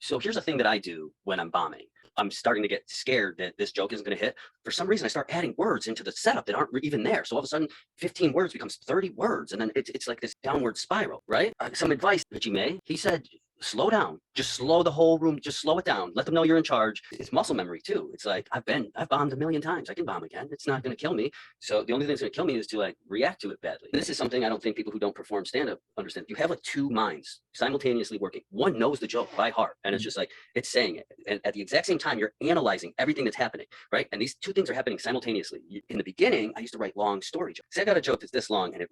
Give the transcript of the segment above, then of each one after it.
So here's a thing that I do when I'm bombing. I'm starting to get scared that this joke isn't going to hit. For some reason, I start adding words into the setup that aren't even there. So all of a sudden, 15 words becomes 30 words. And then it's like this downward spiral, right? Some advice, Richie May, he said, slow down, just slow the whole room, just slow it down. Let them know you're in charge. It's muscle memory too. It's like, I've bombed a million times. I can bomb again. It's not going to kill me. So the only thing that's going to kill me is to like react to it badly. This is something I don't think people who don't perform stand-up understand. You have like two minds simultaneously working. One knows the joke by heart. And it's just like, it's saying it. And at the exact same time, you're analyzing everything that's happening, right? And these two things are happening simultaneously. In the beginning, I used to write long story jokes. Say I got a joke that's this long and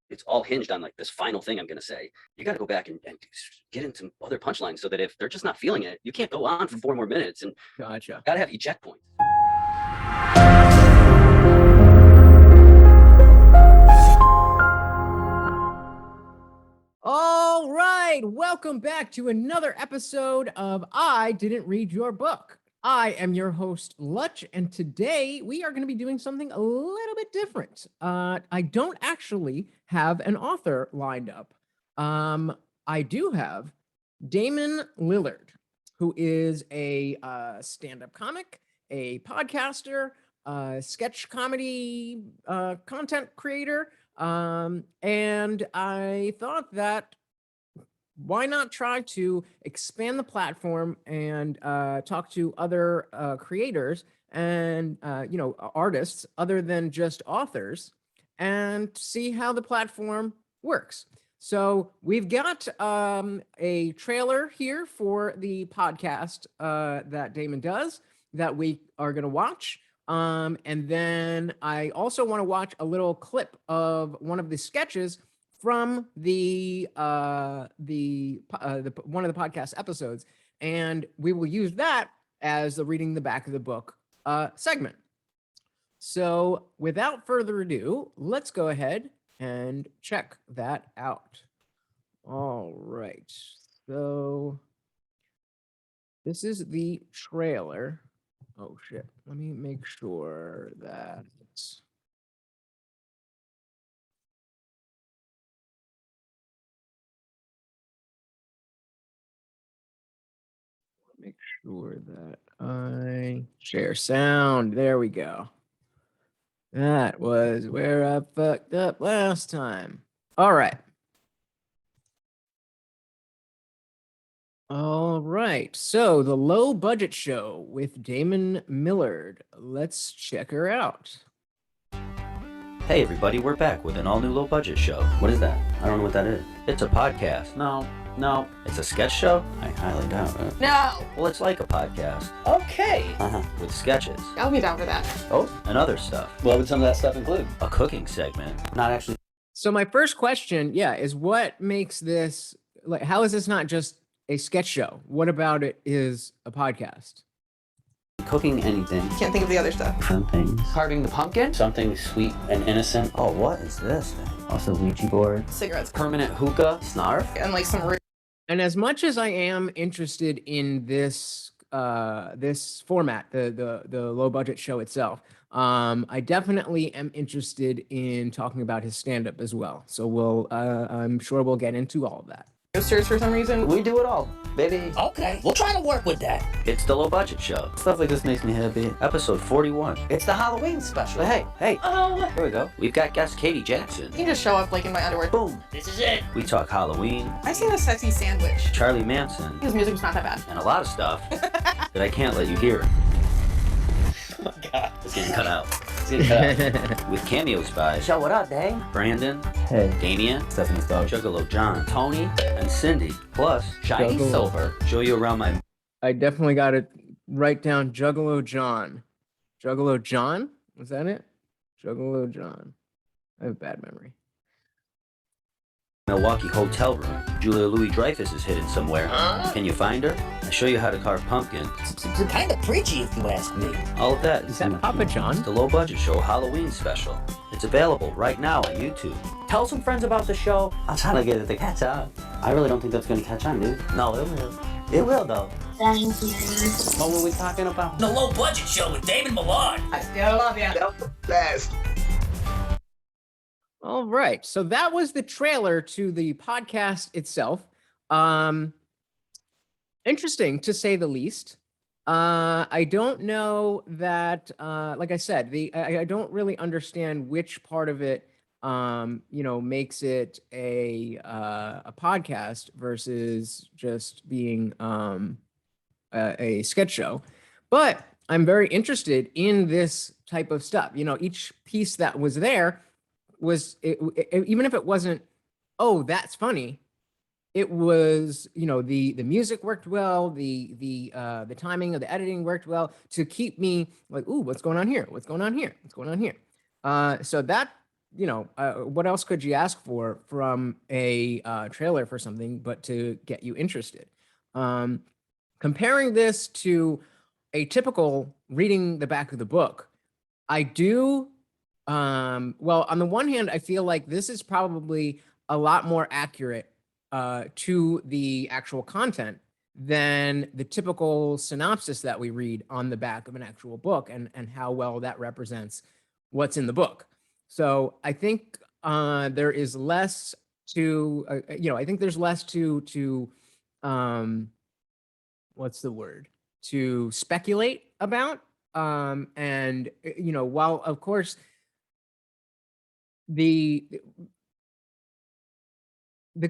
it's all hinged on like this final thing I'm going to say. You got to go back and get into some other punchlines so that if they're just not feeling it, you can't go on for 4 more minutes. And gotcha. Got to have eject points. All right, welcome back to another episode of I Didn't Read Your Book. I am your host, Lutch, and today we are going to be doing something a little bit different. I don't actually have an author lined up. I do have Damon Millard, who is a stand-up comic, a podcaster, sketch comedy content creator, and I thought that why not try to expand the platform and talk to other creators and artists other than just authors and see how the platform works. So we've got a trailer here for the podcast that Damon does that we are going to watch. And then I also want to watch a little clip of one of the sketches from the one of the podcast episodes, and we will use that as the reading the back of the book segment. So without further ado, let's go ahead and check that out. All right, so this is the trailer. Oh shit, let me make sure that it's make sure that I share sound. There we go. That was where I fucked up last time. All right. All right. So the low budget show with Damon Millard. Let's check her out. Hey everybody, we're back with an all-new low-budget show. What is that? I don't know what that is. It's a podcast. No. It's a sketch show? I highly doubt it. No. Well, it's like a podcast. Okay. With sketches. I'll be down for that. Oh, and other stuff. What would some of that stuff include? A cooking segment. Not actually. So my first question, is what makes this, like, how is this not just a sketch show? What about it is a podcast? Cooking anything. Can't think of the other stuff. Some things. Carving the pumpkin. Something sweet and innocent. Oh, what is this thing? Also Ouija board. Cigarettes. Permanent hookah. Snarf. And like some... And as much as I am interested in this this format, the low budget show itself, I definitely am interested in talking about his stand-up as well. So I'm sure we'll get into all of that. Posters for some reason. We do it all, baby. Okay, we'll try to work with that. It's the low budget show. Stuff like this makes me happy. Episode 41. It's the Halloween special. Hey. Oh. Here we go. We've got guest Katie Jackson. You can just show up like in my underwear. Boom. This is it. We talk Halloween. I've seen a sexy sandwich. Charlie Manson. His music was not that bad. And a lot of stuff that I can't let you hear. Oh my God. It's getting cut out. Yeah. With cameos by Show what up, Dave? Brandon, Hey. Damien, Stephanie's dog. Juggalo John, Tony. and Cindy. Plus, Shiny Juggalo. Silver. show you around my I definitely got to write down Juggalo John. Juggalo John? Was that it? Juggalo John. I have a bad memory. Milwaukee hotel room. Julia Louis-Dreyfus is hidden somewhere. Can you find her? I show you how to carve pumpkin. It's kind of preachy, if you ask me. All of that Is that Papa John? the low budget show Halloween special. It's available right now on YouTube. Tell some friends about the show. I'm trying to get it to catch on. I really don't think that's gonna catch on, dude. No, it will. It will though. Thank you. What were we talking about? The Low Budget Show with Damon Millard. I still love you. All right. So that was the trailer to the podcast itself. Interesting, to say the least. I don't know that, like I said, I don't really understand which part of it, makes it a podcast versus just being a sketch show. But I'm very interested in this type of stuff. Each piece that was there was, even if it wasn't, oh, that's funny. It was, the music worked well, the timing of the editing worked well to keep me like, ooh, what's going on here? What's going on here? What's going on here? So that, what else could you ask for from a trailer for something but to get you interested? Comparing this to a typical reading the back of the book, I do, well, on the one hand, I feel like this is probably a lot more accurate to the actual content than the typical synopsis that we read on the back of an actual book, and how well that represents what's in the book. So I think there is less to, I think there's less to what's the word? To speculate about. And, while of course the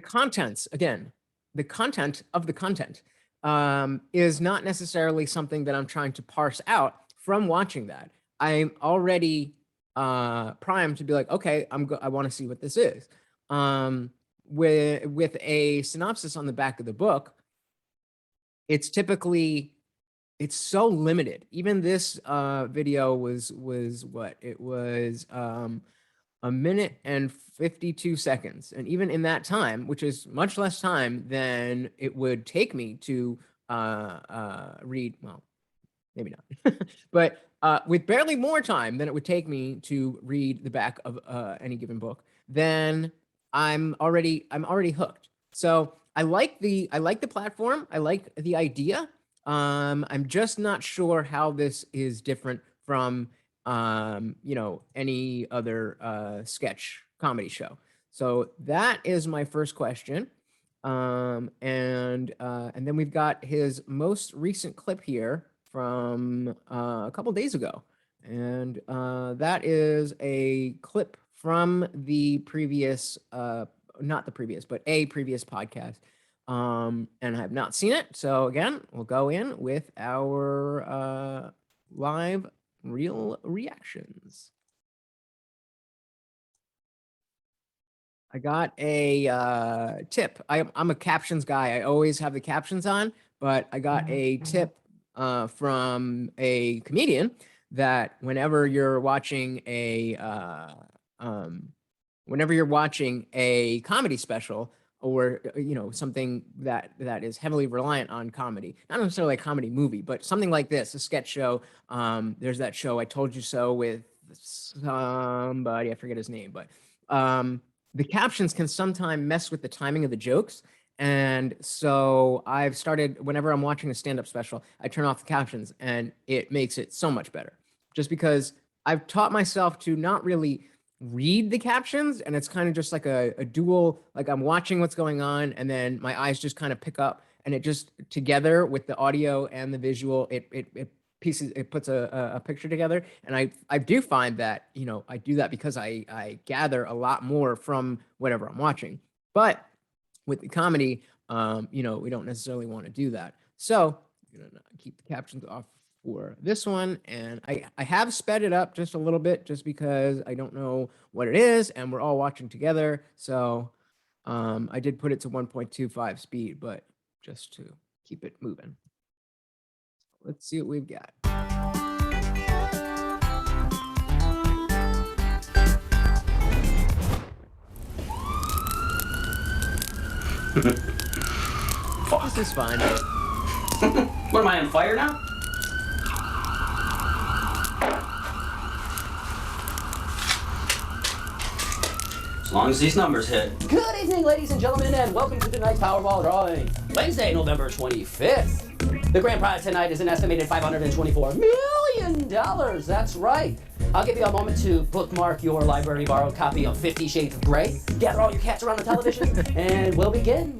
contents, again, the content of the content is not necessarily something that I'm trying to parse out from watching that. I'm already primed to be like, okay, I want to see what this is. With a synopsis on the back of the book, it's typically, it's so limited. Even this video was what? It was a minute and 52 seconds. And even in that time, which is much less time than it would take me to read, well, maybe not, but with barely more time than it would take me to read the back of any given book, then I'm already hooked. So I like the platform. I like the idea. I'm just not sure how this is different from any other sketch comedy show. So that is my first question. And then we've got his most recent clip here from a couple days ago. And that is a clip from the previous, not the previous, but a previous podcast. And I have not seen it. So again, we'll go in with our live real reactions. I got a tip. I'm a captions guy. I always have the captions on, but I got a tip from a comedian that whenever you're watching a comedy special, or something that is heavily reliant on comedy, not necessarily a comedy movie, but something like this, a sketch show. There's that show I Told You So with somebody, I forget his name, but the captions can sometimes mess with the timing of the jokes. And so I've started, whenever I'm watching a stand-up special, I turn off the captions, and it makes it so much better. Just because I've taught myself to not really read the captions, and it's kind of just like a dual, like I'm watching what's going on, and then my eyes just kind of pick up, and it just together with the audio and the visual, it puts a picture together. And I do find that, I do that because I gather a lot more from whatever I'm watching. But with the comedy, we don't necessarily want to do that. So I'm gonna keep the captions off for this one. And I have sped it up just a little bit, just because I don't know what it is, and we're all watching together. So I did put it to 1.25 speed, but just to keep it moving. Let's see what we've got. This is fine. What, am I on fire now? As long as these numbers hit. Good evening, ladies and gentlemen, and welcome to tonight's Powerball drawing. Wednesday, November 25th. The grand prize tonight is an estimated $524 million. That's right. I'll give you a moment to bookmark your library borrowed copy of 50 Shades of Grey. Gather all your cats around the television, and we'll begin.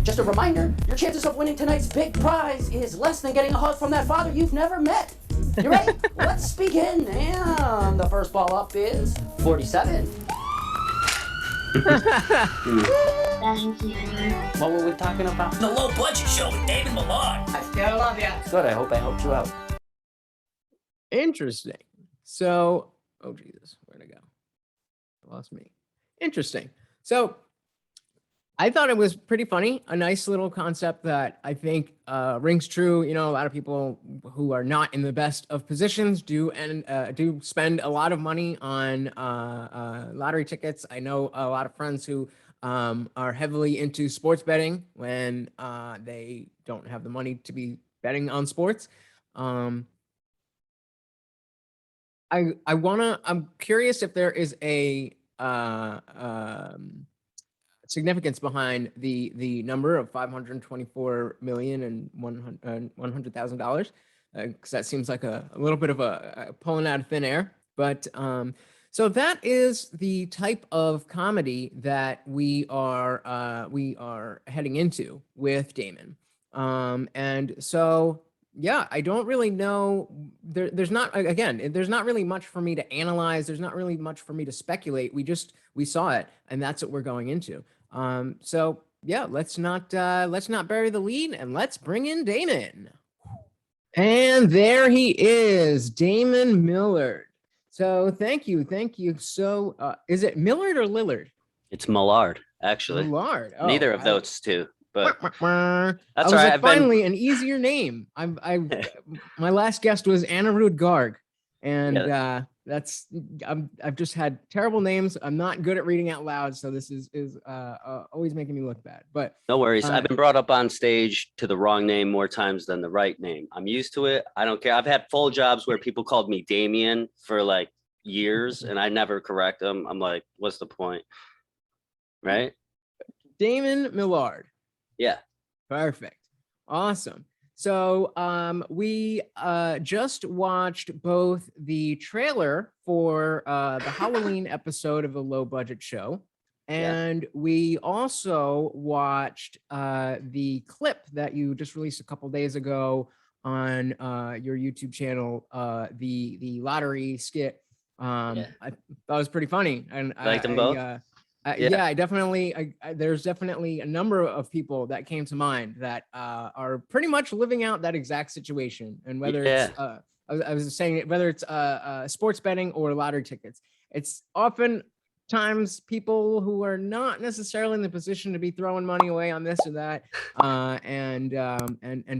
Just a reminder, your chances of winning tonight's big prize is less than getting a hug from that father you've never met. You ready? Let's begin. And the first ball up is 47. Thank you. What were we talking about? The Low Budget Show with Damon Millard. I still love ya. Good, I hope I helped you out. Interesting. So, oh Jesus, where'd it go? Lost me. Interesting. So, I thought it was pretty funny. A nice little concept that I think rings true. You know, a lot of people who are not in the best of positions do spend a lot of money on lottery tickets. I know a lot of friends who are heavily into sports betting when they don't have the money to be betting on sports. I'm curious if there is a significance behind the number of $524,100,000, because that seems like a little bit of a pulling out of thin air. But so that is the type of comedy that we are heading into with Damon. And so yeah, I don't really know. There's not really much for me to analyze. There's not really much for me to speculate. We saw it, and that's what we're going into. So yeah, let's not bury the lead, and let's bring in Damon. And there he is, Damon Millard. So thank you. So is it Millard or Lillard? It's Millard, actually. Millard. Oh, Neither of those two, but that's all all right. like, finally, an easier name. My last guest was Anna Rudgarg, and I've just had terrible names. I'm not good at reading out loud, so this is always making me look bad. But no worries. I've been brought up on stage to the wrong name more times than the right name. I'm used to it. I don't care. I've had full jobs where people called me Damien for like years, and I never correct them. I'm like, what's the point? Right? Damon Millard. Yeah. Perfect. Awesome. So we just watched both the trailer for the Halloween episode of the Low Budget Show, and we also watched the clip that you just released a couple days ago on your YouTube channel, the lottery skit. I thought it was pretty funny, and I liked them both. I definitely. There's definitely a number of people that came to mind that are pretty much living out that exact situation. And whether it's, I was saying, whether it's sports betting or lottery tickets, it's oftentimes people who are not necessarily in the position to be throwing money away on this or that, and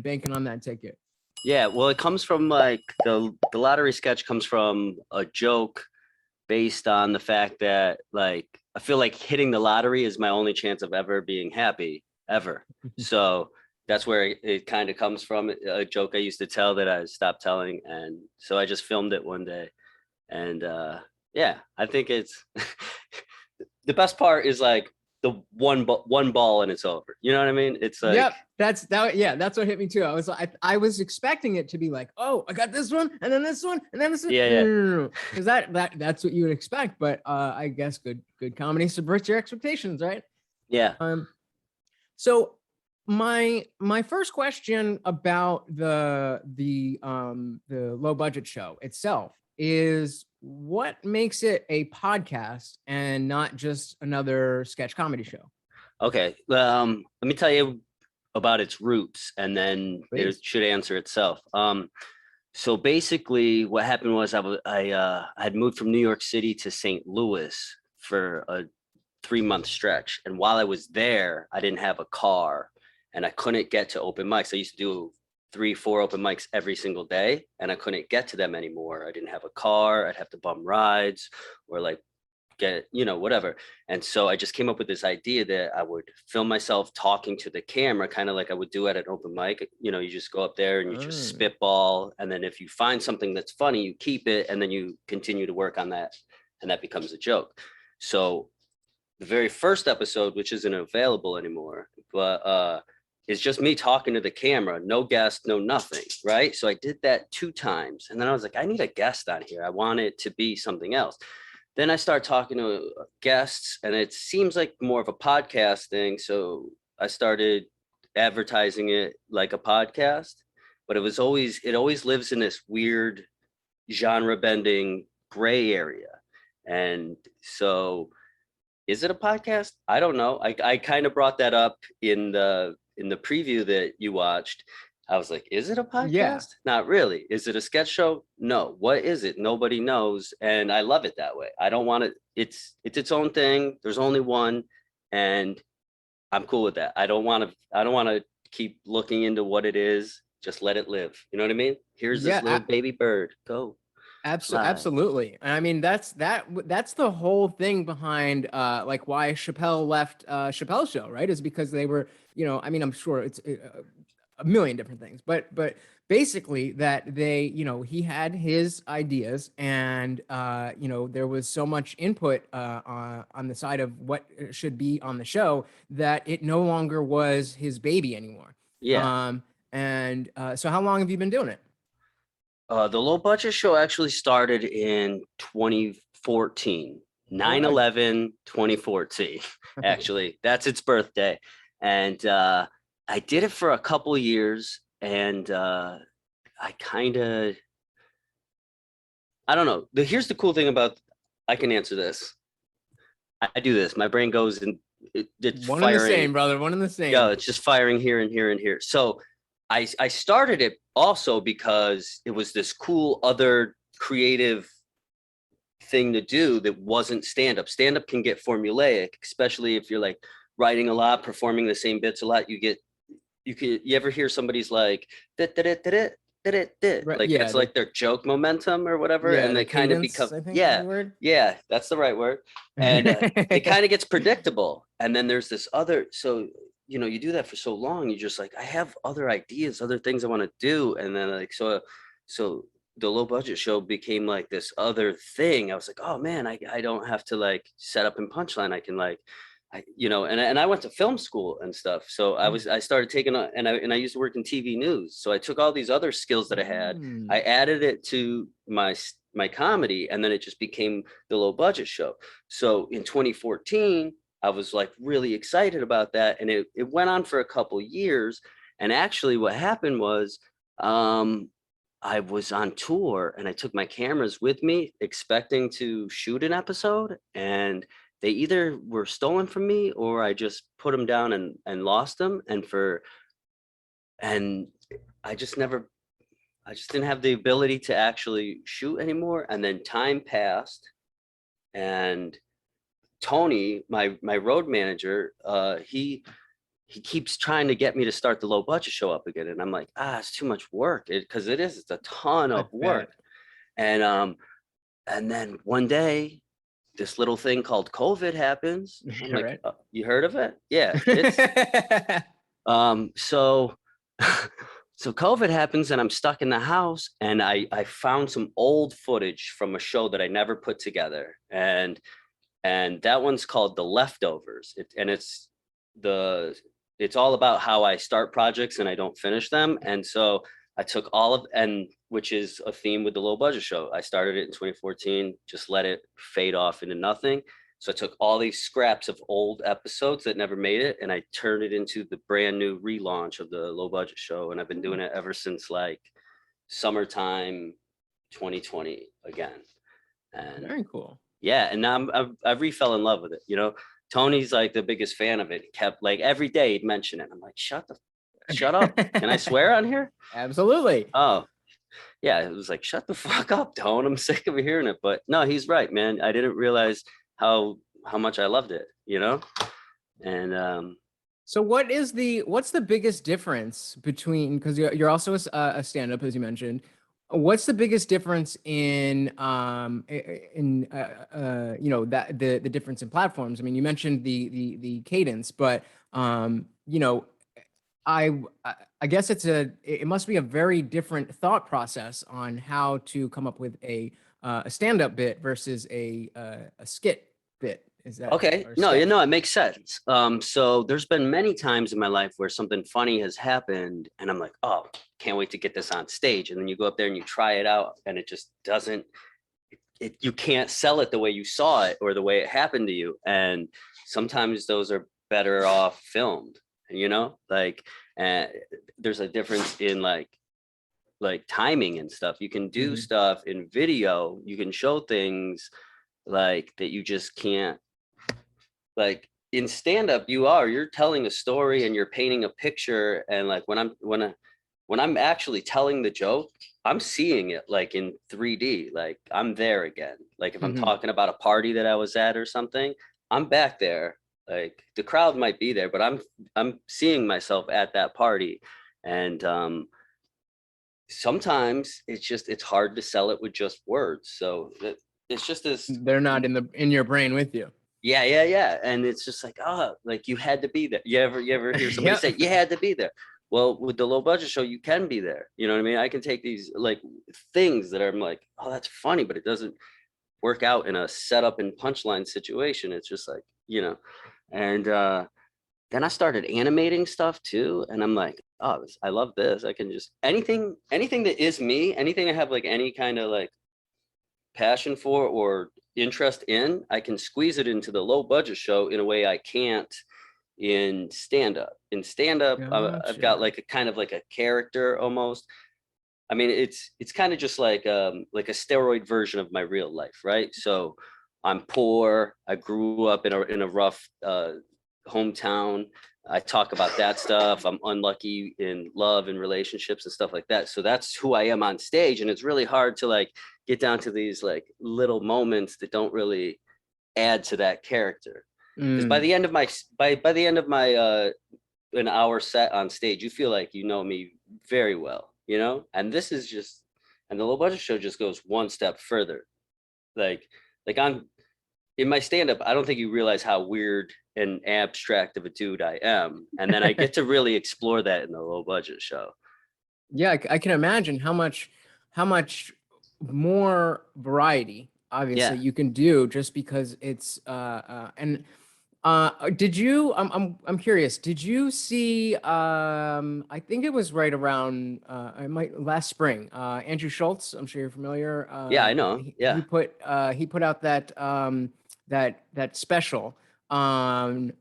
banking on that ticket. Yeah, well, it comes from like the lottery sketch comes from a joke based on the fact that like I feel like hitting the lottery is my only chance of ever being happy ever. So that's where it kind of comes from. A joke I used to tell that I stopped telling, and so I just filmed it one day. And I think it's the best part is like the one ball and it's over. You know what I mean? It's like that's what hit me too. I was expecting it to be like, oh, I got this one and then this one and then this one. Because that's what you would expect. But I guess good comedy subverts your expectations, right? Yeah. So my first question about the Low Budget Show itself is, what makes it a podcast and not just another sketch comedy show? Okay, let me tell you about its roots, and then Please. it should answer itself. So basically, what happened was I had moved from New York City to St. Louis for a 3-month stretch, and while I was there, I didn't have a car, and I couldn't get to open mics. I used to do 3-4 open mics every single day, and I couldn't get to them anymore. I didn't have a car. I'd have to bum rides or like get, whatever. And so I just came up with this idea that I would film myself talking to the camera, kind of like I would do at an open mic. You just go up there and you just spitball. And then if you find something that's funny, you keep it, and then you continue to work on that, and that becomes a joke. So the very first episode, which isn't available anymore, but it's just me talking to the camera, no guest, no nothing, right? So I did that 2 times, and then I was like, I need a guest on here. I want it to be something else. Then I start talking to guests, and it seems like more of a podcast thing. So I started advertising it like a podcast, but it always lives in this weird genre bending gray area. And so is it a podcast? I don't know. I kind of brought that up in the preview that you watched. I was like, is it a podcast? Yeah. Not really. Is it a sketch show? No. What is it? Nobody knows. And I love it that way. I don't want it. It's own thing. There's only one. And I'm cool with that. I don't want to keep looking into what it is. Just let it live. You know what I mean? Here's this little baby bird. Go. Absolutely. I mean, that's the whole thing behind like why Chappelle left Chappelle's show, right? Is because they were, you know, I mean, I'm sure it's a million different things, but basically that they, you know, he had his ideas and you know, there was so much input on the side of what should be on the show that it no longer was his baby anymore. Yeah. And so how long have you been doing it? The low budget show actually started in 2014, 9/11/2014. Actually, that's its birthday. And I did it for a couple years, and I don't know. Here's the cool thing about, I can answer this. I do this. My brain goes and it's One firing. and the same, brother. One and the same. Yeah, it's just firing here and here and here. So I started it also because it was this cool other creative thing to do that wasn't stand-up. Stand-up can get formulaic, especially if you're like writing a lot, performing the same bits a lot. You ever hear somebody's like like yeah, it's like their joke momentum or whatever, yeah, and they kind of become yeah, that's the right word. And it kind of gets predictable. And then there's this other, so you know, you do that for so long, you're just like, I have other ideas, other things I want to do. And then like, so the low budget show became like this other thing. I was like, oh man, I don't have to like set up and punchline. I can like, you know, and I went to film school and stuff. So I started taking and I used to work in TV news. So I took all these other skills that I had, I added it to my comedy, and then it just became the low budget show. So in 2014, I was like really excited about that. And it went on for a couple years. And actually what happened was I was on tour and I took my cameras with me expecting to shoot an episode, and they either were stolen from me or I just put them down and lost them. And I just didn't have the ability to actually shoot anymore. And then time passed, and Tony, my road manager, he keeps trying to get me to start the low budget show up again. And I'm like, it's too much work, because it's a ton of work. And then one day, this little thing called COVID happens. I'm like, you heard of it? Yeah. So COVID happens, and I'm stuck in the house, and I found some old footage from a show that I never put together. And that one's called The Leftovers. It's all about how I start projects and I don't finish them. And so I took which is a theme with the low budget show. I started it in 2014, just let it fade off into nothing. So I took all these scraps of old episodes that never made it, and I turned it into the brand new relaunch of the low budget show. And I've been doing it ever since like summertime 2020 again. And very cool. Yeah, and now I re-fell in love with it. You know, Tony's like the biggest fan of it. He kept like every day he'd mention it. I'm like, shut up. Can I swear on here? Absolutely. Oh, yeah. It was like, shut the fuck up, Tone. I'm sick of hearing it. But no, he's right, man. I didn't realize how much I loved it, you know? And so what's the biggest difference between, because you're also a stand-up, as you mentioned. What's the biggest difference in you know, that the difference in platforms? I mean, you mentioned the cadence, but you know, I guess it must be a very different thought process on how to come up with a stand-up bit versus a skit bit. Is that okay? No, it makes sense. So there's been many times in my life where something funny has happened, and I'm like, oh, can't wait to get this on stage. And then you go up there and you try it out, and it just doesn't. You can't sell it the way you saw it or the way it happened to you. And sometimes those are better off filmed. you know, like, there's a difference in like timing and stuff. You can do stuff in video, you can show things like that you just can't, like in stand-up you're telling a story and you're painting a picture, and like when I'm actually telling the joke, I'm seeing it like in 3D, like I'm there again. Like if I'm talking about a party that I was at or something, I'm back there. Like the crowd might be there, but I'm seeing myself at that party. And sometimes it's hard to sell it with just words. So it's just this. They're not in your brain with you. Yeah. And it's just like, like you had to be there. You ever hear somebody say you had to be there? Well, with the low budget show, you can be there. You know what I mean? I can take these like things that I'm like, oh, that's funny, but it doesn't work out in a setup and punchline situation. It's just like, you know, and then I started animating stuff too. And I'm like, oh, I love this. I can just anything that is me, anything I have like any kind of like passion for or interest in, I can squeeze it into the low budget show in a way I can't in stand-up. I've got like a kind of like a character almost. I mean, it's kind of just like a steroid version of my real life, right? So I'm poor. I grew up in a rough hometown. I talk about that stuff. I'm unlucky in love and relationships and stuff like that. So that's who I am on stage, and it's really hard to like get down to these like little moments that don't really add to that character. Because by the end of my an hour set on stage, you feel like you know me very well, you know. And this is just, and the low budget show just goes one step further. Like I'm in my stand-up, I don't think you realize how weird and abstract of a dude I am, and then I get to really explore that in the low budget show. Yeah, I can imagine how much more variety obviously you can do, just because it's did you I'm curious, did you see I think it was right around last spring, Andrew Schultz, I'm sure you're familiar. Yeah, I know. Yeah. He put out that that special on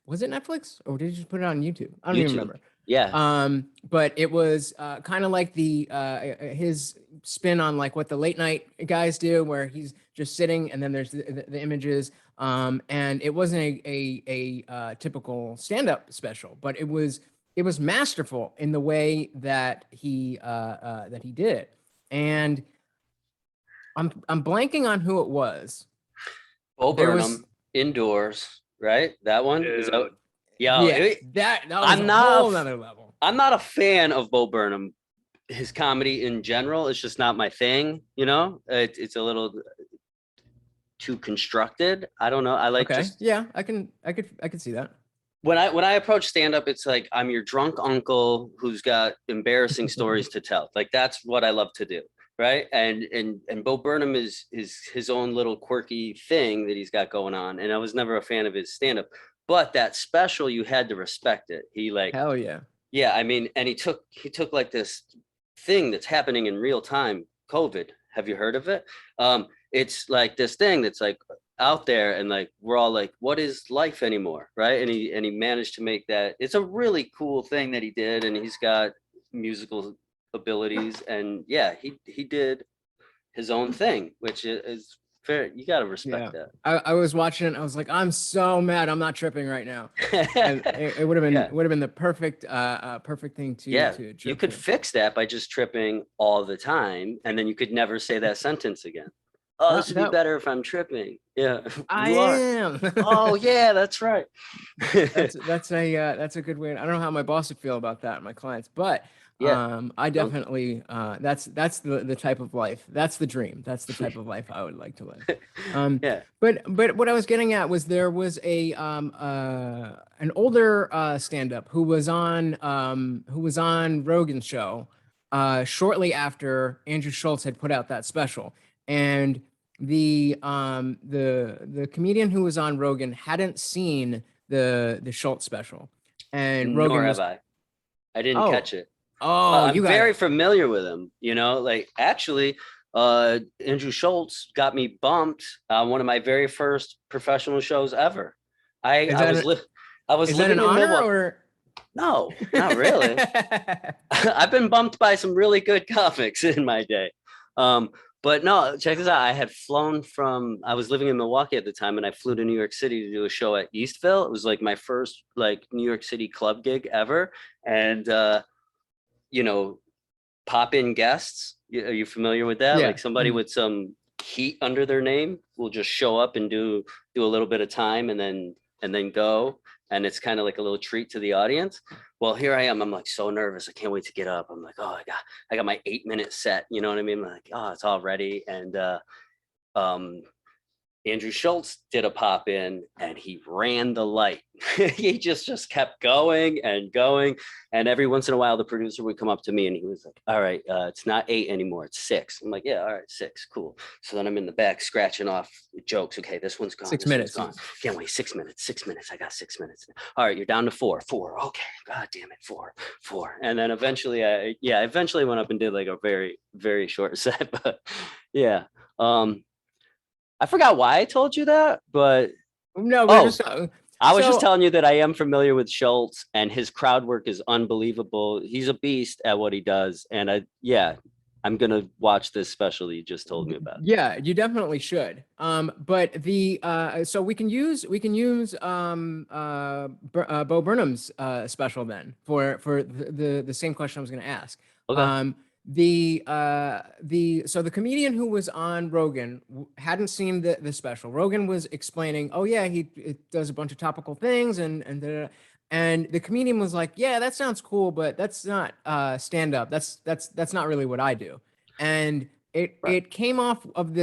was it Netflix, or did you just put it on YouTube? I don't even remember. Yeah. But it was kind of like the his spin on like what the late night guys do, where he's just sitting and then there's the images. And it wasn't a typical stand-up special, but it was masterful in the way that he did it. And I'm blanking on who it was. Bo Burnham, Indoors, right? That one is out. Yeah, that was a whole nother level. I'm not a fan of Bo Burnham, his comedy in general. It's just not my thing, you know. It's a little too constructed. I don't know. I like I could see that. When I approach stand-up, it's like I'm your drunk uncle who's got embarrassing stories to tell. Like that's what I love to do, right? And Bo Burnham is his own little quirky thing that he's got going on. And I was never a fan of his stand-up. But that special, you had to respect it. He like, hell yeah. Yeah, I mean, and he took like this thing that's happening in real time, COVID. Have you heard of it? It's like this thing that's like out there, and like we're all like, what is life anymore, right? And he managed to make that. It's a really cool thing that he did, and he's got musical abilities, and yeah, he did his own thing, which is fair. You got to respect that. I was watching it. I was like, I'm so mad. I'm not tripping right now. And it would have been the perfect perfect thing to to you could fix that by just tripping all the time, and then you could never say that sentence again. Oh, this would be better if I'm tripping. Yeah, I am. Oh yeah, that's right. that's a good way. I don't know how my boss would feel about that, and my clients, but I definitely that's the type of life. That's the dream. That's the type of life I would like to live. But what I was getting at was there was an older stand-up who was on Rogan's show shortly after Andrew Schultz had put out that special. And the comedian who was on Rogan hadn't seen the Schultz special, and Rogan I didn't catch it. Oh, I'm very familiar with him. You know, like actually, Andrew Schultz got me bumped on one of my very first professional shows ever. I was living in Milwaukee. No, not really. I've been bumped by some really good comics in my day. But no, check this out. I was living in Milwaukee at the time, and I flew to New York City to do a show at Eastville. It was like my first like New York City club gig ever. And you know, pop-in guests. Are you familiar with that? Yeah. Like somebody with some heat under their name will just show up and do a little bit of time and then go. And it's kind of like a little treat to the audience. Well, here I am. I'm like so nervous. I can't wait to get up. I'm like, oh, I got my 8-minute set. You know what I mean? I'm like, oh, it's all ready. And Andrew Schultz did a pop in and he ran the light. He just kept going and going. And every once in a while, the producer would come up to me and he was like, all right, it's not 8 anymore. It's 6. I'm like, yeah, all right, 6. Cool. So then I'm in the back scratching off jokes. Okay, this one's gone. 6 this minutes. One's gone. Can't wait. 6 minutes. 6 minutes. I got 6 minutes. All right, you're down to 4. 4. Okay. God damn it. 4. And then eventually I eventually went up and did like a very, very short set. But yeah. I forgot why I told you that, but No, I was just so- telling you that I am familiar with Schultz and his crowd work is unbelievable. He's a beast at what he does. And I'm going to watch this special you just told me about. Yeah, you definitely should. But the so we can use Bo Burnham's special then for the same question I was going to ask. Okay. So the comedian who was on Rogan hadn't seen the special. Rogan was explaining, oh yeah, it does a bunch of topical things and the comedian was like, yeah, that sounds cool, but that's not stand up. That's not really what I do. And it came off with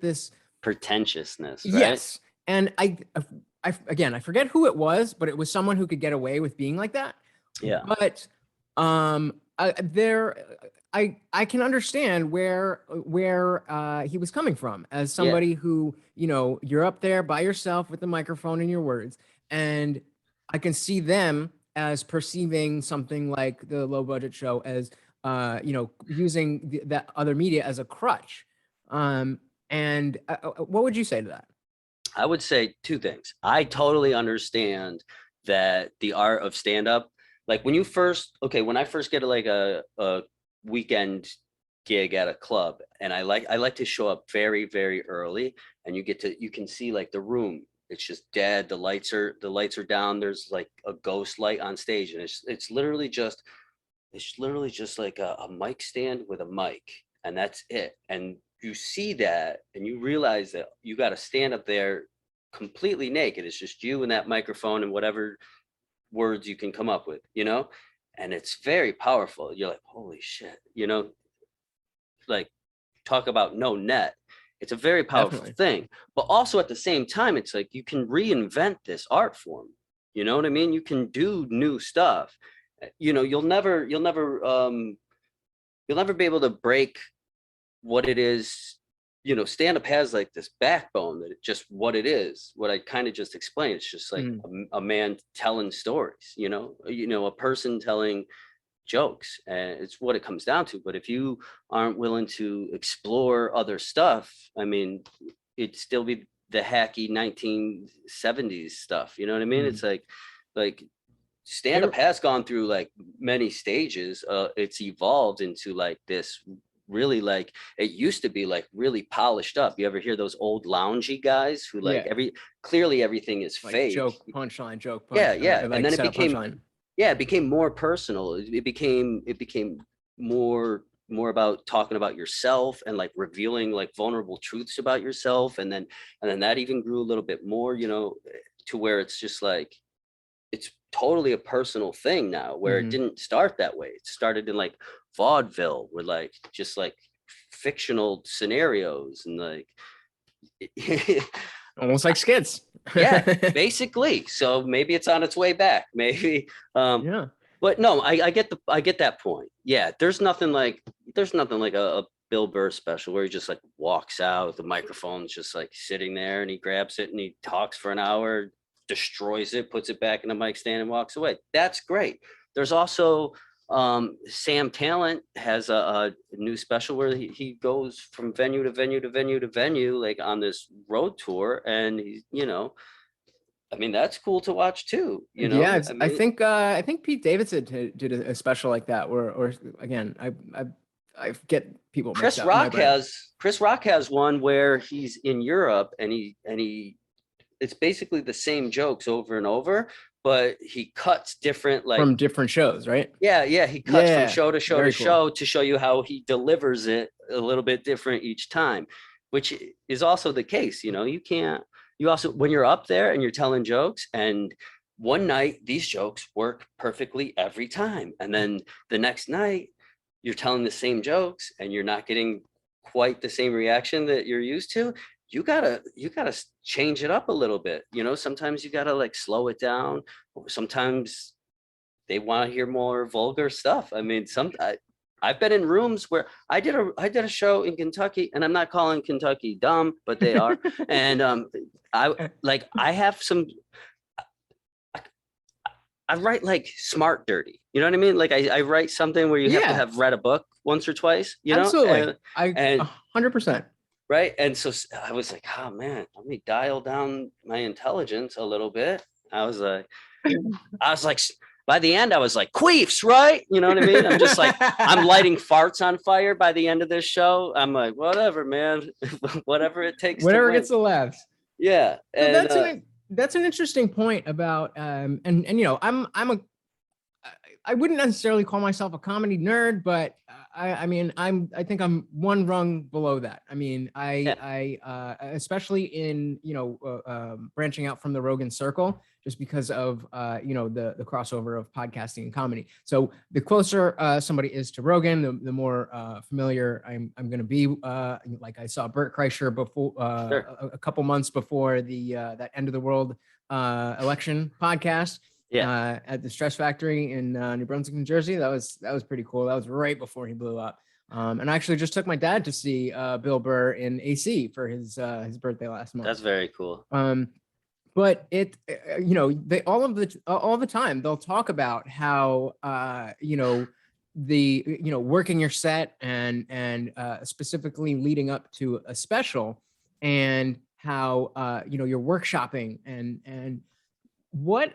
this Pretentiousness, right? yes. And I forget who it was, but it was someone who could get away with being like that. Yeah. But I can understand where he was coming from as somebody who, you're up there by yourself with the microphone and your words, and I can see them as perceiving something like the low budget show as using that other media as a crutch. And what would you say to that? I would say 2 things. I totally understand that the art of stand-up, like when I first get like a weekend gig at a club, and I like to show up very, very early, and you can see like the room. It's just dead. The lights are down. There's like a ghost light on stage, and it's literally just like a mic stand with a mic, and that's it. And you see that, and you realize that you got to stand up there completely naked. It's just you and that microphone and whatever words you can come up with, and it's very powerful. You're like, holy shit, like talk about no net. It's a very powerful thing, but also at the same time, it's like you can reinvent this art form. You know what I mean? You can do new stuff. You'll never be able to break what it is. Stand up has like this backbone that it's just what it is. What I kind of just explained. It's just like a man telling stories. A person telling jokes, and it's what it comes down to. But if you aren't willing to explore other stuff, I mean, it'd still be the hacky 1970s stuff. You know what I mean? It's like stand up has gone through like many stages. It's evolved into like this really, like it used to be like really polished up. You ever hear those old loungy guys who like clearly everything is like fake, joke punchline. Like, and then it became more personal. It became more about talking about yourself and like revealing like vulnerable truths about yourself, and then that even grew a little bit more, to where it's just like it's totally a personal thing now, where it didn't start that way. It started in like vaudeville, with like just like fictional scenarios and like almost like skits. Yeah, basically. So maybe it's on its way back. Maybe. But no, I get that point. Yeah, there's nothing like a Bill Burr special where he just like walks out, the microphone's just like sitting there, and he grabs it and he talks for an hour, destroys it, puts it back in the mic stand, and walks away. That's great. There's also Sam Talent has a new special where he goes from venue to venue to venue to venue, like on this road tour, and he's I mean, that's cool to watch too, you know? Yeah, I I mean, think Pete Davidson did a special like that or again, I get people mixed up in my brain. Chris Rock has one where he's in Europe and he it's basically the same jokes over and over, but he cuts different like From different shows, right? yeah, he cuts from Yeah, show to show very to cool. show to show you how he delivers it a little bit different each time, which is also the case, you know. You also, when you're up there and you're telling jokes, and one night these jokes work perfectly every time, and then the next night you're telling the same jokes and you're not getting quite the same reaction that you're used to. You gotta change it up a little bit, you know. Sometimes you gotta like slow it down. Sometimes they want to hear more vulgar stuff. I mean, I've been in rooms where I did a show in Kentucky, and I'm not calling Kentucky dumb, but they are. And I have some. I write like smart dirty. You know what I mean? Like I write something where you have to Yeah. have read a book once or twice. You know, Absolutely. and 100%. right. And so I was like, oh man, let me dial down my intelligence a little bit. I was like, by the end, I was like, queefs, right? You know what I mean? I'm just like, I'm lighting farts on fire by the end of this show. I'm like, whatever, man, whatever it takes. Whatever to gets the laughs. yeah. So And that's an interesting point about and you know, I wouldn't necessarily call myself a comedy nerd, but I mean, I think I'm one rung below that. I mean, I especially in, you know, branching out from the Rogan circle, just because of, you know, the crossover of podcasting and comedy. So the closer somebody is to Rogan, the more familiar I'm going to be. Like I saw Bert Kreischer before Sure. a couple months before the that End of the World election podcast. Yeah. At the Stress Factory in New Brunswick, New Jersey. That was pretty cool. That was right before he blew up. And I actually just took my dad to see Bill Burr in AC for his birthday last month. That's very cool. But it, you know, they all the time they'll talk about how you know, working your set and specifically leading up to a special, and how you know, you're workshopping and what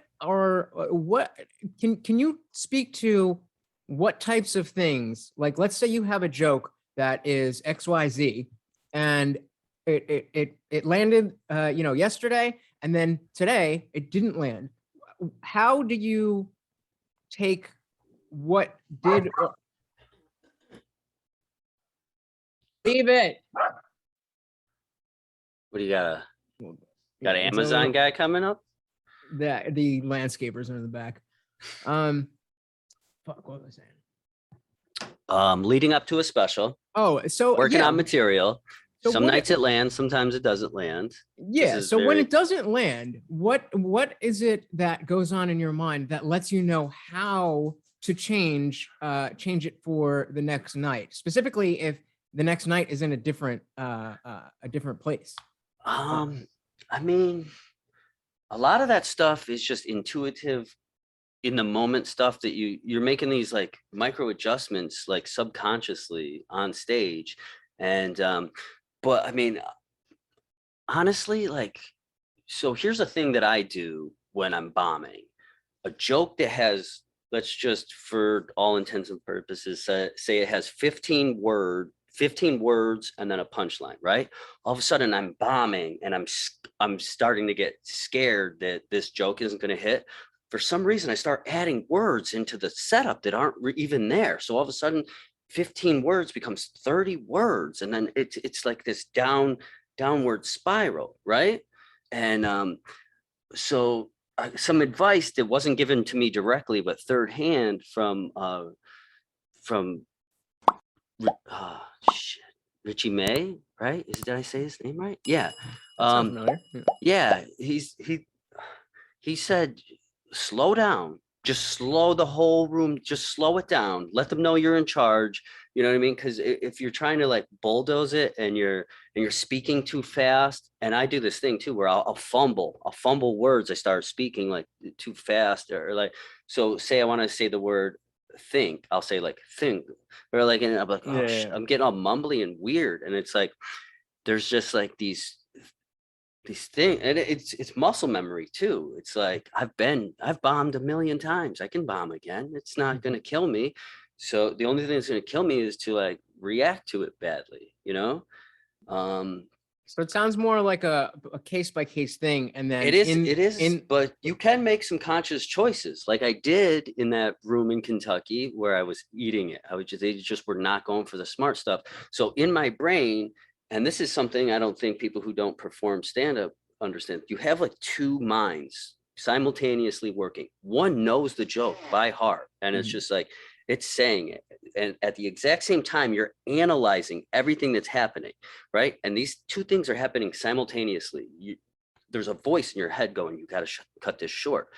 can you speak to what types of things, like let's say you have a joke that is XYZ and it landed you know, yesterday, and then today it didn't land. How do you take what did leave it? What do you got? Got an It's a Amazon little- guy coming up? the landscapers are in the back. Fuck, what was I saying? Leading up to a special, Oh, so working yeah. on material. So Some what nights it lands, sometimes it doesn't land. Yeah. is So when very- it doesn't land, what is it that goes on in your mind that lets you know how to change it for the next night, specifically if the next night is in a different place? I mean, a lot of that stuff is just intuitive, in the moment stuff that you're making these like micro adjustments like subconsciously on stage. And but I mean, honestly, like, so here's a thing that I do when I'm bombing. A joke that has, let's just for all intents and purposes say it has 15 words and then a punchline, right? All of a sudden I'm bombing and I'm starting to get scared that this joke isn't going to hit. For some reason I start adding words into the setup that aren't even there. So all of a sudden 15 words becomes 30 words, and then it's like this downward spiral, right? And so some advice that wasn't given to me directly but third hand from shit, Richie May, right? Did I say his name right? Yeah. That sounds familiar. Yeah. Yeah, he said, slow down, just slow the whole room, just slow it down, let them know you're in charge. You know what I mean? Because if you're trying to like bulldoze it and you're speaking too fast, and I do this thing too where I'll fumble words. I start speaking like too fast, or like, so say I want to say the word think, I'll say like think, or like, and I'm like, oh, Yeah. I'm getting all mumbly and weird. And it's like there's just like these these things, and it's muscle memory too. It's like I've bombed a million times. I can bomb again. It's not going to kill me. So the only thing that's going to kill me is to like react to it badly, you know? So it sounds more like a case by case thing. And then It is, but you can make some conscious choices. Like I did in that room in Kentucky where I was eating it. They just were not going for the smart stuff. So in my brain, and this is something I don't think people who don't perform stand-up understand. You have like two minds simultaneously working. One knows the joke by heart, and it's just like, it's saying it. And at the exact same time, you're analyzing everything that's happening, right? And these two things are happening simultaneously. There's a voice in your head going, you got to cut this short.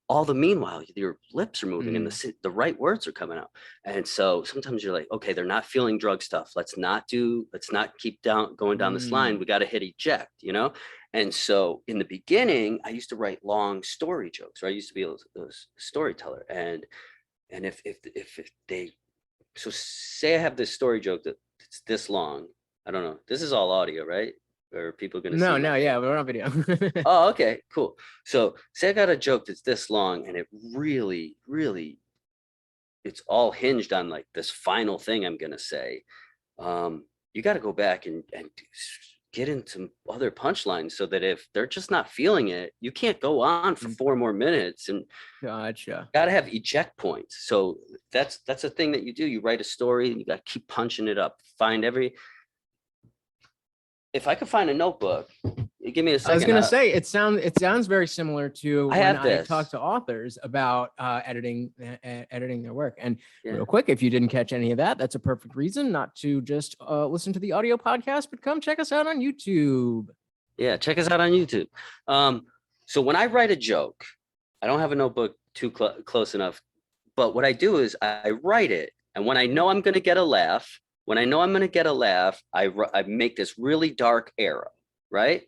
All the meanwhile, your lips are moving and the right words are coming out. And so sometimes you're like, okay, they're not feeling drug stuff. Let's not keep going down this line. We got to hit eject, you know? And so in the beginning, I used to write long story jokes, or I used to be a storyteller. And if they, so say I have this story joke that's this long, I don't know, this is all audio, right? Or are people going to see? No, yeah, we're on video. Oh, okay, cool. So say I got a joke that's this long and it really, really, it's all hinged on like this final thing I'm going to say. You got to go back and get into other punchlines so that if they're just not feeling it, you can't go on for 4 more minutes. And gotcha. Got to have eject points. So that's a thing that you do. You write a story and you got to keep punching it up. If I could find a notebook, give me a second. I was going to say, it sounds very similar to when I talk to authors about editing their work. And real quick, if you didn't catch any of that, that's a perfect reason not to just listen to the audio podcast, but come check us out on YouTube. Yeah, check us out on YouTube. So when I write a joke, I don't have a notebook too close enough, but what I do is I write it. And when I know I'm going to get a laugh, I make this really dark arrow, right?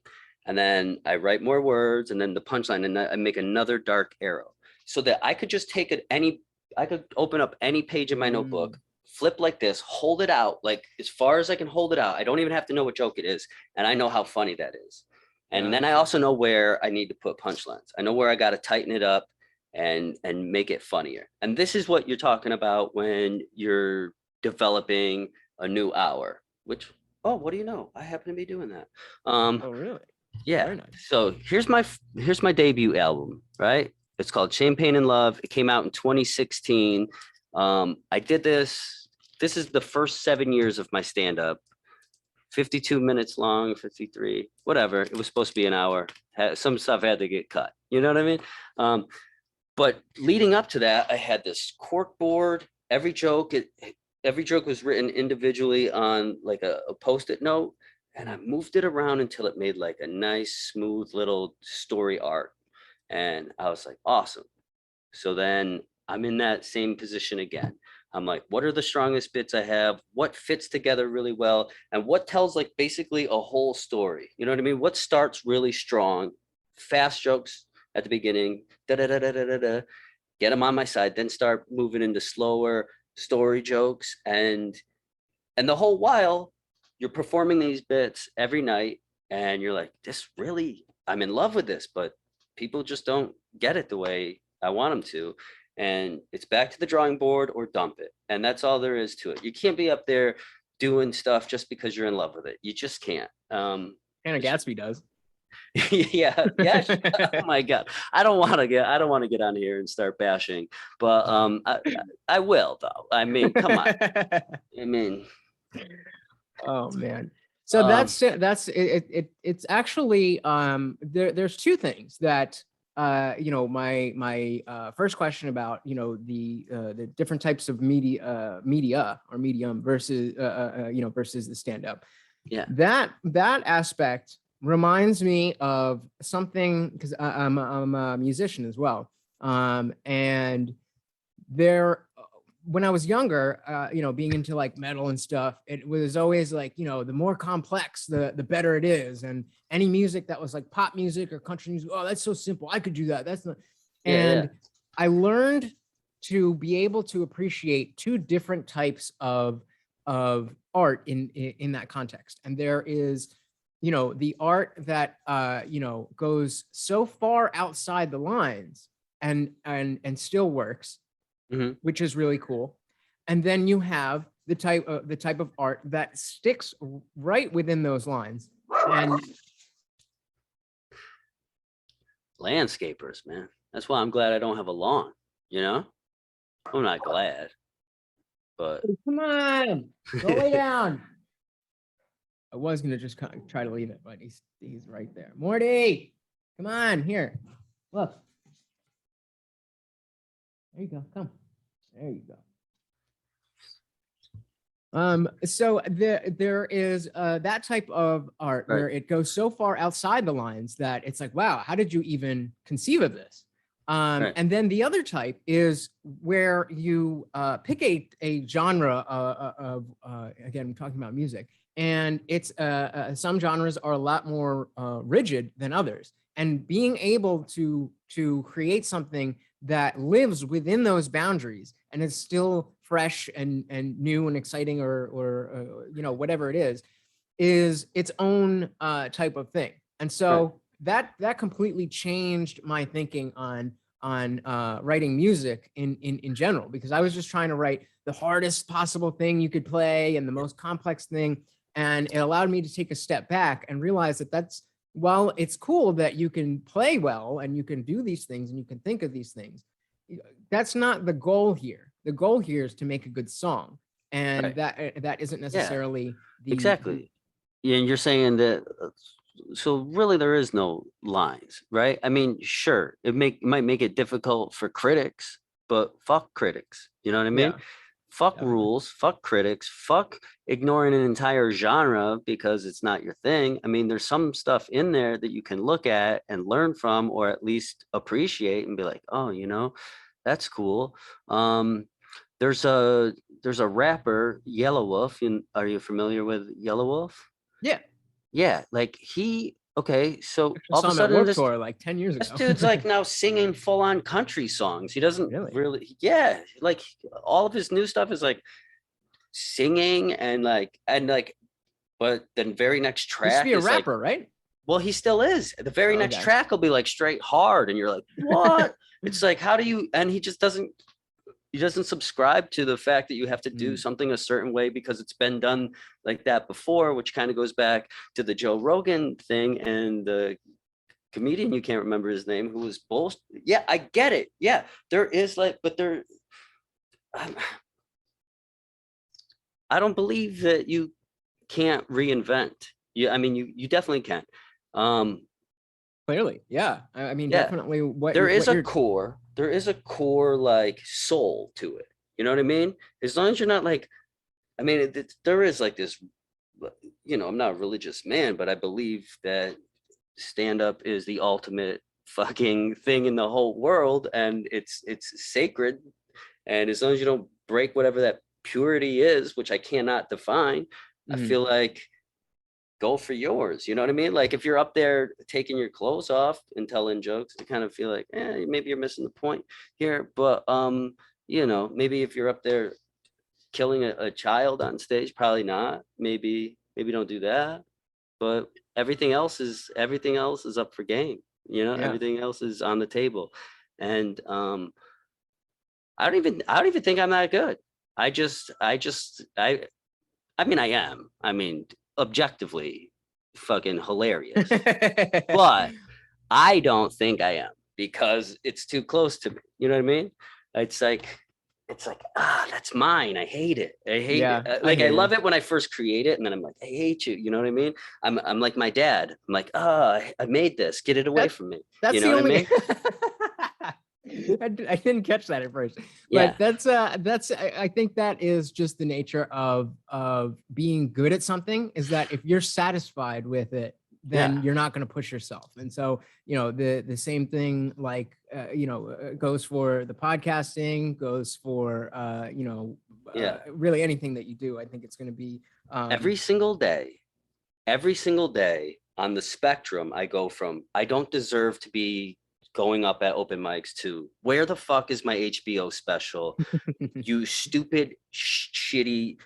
And then I write more words and then the punchline, and I make another dark arrow so that I could just take I could open up any page in my notebook, flip like this, hold it out, like as far as I can hold it out. I don't even have to know what joke it is. And I know how funny that is. And then I also know where I need to put punchlines. I know where I got to tighten it up and make it funnier. And this is what you're talking about when you're developing a new hour, which, oh, what do you know? I happen to be doing that. Oh, really? Yeah. Very nice. So here's my debut album, right? It's called Champagne and Love. It came out in 2016. I did this. This is the first 7 years of my stand-up. 52 minutes long, 53, whatever. It was supposed to be an hour. Some stuff had to get cut. You know what I mean? But leading up to that, I had this cork board. Every joke was written individually on like a Post-it note, and I moved it around until it made like a nice, smooth little story arc. And I was like, awesome. So then I'm in that same position again. I'm like, what are the strongest bits I have? What fits together really well? And what tells like basically a whole story? You know what I mean? What starts really strong, fast jokes at the beginning, get them on my side, then start moving into slower story jokes. And the whole while you're performing these bits every night and you're like, I'm in love with this, but people just don't get it the way I want them to. And it's back to the drawing board or dump it. And that's all there is to it. You can't be up there doing stuff just because you're in love with it. You just can't. Hannah Gatsby does. yeah. Oh my God. I don't want to get on here and start bashing, but I will though. I mean, come on. I mean, oh man. So that's it. It's actually there's two things that my first question about the different types of media or medium versus versus the stand-up. Yeah. That aspect reminds me of something, because I'm a musician as well. And when I was younger, being into like metal and stuff, it was always like, the more complex, the better it is. And any music that was like pop music or country music, oh, that's so simple, I could do that. That's not. And I learned to be able to appreciate two different types of art in that context. And there is you know, the art that you know, goes so far outside the lines and still works, Mhm. which is really cool. And then you have the type of art that sticks right within those lines. And Landscapers, man. That's why I'm glad I don't have a lawn, you know? I'm not glad, but come on, go lay down. I was gonna just kind of try to leave it, but he's right there. Morty, come on here. Look. There you go. Come. There you go. So there is that type of art Right. where it goes so far outside the lines that it's like, wow, how did you even conceive of this? Right. And then the other type is where you pick a genre of again, I'm talking about music, and it's some genres are a lot more rigid than others, and being able to create something that lives within those boundaries and is still fresh and new and exciting or you know, whatever it is its own type of thing. And so that completely changed my thinking on writing music in general, because I was just trying to write the hardest possible thing you could play and the most complex thing, and it allowed me to take a step back and realize that that's, while it's cool that you can play well and you can do these things and you can think of these things, that's not the goal here. The goal here is to make a good song, and Right. that isn't necessarily the Exactly. Yeah, and you're saying that, so really there is no lines, right? I mean, sure, it might make it difficult for critics, but fuck critics. You know what I mean? Yeah, Fuck definitely. rules, fuck critics, fuck ignoring an entire genre because it's not your thing. I mean, there's some stuff in there that you can look at and learn from, or at least appreciate and be like, oh, you know, that's cool. There's a rapper, Yellow Wolf. Are you familiar with Yellow Wolf? Yeah, Yeah, like okay, so I all of saw a him at sudden Warped this Tour like 10 years this ago. dude's like now singing full on country songs. He doesn't Really? really, yeah, like all of his new stuff is like singing and but then very next Used to track be a is like, rapper, right? well, he still is. The very next Okay. track will be like straight hard, and you're like, what? It's like, how do you? And he just doesn't. He doesn't subscribe to the fact that you have to do something a certain way because it's been done like that before, which kind of goes back to the Joe Rogan thing and the comedian, you can't remember his name, who was bullshit. Yeah, I get it. Yeah, there is like, but there, I don't believe that you can't reinvent. Yeah, I mean, you definitely can. Clearly, yeah. I mean, Yeah, definitely what there you're, is a core. There is a core like soul to it. You know what I mean? As long as you're not like, I mean, there is like this, you know, I'm not a religious man, but I believe that stand up is the ultimate fucking thing in the whole world, and it's sacred. And as long as you don't break whatever that purity is, which I cannot define, I feel like go for yours. You know what I mean? Like if you're up there taking your clothes off and telling jokes, I kind of feel like, maybe you're missing the point here. But you know, maybe if you're up there killing a child on stage, probably not. Maybe don't do that. But everything else is up for game. You know, Yeah. everything else is on the table. And I don't even think I'm that good. I mean, I am. I mean, objectively fucking hilarious. But I don't think I am because it's too close to me. You know what I mean? It's like, that's mine. I hate it. I hate Yeah, it. I Like I hear love you. it when I first create it, and then I'm like, I hate you. You know what I mean? I'm like my dad. I'm like, I made this. Get it away from me. That's You know the what I only. mean? I didn't catch that at first, Yeah. but that's I think that is just the nature of being good at something, is that if you're satisfied with it, then Yeah. you're not going to push yourself. And so, you know, the same thing, like you know, goes for the podcasting, goes for you know, really anything that you do. I think it's going to be every single day on the spectrum, I go from I don't deserve to be going up at open mics to where the fuck is my HBO special? You stupid, shitty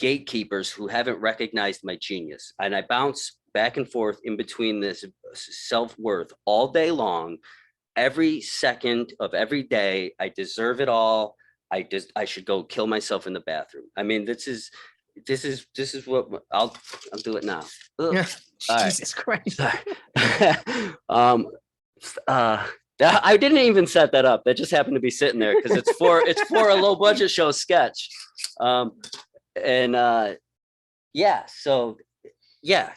gatekeepers who haven't recognized my genius. And I bounce back and forth in between this self-worth all day long. Every second of every day, I deserve it all. I should go kill myself in the bathroom. I mean, this is what I'll do it now. Ugh. Yeah. All right. Jesus Christ. Sorry. I didn't even set that up. That just happened to be sitting there because it's for a low budget show sketch. Yeah, so yeah.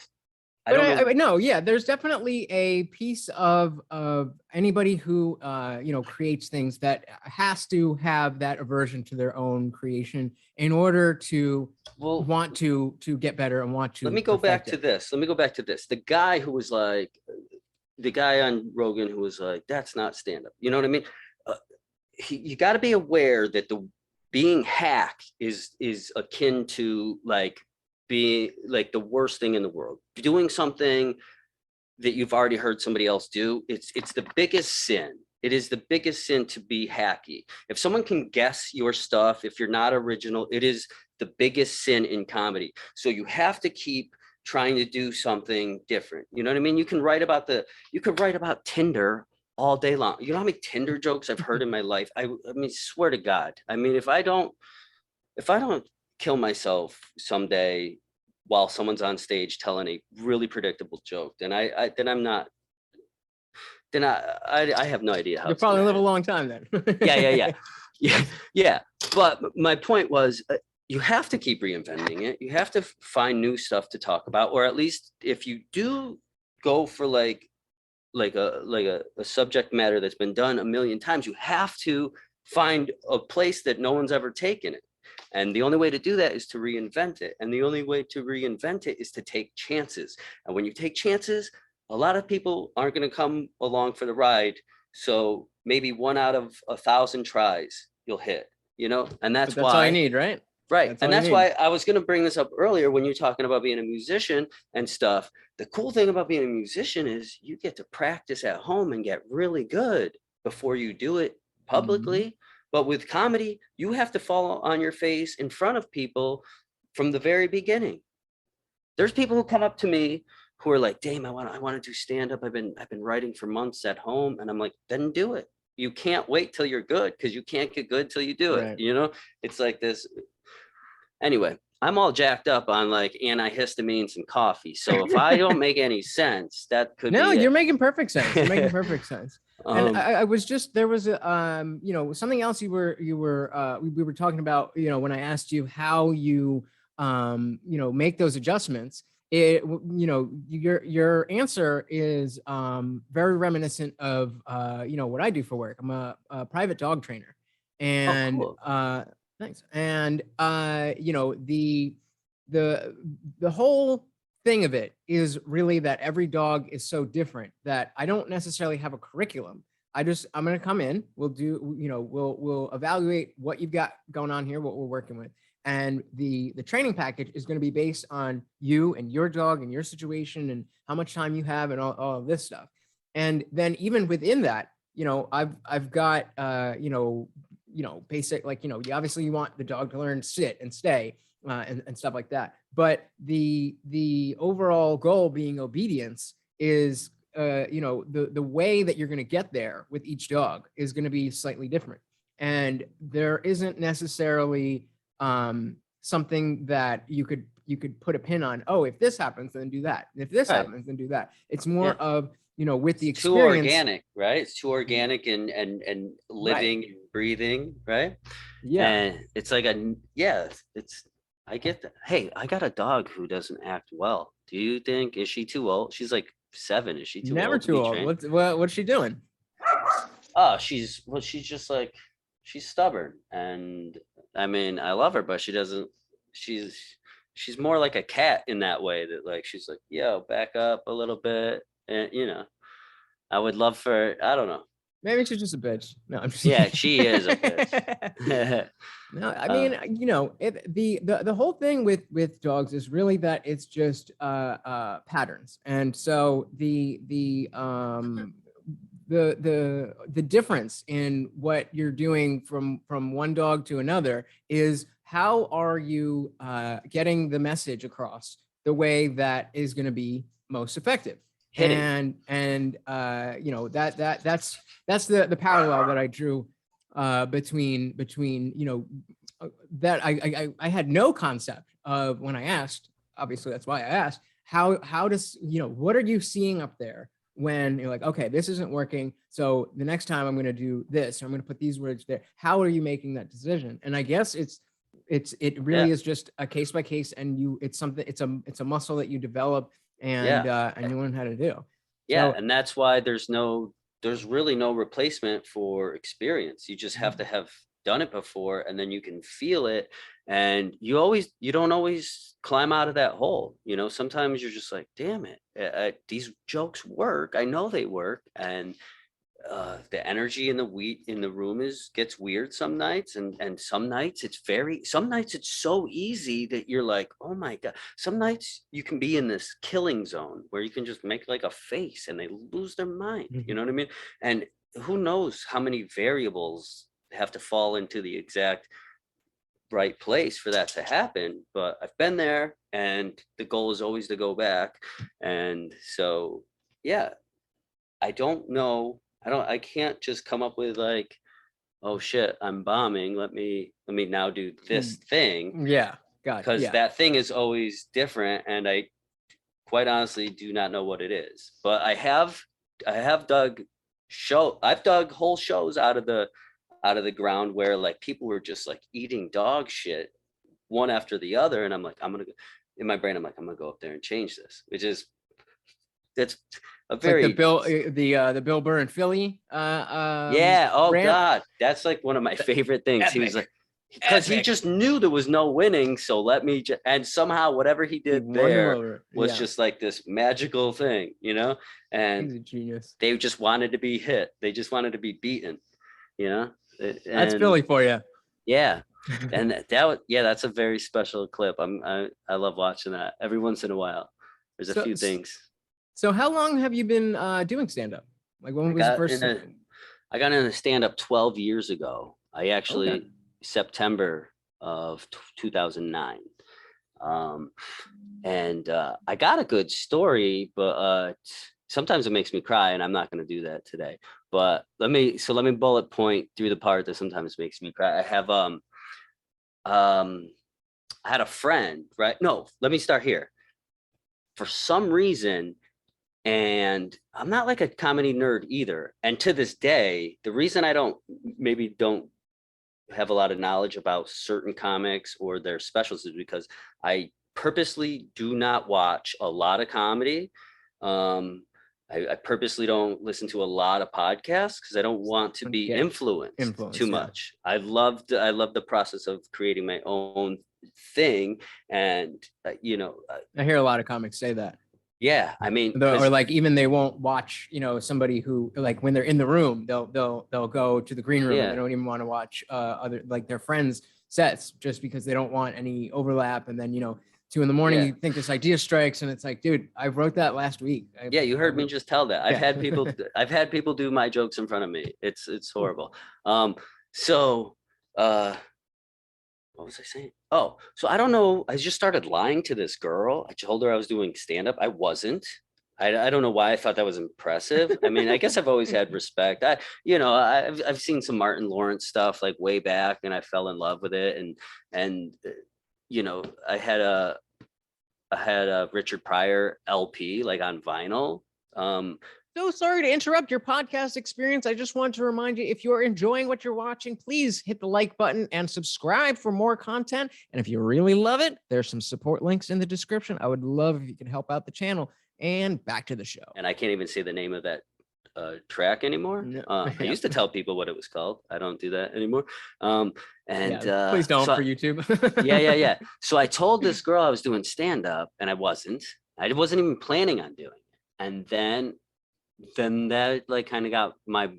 No, yeah, there's definitely a piece of anybody who creates things that has to have that aversion to their own creation in order to want to get better and want to. Let me go back to this. The guy who was like, the guy on Rogan who was like, that's not stand-up. You know what I mean? You got to be aware that being hacked is akin to like being like the worst thing in the world. Doing something that you've already heard somebody else do, it's the biggest sin. It is the biggest sin to be hacky. If someone can guess your stuff, if you're not original, it is the biggest sin in comedy. So you have to keep trying to do something different. You know what I mean? You could write about Tinder all day long. You know how many Tinder jokes I've heard in my life? I mean, swear to God. I mean, if I don't kill myself someday while someone's on stage telling a really predictable joke, then I have no idea how. You'll probably live a long time then. Yeah. But my point was, you have to keep reinventing it. You have to find new stuff to talk about, or at least if you do go for like a subject matter that's been done a million times, you have to find a place that no one's ever taken it. And the only way to do that is to reinvent it. And the only way to reinvent it is to take chances. And when you take chances, a lot of people aren't going to come along for the ride. So maybe 1 out of 1,000 tries you'll hit, and that's why all you need, right? Right. And that's why I was going to bring this up earlier when you're talking about being a musician and stuff. The cool thing about being a musician is you get to practice at home and get really good before you do it publicly. Mm-hmm. But with comedy, you have to fall on your face in front of people from the very beginning. There's people who come up to me who are like, Dame, I want to do stand-up. I've been writing for months at home. And I'm like, then do it. You can't wait till you're good because you can't get good till you do it. Right. It's like this. Anyway, I'm all jacked up on like antihistamines and coffee. So if I don't make any sense, that could be you're making perfect sense. You're making perfect sense. And I was just, there was a, something else we were talking about, when I asked you how you, make those adjustments. Your answer is very reminiscent of, what I do for work. I'm a private dog trainer, and cool. Thanks. And the whole thing of it is really that every dog is so different that I don't necessarily have a curriculum. I'm going to come in, we'll do, we'll evaluate what you've got going on here, what we're working with. And the training package is going to be based on you and your dog and your situation and how much time you have and all of this stuff. And then even within that, I've got, basic, like, obviously you want the dog to learn sit and stay and stuff like that. But the overall goal being obedience is, the way that you're going to get there with each dog is going to be slightly different. And there isn't necessarily something that you could put a pin on. Oh, if this happens, then do that. And if this happens, then do that. It's more of, with the experience. Too organic, right? It's too organic and living and breathing, right? Yeah. And it's like I get that. Hey, I got a dog who doesn't act well. Do you think, is she too old? She's like 7. Is she too old? Never too old. What's she doing? Oh, she's just like, she's stubborn. And I mean, I love her, but she's more like a cat in that way, that like, she's like, yo, back up a little bit. And I would love for, I don't know. Maybe she's just a bitch. No, I'm just yeah, she is a bitch. No, I mean, the whole thing with dogs is really that it's just patterns. And so the difference in what you're doing from one dog to another is how are you getting the message across the way that is going to be most effective? Hitting. And you know, that's the parallel that I drew between you know, that I had no concept of when I asked. Obviously, that's why I asked. How does, you know, what are you seeing up there when you're like, okay, this isn't working, so the next time I'm going to do this, or I'm going to put these words there. How are you making that decision? And I guess it really is just a case by case, and it's a muscle that you develop and you learn how to do. Yeah, So, and that's why there's really no replacement for experience. You just have to have done it before, and then you can feel it, and you don't always climb out of that hole. You know, sometimes you're just like, damn it, these jokes work. I know they work, and the energy in the room gets weird some nights, and some nights it's so easy that you're like, oh my God. Some nights you can be in this killing zone where you can just make like a face and they lose their mind. You know what I mean? And who knows how many variables have to fall into the exact right place for that to happen. But I've been there, and the goal is always to go back. And so, yeah, I don't know. I can't just come up with like, oh shit, I'm bombing. Let me now do this thing. yeah, got it. Because Yeah. that thing is always different. And I quite honestly do not know what it is. But I've dug whole shows out of the ground where like people were just like eating dog shit one after the other. And I'm like, in my brain, I'm like, I'm gonna go up there and change this, that's a very like the Bill Burr and Philly. yeah. Oh rant. God, that's like one of my favorite things. He was like, because he just knew there was no winning, so let me and somehow whatever he did Won him there over. was Yeah. just like this magical thing, you know. He's And a genius. they just wanted to be hit. They just wanted to be beaten, you know. That's And Philly for you. yeah, and that's a very special clip. I love watching that every once in a while. There's a few things. So how long have you been doing stand-up? Like when was the first? I got into stand-up 12 years ago. I actually Okay. September of 2009. And I got a good story, but sometimes it makes me cry, and I'm not going to do that today. But let me bullet point through the part that sometimes makes me cry. I had a friend, right? No, let me start here. For some reason, and I'm not like a comedy nerd either. And to this day, the reason I don't have a lot of knowledge about certain comics or their specials is because I purposely do not watch a lot of comedy. I purposely don't listen to a lot of podcasts because I don't want to be influenced too much. I love the process of creating my own thing, and you know, I hear a lot of comics say that. Yeah, I mean, or like even they won't watch, you know, somebody who like when they're in the room, they'll go to the green room. And they don't even want to watch other like their friends' sets just because they don't want any overlap. And then, you know, 2 a.m, you think this idea strikes, and it's like, dude, I wrote that last week. Yeah, you heard me just tell that. I've had people do my jokes in front of me. It's horrible. What was I saying? Oh, so I don't know. I just started lying to this girl. I told her I was doing stand-up. I wasn't. I don't know why I thought that was impressive. I mean, I guess I've always had respect. I've seen some Martin Lawrence stuff like way back, and I fell in love with it. And you know, I had a Richard Pryor LP like on vinyl. So sorry to interrupt your podcast experience. I just want to remind you, if you're enjoying what you're watching, please hit the like button and subscribe for more content. And if you really love it, there's some support links in the description. I would love if you could help out the channel. And back to the show. And I can't even say the name of that track anymore. No. I used to tell people what it was called. I don't do that anymore. Please don't for YouTube. yeah. So I told this girl I was doing stand-up, and I wasn't even planning on doing it. And then that like kind of got my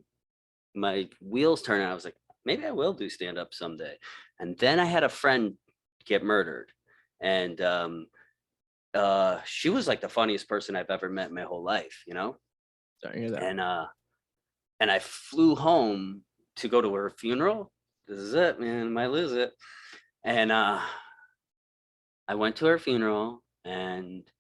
wheels turning. I was like, maybe I will do stand-up someday. And then I had a friend get murdered, and she was like the funniest person I've ever met in my whole life, you know. Sorry to hear that. And I flew home to go to her funeral. This is it, man. I might lose it. And I went to her funeral, and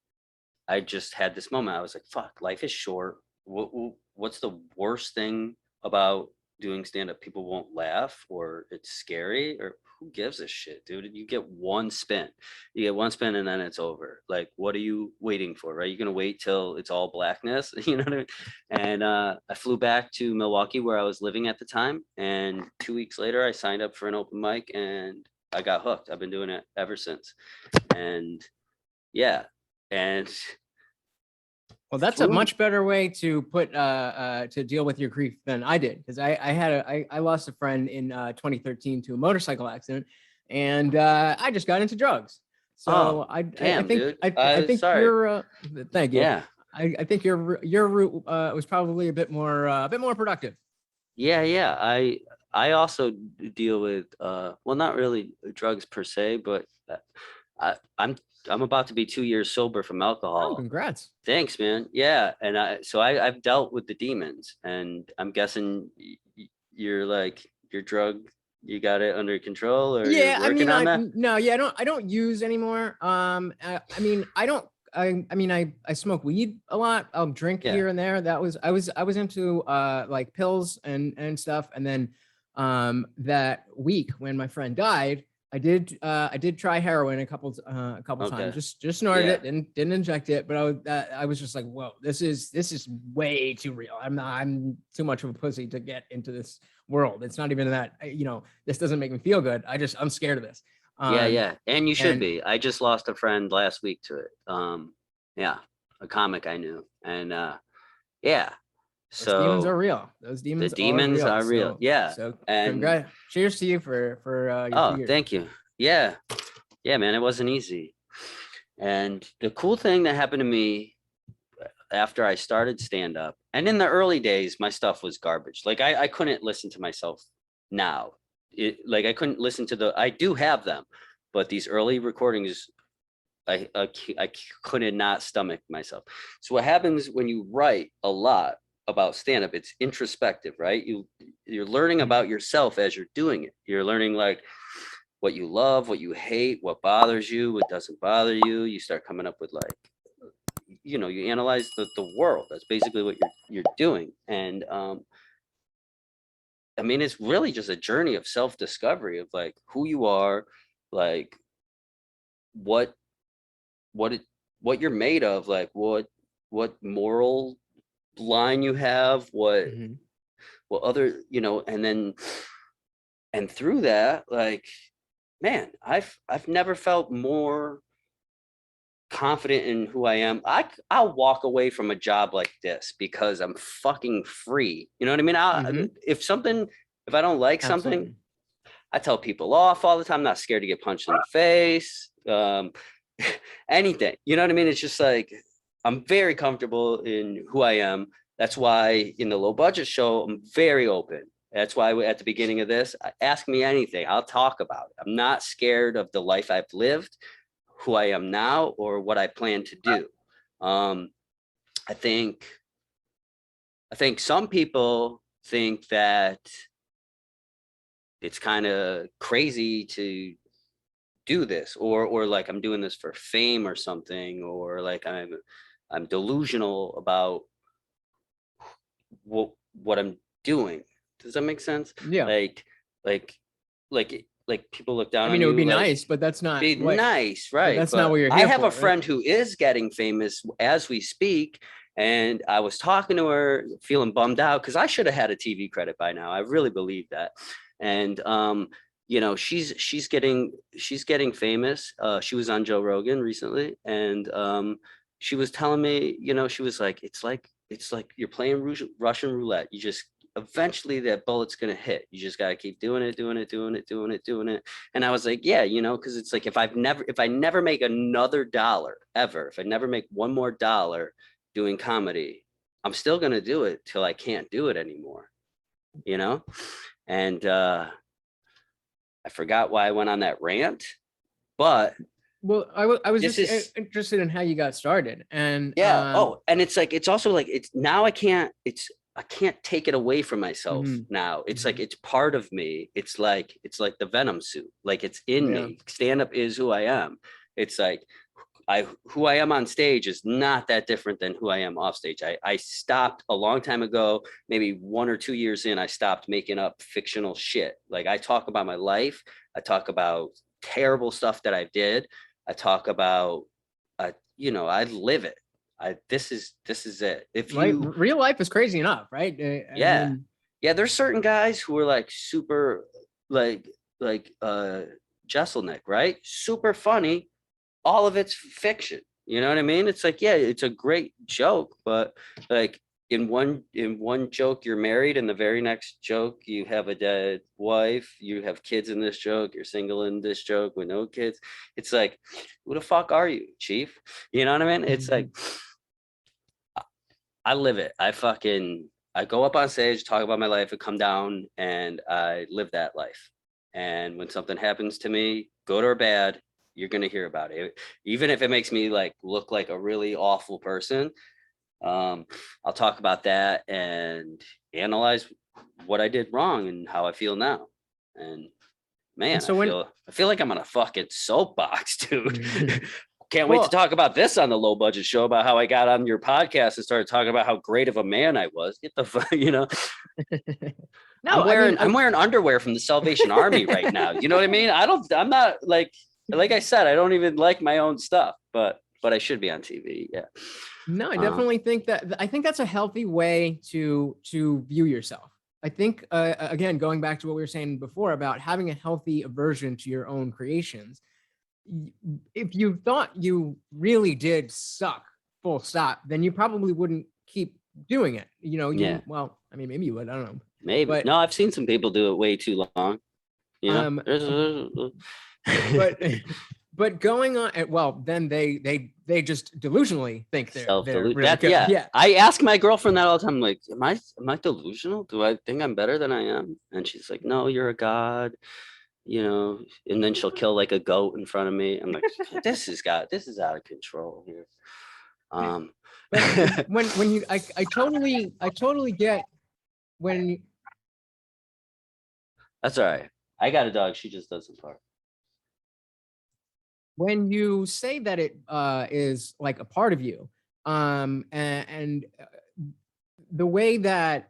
I just had this moment. I was like, fuck, life is short. What's the worst thing about doing stand-up? People won't laugh, or it's scary, or who gives a shit, dude? You get one spin. You get one spin and then it's over. Like, what are you waiting for, right? You're gonna wait till it's all blackness, you know what I mean? And I flew back to Milwaukee, where I was living at the time, and 2 weeks later I signed up for an open mic, and I got hooked. I've been doing it ever since. And yeah, and Well, that's a much better way to put to deal with your grief than I did, because I lost a friend in 2013 to a motorcycle accident, and I just got into drugs. So I think dude. I think sorry. your thank you. Yeah. I think your route was probably a bit more productive. Yeah. I also deal with well, not really drugs per se, but I'm about to be 2 years sober from alcohol. Oh, congrats. Thanks, man. Yeah, and I've dealt with the demons, and I'm guessing you're like your drug, you got it under control, or Yeah, you're working on that? no, yeah, I don't use anymore. I mean, I smoke weed a lot. I'll drink Yeah. here and there. I was into like pills and stuff. And then that week when my friend died, I did try heroin a couple Okay. times. Just snorted Yeah. it and didn't inject it. But I was just like, whoa, this is way too real. I'm too much of a pussy to get into this world. It's not even that, this doesn't make me feel good. I'm scared of this. Yeah, and you should and- be. I just lost a friend last week to it. Yeah, a comic I knew, and yeah. Those demons are So real. Those demons, the demons are real. So, Yeah, So and cheers to you for your oh, 2 years. thank you. Yeah, man, it wasn't easy. And the cool thing that happened to me after I started stand up, and in the early days, my stuff was garbage. Like I couldn't listen to myself now. Like I couldn't listen to I do have them, but these early recordings, I could not stomach myself. So what happens when you write a lot about stand up, it's introspective, right? You're learning about yourself as you're doing it. You're learning like what you love, what you hate, what bothers you, what doesn't bother you. You start coming up with like, you analyze the world. That's basically what you're doing. And I mean, it's really just a journey of self-discovery of like who you are, like what you're made of, like what moral line you have, what other, and through that, like, man, I've never felt more confident in who I am. I'll walk away from a job like this because I'm fucking free. You know what I mean? If I don't like something, Absolutely. I tell people off all the time. I'm not scared to get punched in the face. Anything. You know what I mean? It's just like I'm very comfortable in who I am. That's why in the low budget show, I'm very open. That's why at the beginning of this, ask me anything. I'll talk about it. I'm not scared of the life I've lived, who I am now, or what I plan to do. I think some people think that it's kind of crazy to do this, or like I'm doing this for fame or something, or like I'm delusional about what I'm doing. Does that make sense? Yeah. Like people look down on you. I mean, it would be like, nice, but that's not nice, right? That's but not what you're I here have for, a friend who is getting famous as we speak, and I was talking to her, feeling bummed out because I should have had a TV credit by now. I really believe that, and she's getting famous. She was on Joe Rogan recently, and she was telling me, she was like, it's like you're playing Russian roulette. You just eventually that bullet's gonna hit. You just gotta keep doing it. And I was like, yeah, because it's like if I never make another dollar ever, if I never make one more dollar doing comedy, I'm still gonna do it till I can't do it anymore. And I forgot why I went on that rant, but well, I was this just interested in how you got started. And yeah. And it's like, it's also like, it's now I can't, I can't take it away from myself Mhm. now. It's like it's part of me. It's like the Venom suit. Like it's in Yeah. me. Stand up is who I am. It's like who I am on stage is not that different than who I am off stage. I stopped a long time ago, maybe 1 or 2 years in, I stopped making up fictional shit. Like I talk about my life. I talk about terrible stuff that I did. I talk about, I live it. This is it. If Right. you, Real life is crazy enough, right? yeah, yeah, there's certain guys who are like super, like Jesselnick, right? Super funny. All of it's fiction. You know what I mean? It's like, yeah, it's a great joke, but like in one joke you're married, and the very next joke you have a dead wife, you have kids in this joke, you're single in this joke with no kids. It's like, who the fuck are you, chief? You know what I mean? It's like, I live it. I go up on stage, talk about my life, and come down, and I live that life. And when something happens to me, good or bad, you're gonna hear about it. Even if it makes me like look like a really awful person, I'll talk about that and analyze what I did wrong and how I feel now. And man, And so I feel like I'm on a fucking soapbox, dude. Can't wait Well- to talk about this on the low budget show, about how I got on your podcast and started talking about how great of a man I was. Get the fuck, No, I'm wearing underwear from the Salvation Army right now. You know what I mean? I'm not like I said, I don't even like my own stuff, but I should be on TV. Yeah. No, I definitely think that's a healthy way to view yourself. I think again, going back to what we were saying before about having a healthy aversion to your own creations. If you thought you really did suck, full stop, then you probably wouldn't keep doing it. Yeah. Well, I mean, maybe you would. I don't know. Maybe. But- No, I've seen some people do it way too long. You know, but going on, well, then they just delusionally think they're self-delusion. really good. Yeah. I ask my girlfriend that all the time. Like, am I delusional? Do I think I'm better than I am? And she's like, no, you're a god. And then she'll kill like a goat in front of me. I'm like, this is out of control here. But when you, I totally get when. That's all right. I got a dog. She just doesn't bark. When you say that it is like a part of you, and the way that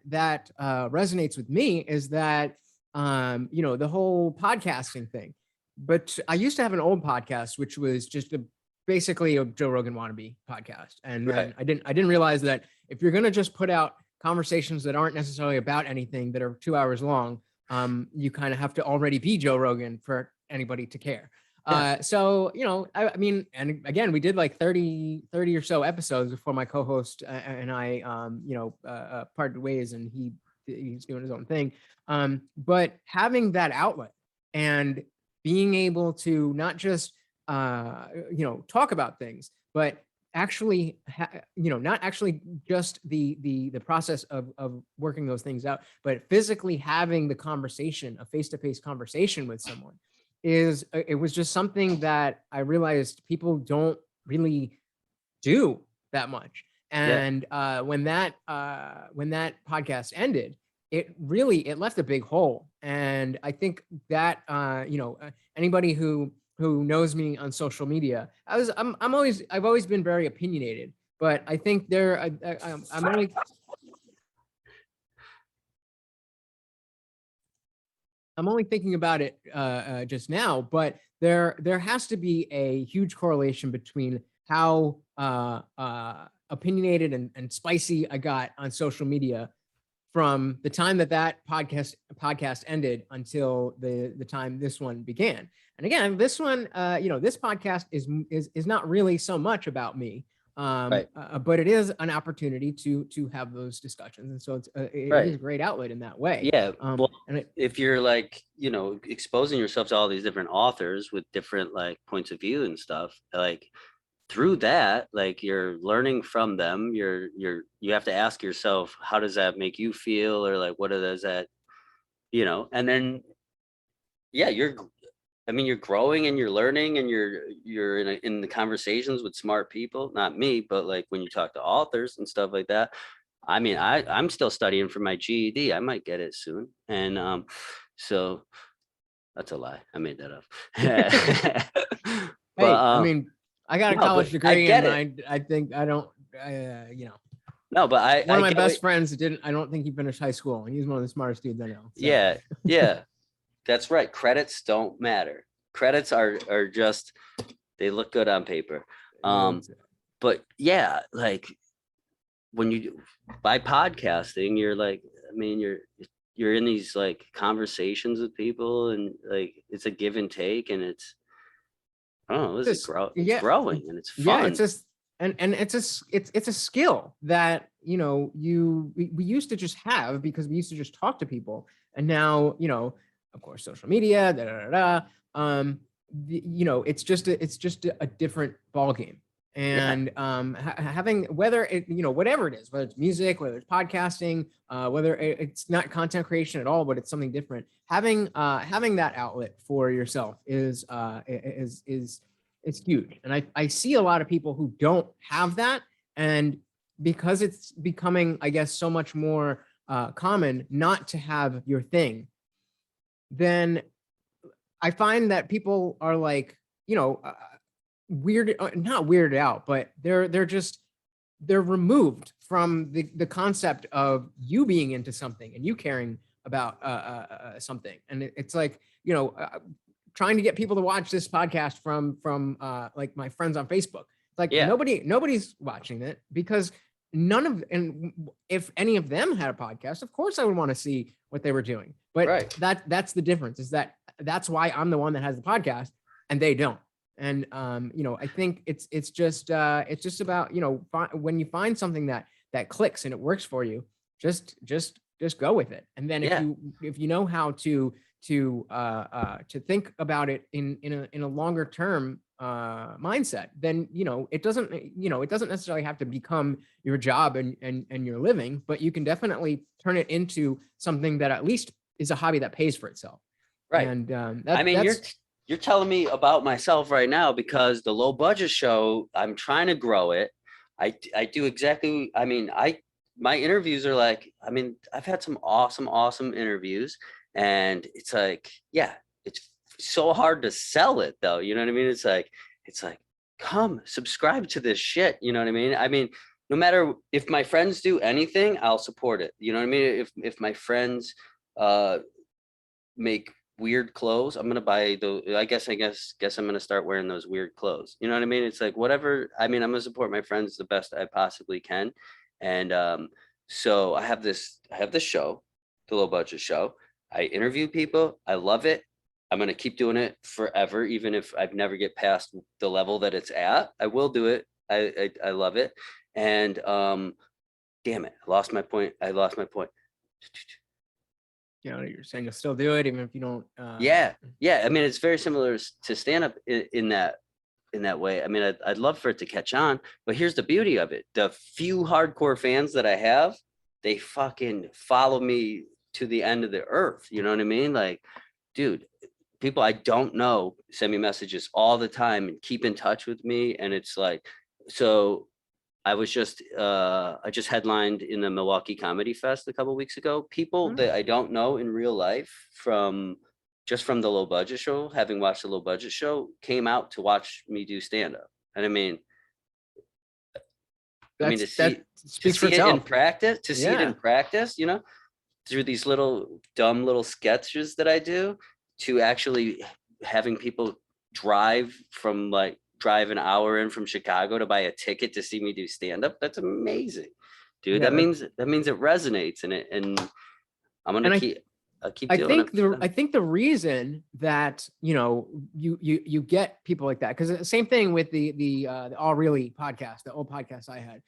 resonates with me is that the whole podcasting thing. But I used to have an old podcast, which was just basically a Joe Rogan wannabe podcast, and Right. I didn't realize that if you're gonna just put out conversations that aren't necessarily about anything that are 2 hours long, you kind of have to already be Joe Rogan for anybody to care. So, I mean, and again, we did like 30 or so episodes before my co-host and I, parted ways, and he's doing his own thing. But having that outlet and being able to not just, talk about things, but actually, not actually just the process of working those things out, but physically having the conversation, a face-to-face conversation with someone it was just something that I realized people don't really do that much. And when that podcast ended, it left a big hole. And I think that anybody who knows me on social media, I've always been very opinionated, but I think I'm only thinking about it just now, but there has to be a huge correlation between how opinionated and spicy I got on social media from the time that podcast ended until the time this one began. And again, this one, this podcast is not really so much about me. Right. But it is an opportunity to have those discussions, and so it Right. is a great outlet in that way. Yeah. Well, and if you're like, exposing yourself to all these different authors with different like points of view and stuff, like through that, like you're learning from them, you have to ask yourself, how does that make you feel? Or like, what does that, and then, yeah, you're growing and you're learning, and you're in the conversations with smart people, not me, but like when you talk to authors and stuff like that, I mean, I'm still studying for my GED. I might get it soon. And so that's a lie. I made that up. Hey, But I mean, I got a no, college but degree, get and it. I think I don't, No, but one of my get best what- friends didn't. I don't think he finished high school, and he's one of the smartest dudes I know. So. Yeah, yeah, that's right. Credits don't matter. Credits are just, they look good on paper. But yeah, like when you by podcasting, you're like, I mean, you're in these like conversations with people, and like it's a give and take, and it's, I don't know, Just- it's growing and it's Yeah, fun. it's just and it's a skill that we used to just have because we used to just talk to people, and now of course social media, it's just a different ball game. And having whether it whatever it is, whether it's music, whether it's podcasting, whether it's not content creation at all, but it's something different, having that outlet for yourself is huge. And I see a lot of people who don't have that, and because it's becoming, I guess, so much more common not to have your thing, then I find that people are like, not weirded out, but they're removed from the concept of you being into something and you caring about something. And it's like, trying to get people to watch this podcast from like my friends on Facebook. Like nobody's watching it because and if any of them had a podcast, of course I would want to see what they were doing. But that's the difference, is that's why I'm the one that has the podcast and they don't. And I think it's just about, when you find something that clicks and it works for you, just go with it. And then if you know how to think about it in a longer term mindset, then it doesn't necessarily have to become your job and your living, but you can definitely turn it into something that at least is a hobby that pays for itself. Right. And you're telling me about myself right now, because the low budget show, I'm trying to grow it. I do exactly. I mean, my interviews are like, I mean, I've had some awesome interviews, and it's like, yeah, it's so hard to sell it though. You know what I mean? It's like, come subscribe to this shit. You know what I mean? I mean, no matter if my friends do anything, I'll support it. You know what I mean? If my friends make weird clothes, I'm gonna buy those. I guess I'm gonna start wearing those weird clothes. You know what I mean? It's like, whatever. I mean, I'm gonna support my friends the best I possibly can. And so I have this show, the low budget show. I interview people. I love it. I'm gonna keep doing it forever, even if I never get past the level that it's at. I will do it. I love it. And damn it, I lost my point. You're saying you'll still do it even if you don't. Yeah. I mean, it's very similar to stand up in that way. I mean, I'd love for it to catch on, but here's the beauty of it: the few hardcore fans that I have, they fucking follow me to the end of the earth. You know what I mean? Like, dude, people I don't know send me messages all the time and keep in touch with me, and it's like, so. I just headlined in the Milwaukee Comedy Fest a couple of weeks ago. People that I don't know in real life from the low budget show, having watched the low budget show, came out to watch me do stand up. And I mean, to see it in practice, it in practice, through these dumb little sketches that I do, to actually having people drive an hour in from Chicago to buy a ticket to see me do stand up. That's amazing, dude. Yeah, that means it resonates, and I'm gonna keep doing it. I think the reason that you get people like that, because the same thing with the All Really podcast, the old podcast I had.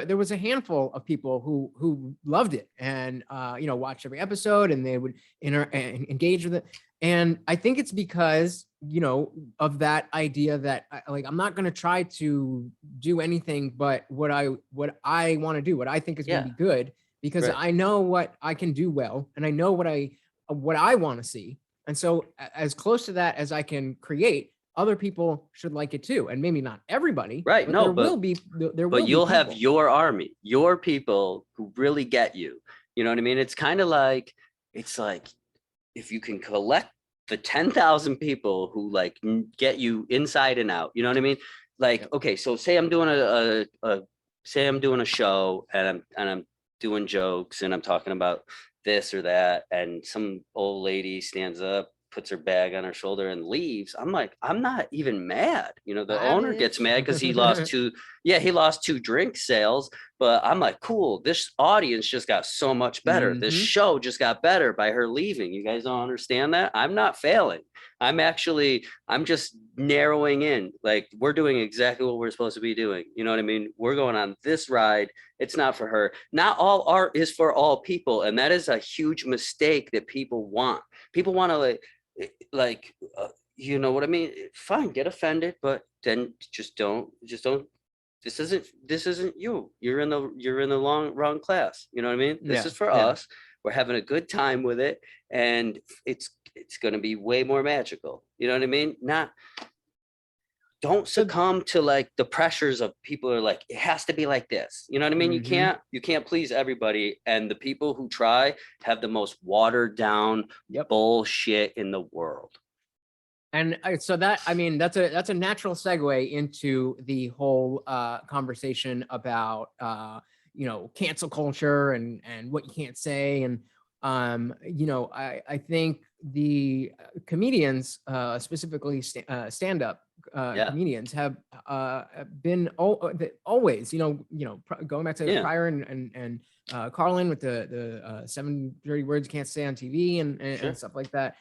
There was a handful of people who loved it and watched every episode, and they would engage with it. And I think it's because of that idea that I'm not going to try to do anything but what I want to do, what I think is going to be good, because I know what I can do well, and I know what I want to see. And so as close to that as I can create, other people should like it too, and maybe not everybody. Right, But no, there but- will be there will But be you'll have people. your army, your people who really get you. You know what I mean? It's kind of like, it's like if you can collect the 10,000 people who like get you inside and out, you know what I mean? Like, Yep. okay, so say I'm doing say I'm doing a show and I'm doing jokes and I'm talking about this or that, and some old lady stands up, puts her bag on her shoulder and leaves. I'm like, I'm not even mad. You know, the Bye, owner bitch. gets mad because he lost he lost 2 drink sales, but I'm like, cool, this audience just got so much better. This Mhm. show just got better by her leaving. You guys don't understand that? I'm not failing. I'm just narrowing in. Like, we're doing exactly what we're supposed to be doing. You know what I mean? We're going on this ride. It's not for her. Not all art is for all people. And that is a huge mistake that people want. People want to you know what I mean? Fine, get offended, but then just don't, this isn't you. You're in the wrong class. You know what I mean? This Yeah, is for yeah. us. We're having a good time with it. And it's going to be way more magical. You know what I mean? Don't succumb to like the pressures of people are like, it has to be like this. You know what I mean? Mhm. You can't please everybody. And the people who try have the most watered down Yep. bullshit in the world. And so that, I mean, that's a natural segue into the whole conversation about you know, cancel culture and what you can't say. And you know, I think the comedians, specifically stand-up Yeah. comedians, have been always, you know, going back to Yeah. Pryor and Carlin with the 7 dirty words you can't say on TV and Sure. stuff like that.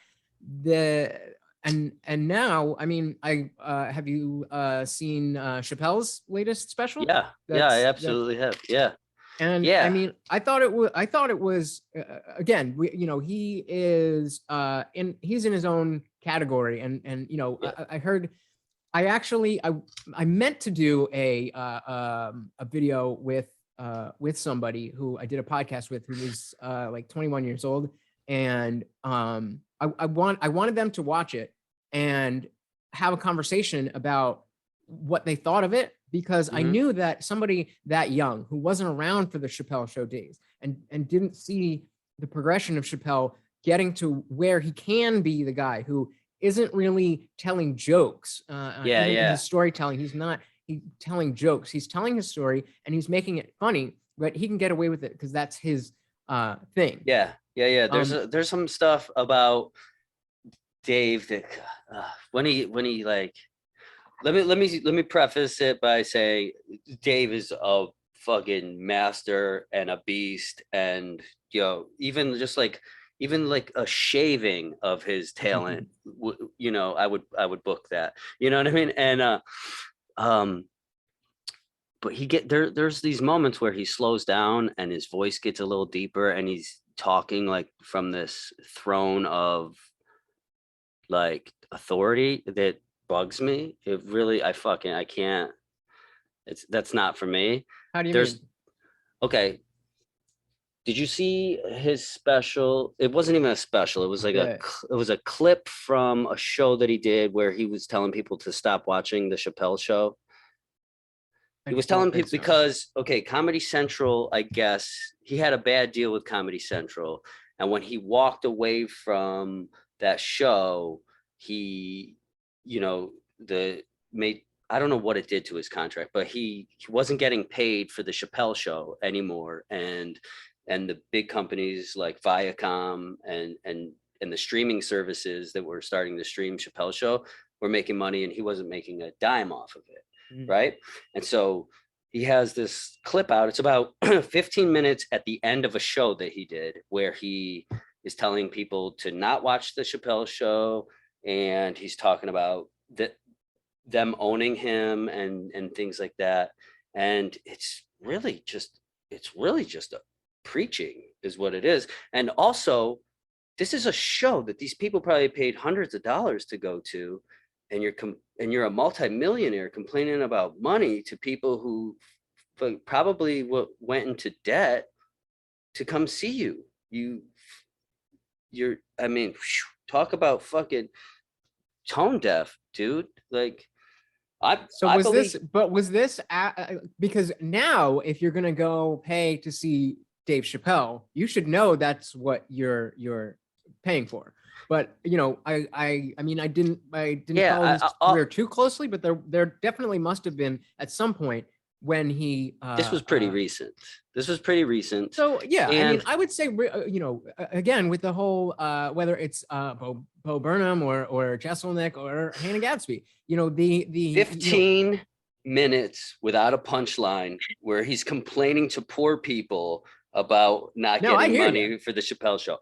And now, I mean, have you seen Chappelle's latest special? Yeah. Yeah, I absolutely have. Yeah. And Yeah. I mean, I thought it was again, you know, he is he's in his own category, and you know, Yeah. I heard, I meant to do a video with somebody who I did a podcast with, who was like 21 years old, and I wanted them to watch it and have a conversation about what they thought of it, because I Mhm. knew that somebody that young who wasn't around for the Chappelle Show days and didn't see the progression of Chappelle getting to where he can be the guy who isn't really telling jokes. Yeah, even in yeah. his storytelling, he's telling jokes. He's telling his story and he's making it funny, but he can get away with it because that's his thing. Yeah. There's some stuff about Dave that when he like, let me preface it by saying Dave is a fucking master and a beast, and you know, even like a shaving of his talent, you know, I would book that, you know what I mean? And but there's these moments where he slows down and his voice gets a little deeper and he's talking like from this throne of like authority that bugs me. It really, I can't, that's not for me. How do you There's mean? Okay, did you see his special? It wasn't even a special. It was like Yeah. it was a clip from a show that he did where he was telling people to stop watching the Chappelle Show. I He was don't telling think people so. because, okay, Comedy Central, I guess he had a bad deal with Comedy Central. And when he walked away from that show, he, you know, I don't know what it did to his contract, but he wasn't getting paid for the Chappelle Show anymore. And the big companies like Viacom and the streaming services that were starting to stream Chappelle Show were making money, and he wasn't making a dime off of it. Mhm. Right. And so he has this clip out. It's about 15 minutes at the end of a show that he did where he is telling people to not watch the Chappelle Show. And he's talking about them owning him and things like that. And it's really just a preaching is what it is. And also, this is a show that these people probably paid hundreds of dollars to go to. And you're a multimillionaire complaining about money to people who probably went into debt to come see you. I mean, talk about fucking tone deaf, dude. Like, I was believe, this because now if you're gonna go pay to see Dave Chappelle, you should know that's what you're paying for. But I mean, I didn't Yeah, follow his career too closely, but there definitely must have been at some point when he this was pretty recent. This was pretty recent. So yeah, I mean, And I would say again with the whole whether it's Bo Burnham or Jesselnick or Hannah Gadsby, the 15 minutes without a punchline where he's complaining to poor people about not No, I getting hear money you. for the Chappelle show.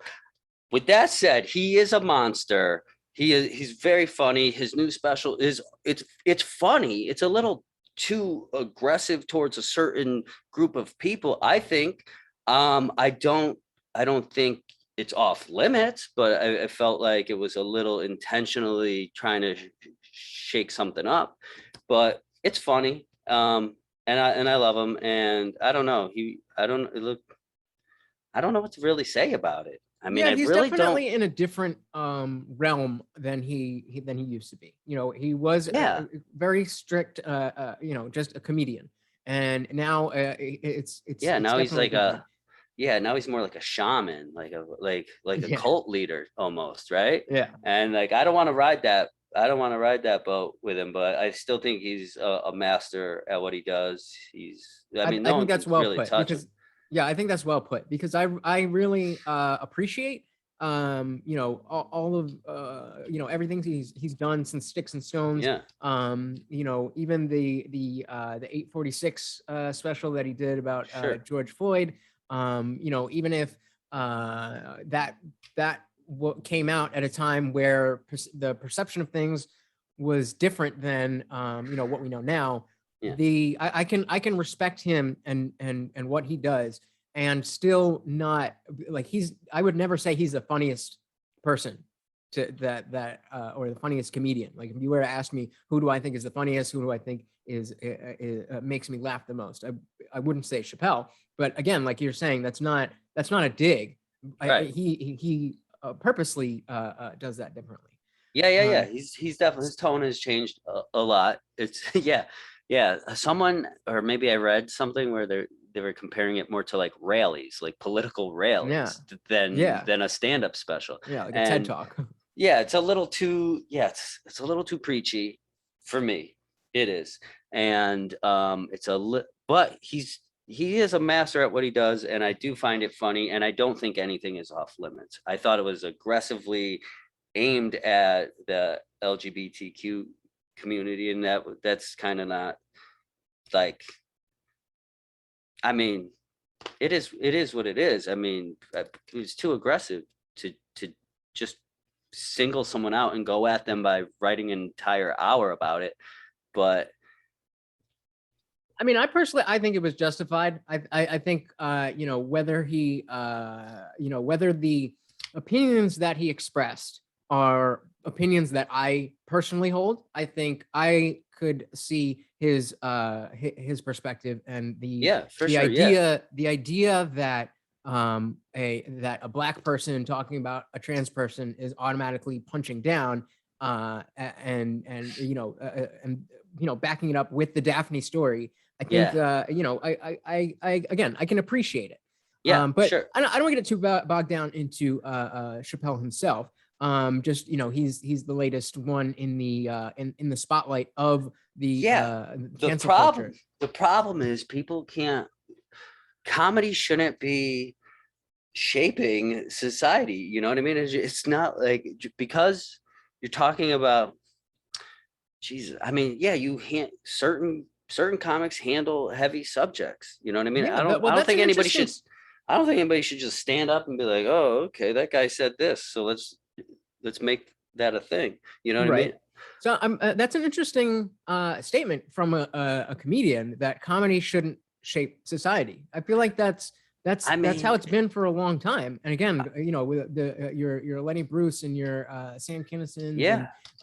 With that said, he is a monster. He's very funny. His new special it's funny. It's a little too aggressive towards a certain group of people, I think. I don't think it's off limits, but I felt like it was a little intentionally trying to shake something up. But it's funny. And I love him. And I don't know. I don't know what to really say about it. I mean, yeah, I he's really definitely don't. in a different realm than he used to be. He was Yeah. very strict, just a comedian, and now it's Yeah, now he's definitely like different. now he's more like a shaman, like a Yeah. cult leader almost, right? Yeah. And like I don't want to ride that boat with him, but I still think he's a master at what he does. I mean, I no one think can that's well really put touch him. because yeah, I think that's well put because I really appreciate all of everything he's done since Sticks and Stones. Yeah. Even the 846 special that he did about Sure. George Floyd. Even if that what came out at a time where the perception of things was different than what we know now. Yeah. I can respect him and what he does and still not like I would never say he's the funniest person to that or the funniest comedian. Like if you were to ask me who do I think is the funniest, who do I think is makes me laugh the most, I wouldn't say Chappelle. But again, like you're saying, that's not a dig. Right. He purposely does that differently. Yeah. He's definitely, his tone has changed a lot. It's yeah. Someone, or maybe I read something where they were comparing it more to like rallies, like political rallies, than a stand-up special. Yeah, like a TED Talk. Yeah, it's a little too it's a little too preachy for me. It is, and but he is a master at what he does, and I do find it funny, and I don't think anything is off limits. I thought it was aggressively aimed at the LGBTQ community, and that's kind of not like, I mean, it is what it is. I mean, it was too aggressive to just single someone out and go at them by writing an entire hour about it. But I mean, I think it was justified. I think whether he whether the opinions that he expressed are opinions that I personally hold, I think I could see his perspective and the idea that a black person talking about a trans person is automatically punching down and backing it up with the Daphne story. I think I can appreciate it. Yeah, but sure. I don't want to get too bogged down into Chappelle himself. Just he's the latest one in the spotlight of the cancel culture. The problem is comedy shouldn't be shaping society. You know what I mean? It's not like, because you're talking about Jesus. I mean, yeah, certain comics handle heavy subjects. You know what I mean? Yeah, I don't think anybody should just stand up and be like, oh, okay, that guy said this, so let's make that a thing. You know what I mean? So that's an interesting statement from a comedian, that comedy shouldn't shape society. I feel like that's how it's been for a long time. And again, with your Lenny Bruce and your Sam Kinison,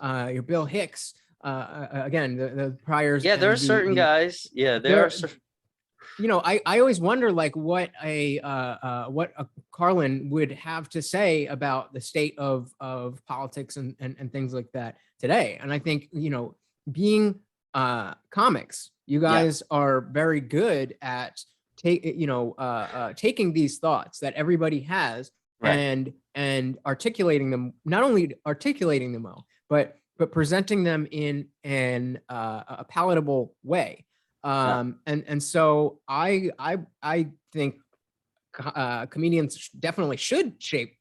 and your Bill Hicks, again, the priors. Yeah, there are certain guys. Yeah, there are. I always wonder like what a Carlin would have to say about the state of politics and things like that today. And I think, being comics, you guys are very good at taking these thoughts that everybody has and articulating them, not only articulating them well, but presenting them in a palatable way. And so I think comedians definitely should shape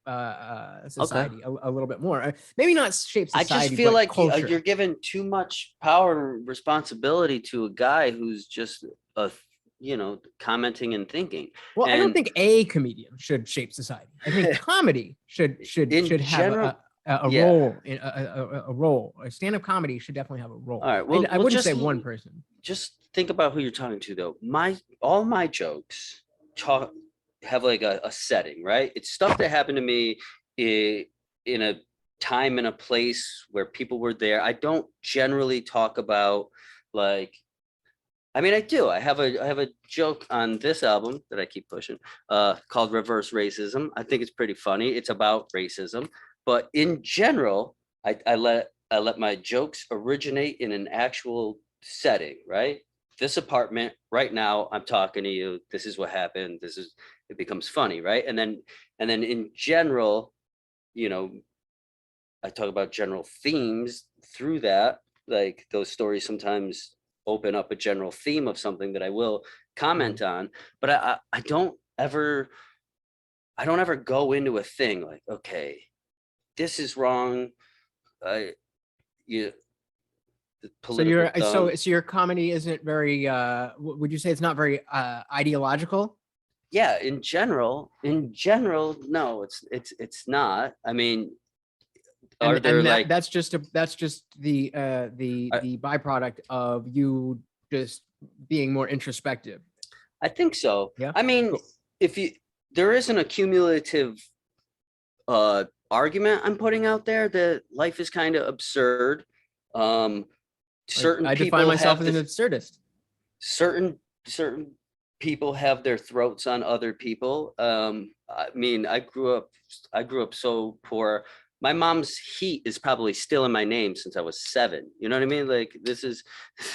society a little bit more. Maybe not shape society. I just feel but like culture. you're giving too much power and responsibility to a guy who's just commenting and thinking. Well, I don't think a comedian should shape society. I think comedy should have a role in a role. A stand-up comedy should definitely have a role. All right. Well, I wouldn't say one person. Just think about who you're talking to, though. All my jokes have like a setting, right? It's stuff that happened to me in a time and a place where people were there. I don't generally talk about like. I mean, I do. I have a joke on this album that I keep pushing, called "Reverse Racism." I think it's pretty funny. It's about racism, but in general, I let my jokes originate in an actual setting. Right? This apartment right now. I'm talking to you. This is what happened. It becomes funny, right? And then in general, I talk about general themes through that. Like those stories sometimes open up a general theme of something that I will comment on, but I don't ever go into a thing like, okay, this is wrong. So your comedy isn't very would you say it's not very ideological? Yeah, in general, no, it's not. I mean, that's just the byproduct of you just being more introspective. I think so. Yeah. I mean, there isn't a cumulative argument I'm putting out there that life is kind of absurd. Certain I people define myself as an absurdist. Certain people have their throats on other people. I mean, I grew up so poor. My mom's heat is probably still in my name since I was 7. You know what I mean? Like this is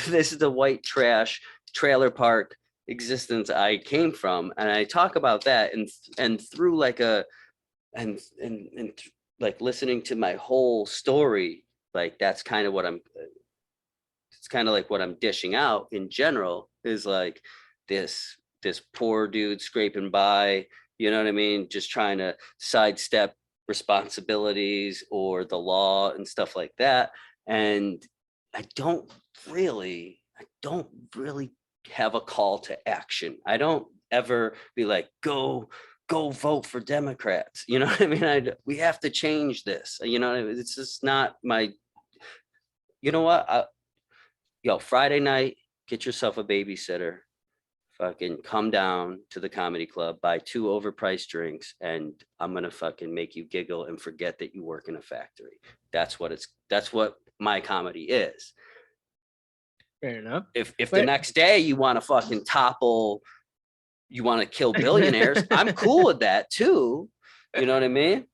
the white trash trailer park existence I came from, and I talk about that and through like like listening to my whole story, like that's kind of what it's kind of like what I'm dishing out in general is like this poor dude scraping by, you know what I mean? Just trying to sidestep responsibilities or the law and stuff like that. And I don't really have a call to action. I don't ever be like, go vote for Democrats. You know what I mean? We have to change this. You know, it's just not my, you know what? Friday night, get yourself a babysitter. Fucking come down to the comedy club, buy 2 overpriced drinks, and I'm gonna fucking make you giggle and forget that you work in a factory. That's what my comedy is. Fair enough. If the next day you want to fucking you want to kill billionaires, I'm cool with that too. You know what I mean?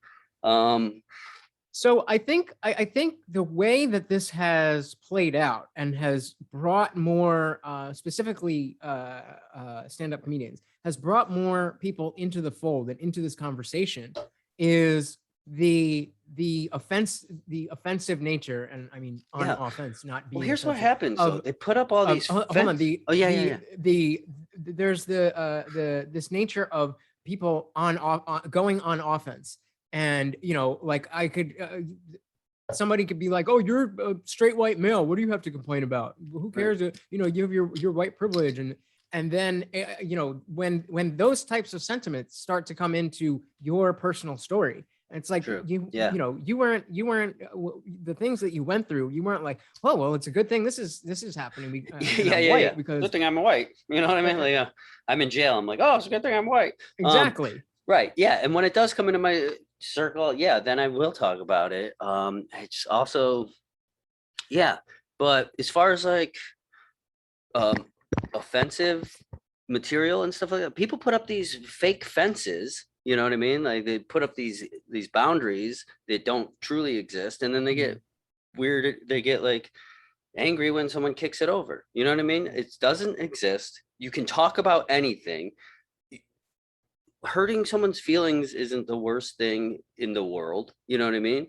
So I think the way that this has played out and has brought more, specifically stand-up comedians, has brought more people into the fold and into this conversation is the offensive nature, and I mean on offense, not being. Well, here's what happens. They put up all these. Hold on. There's this nature of people going on offense. And, like I could, somebody could be like, oh, you're a straight white male. What do you have to complain about? Who cares? Right. You have your white privilege. And then, when those types of sentiments start to come into your personal story, it's like, you weren't the things that you went through. You weren't like, oh, well, it's a good thing. This is happening. White because good thing I'm white. You know what I mean? Like, I'm in jail. I'm like, oh, it's a good thing I'm white. Exactly. Right. Yeah. And when it does come into my circle, then I will talk about it. It's also, but as far as like offensive material and stuff like that. People put up these fake fences, you know what I mean? Like they put up these boundaries that don't truly exist, and then they get weird. They get like angry when someone kicks it over. You know what I mean? It doesn't exist. You can talk about anything. Hurting someone's feelings isn't the worst thing in the world. You know what I mean?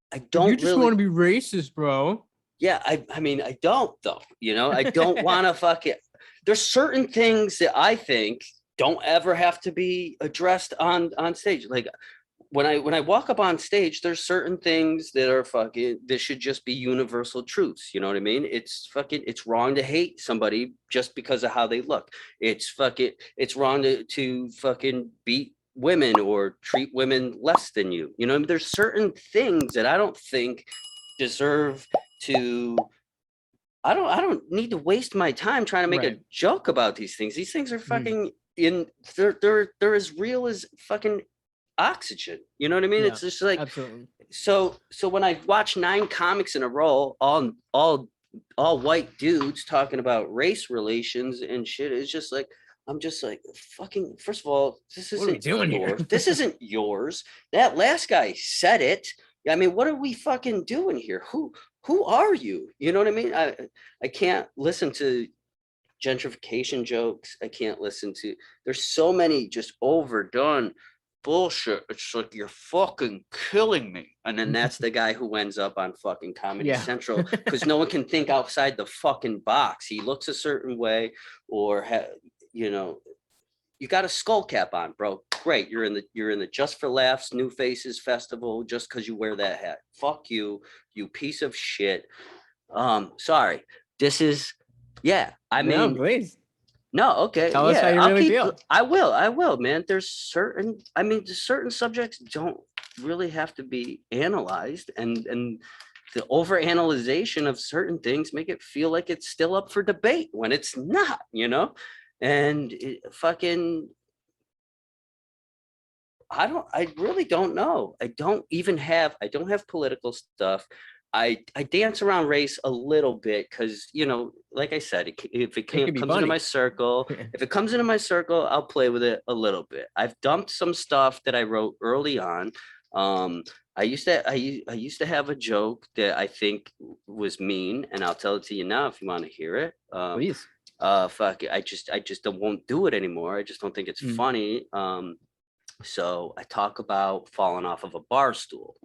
I don't. You just really want to be racist, bro. Yeah, I mean, I don't though, you know, I don't want to fuck it. There's certain things that I think don't ever have to be addressed on stage. Like when I walk up on stage, there's certain things that are fucking, this should just be universal truths. You know what I mean? It's wrong to hate somebody just because of how they look. It's wrong to fucking beat women or treat women less than you. You know, there's certain things that I don't think deserve to. I don't need to waste my time trying to make a joke about these things. These things are fucking they're as real as fucking oxygen. You know what I mean? Yeah, it's just like absolutely. So when I watch 9 comics in a row, all white dudes talking about race relations and shit, it's just like, I'm just like, fucking, first of all, this What are we isn't doing here? yours. This isn't yours. That last guy said it. I mean, what are we fucking doing here? Who are you? You know what I mean? I can't listen to gentrification jokes. I can't listen to, there's so many just overdone bullshit. It's like, you're fucking killing me. And then that's the guy who ends up on fucking Comedy Central because no one can think outside the fucking box. He looks a certain way, or you know, you got a skull cap on, bro. Great, you're in the Just for Laughs New Faces Festival just because you wear that hat. Fuck you, you piece of shit. Sorry. This is, I mean, please. no, okay. Tell us how you really feel. I will, man. There's certain subjects don't really have to be analyzed, and the overanalyzation of certain things make it feel like it's still up for debate when it's not, you know? And I really don't know. I don't have political stuff. I dance around race a little bit because, you know, like I said, if it comes into my circle, I'll play with it a little bit. I've dumped some stuff that I wrote early on. I used to have a joke that I think was mean, and I'll tell it to you now if you want to hear it. Please. Fuck it. I just won't do it anymore. I just don't think it's funny. So I talk about falling off of a bar stool.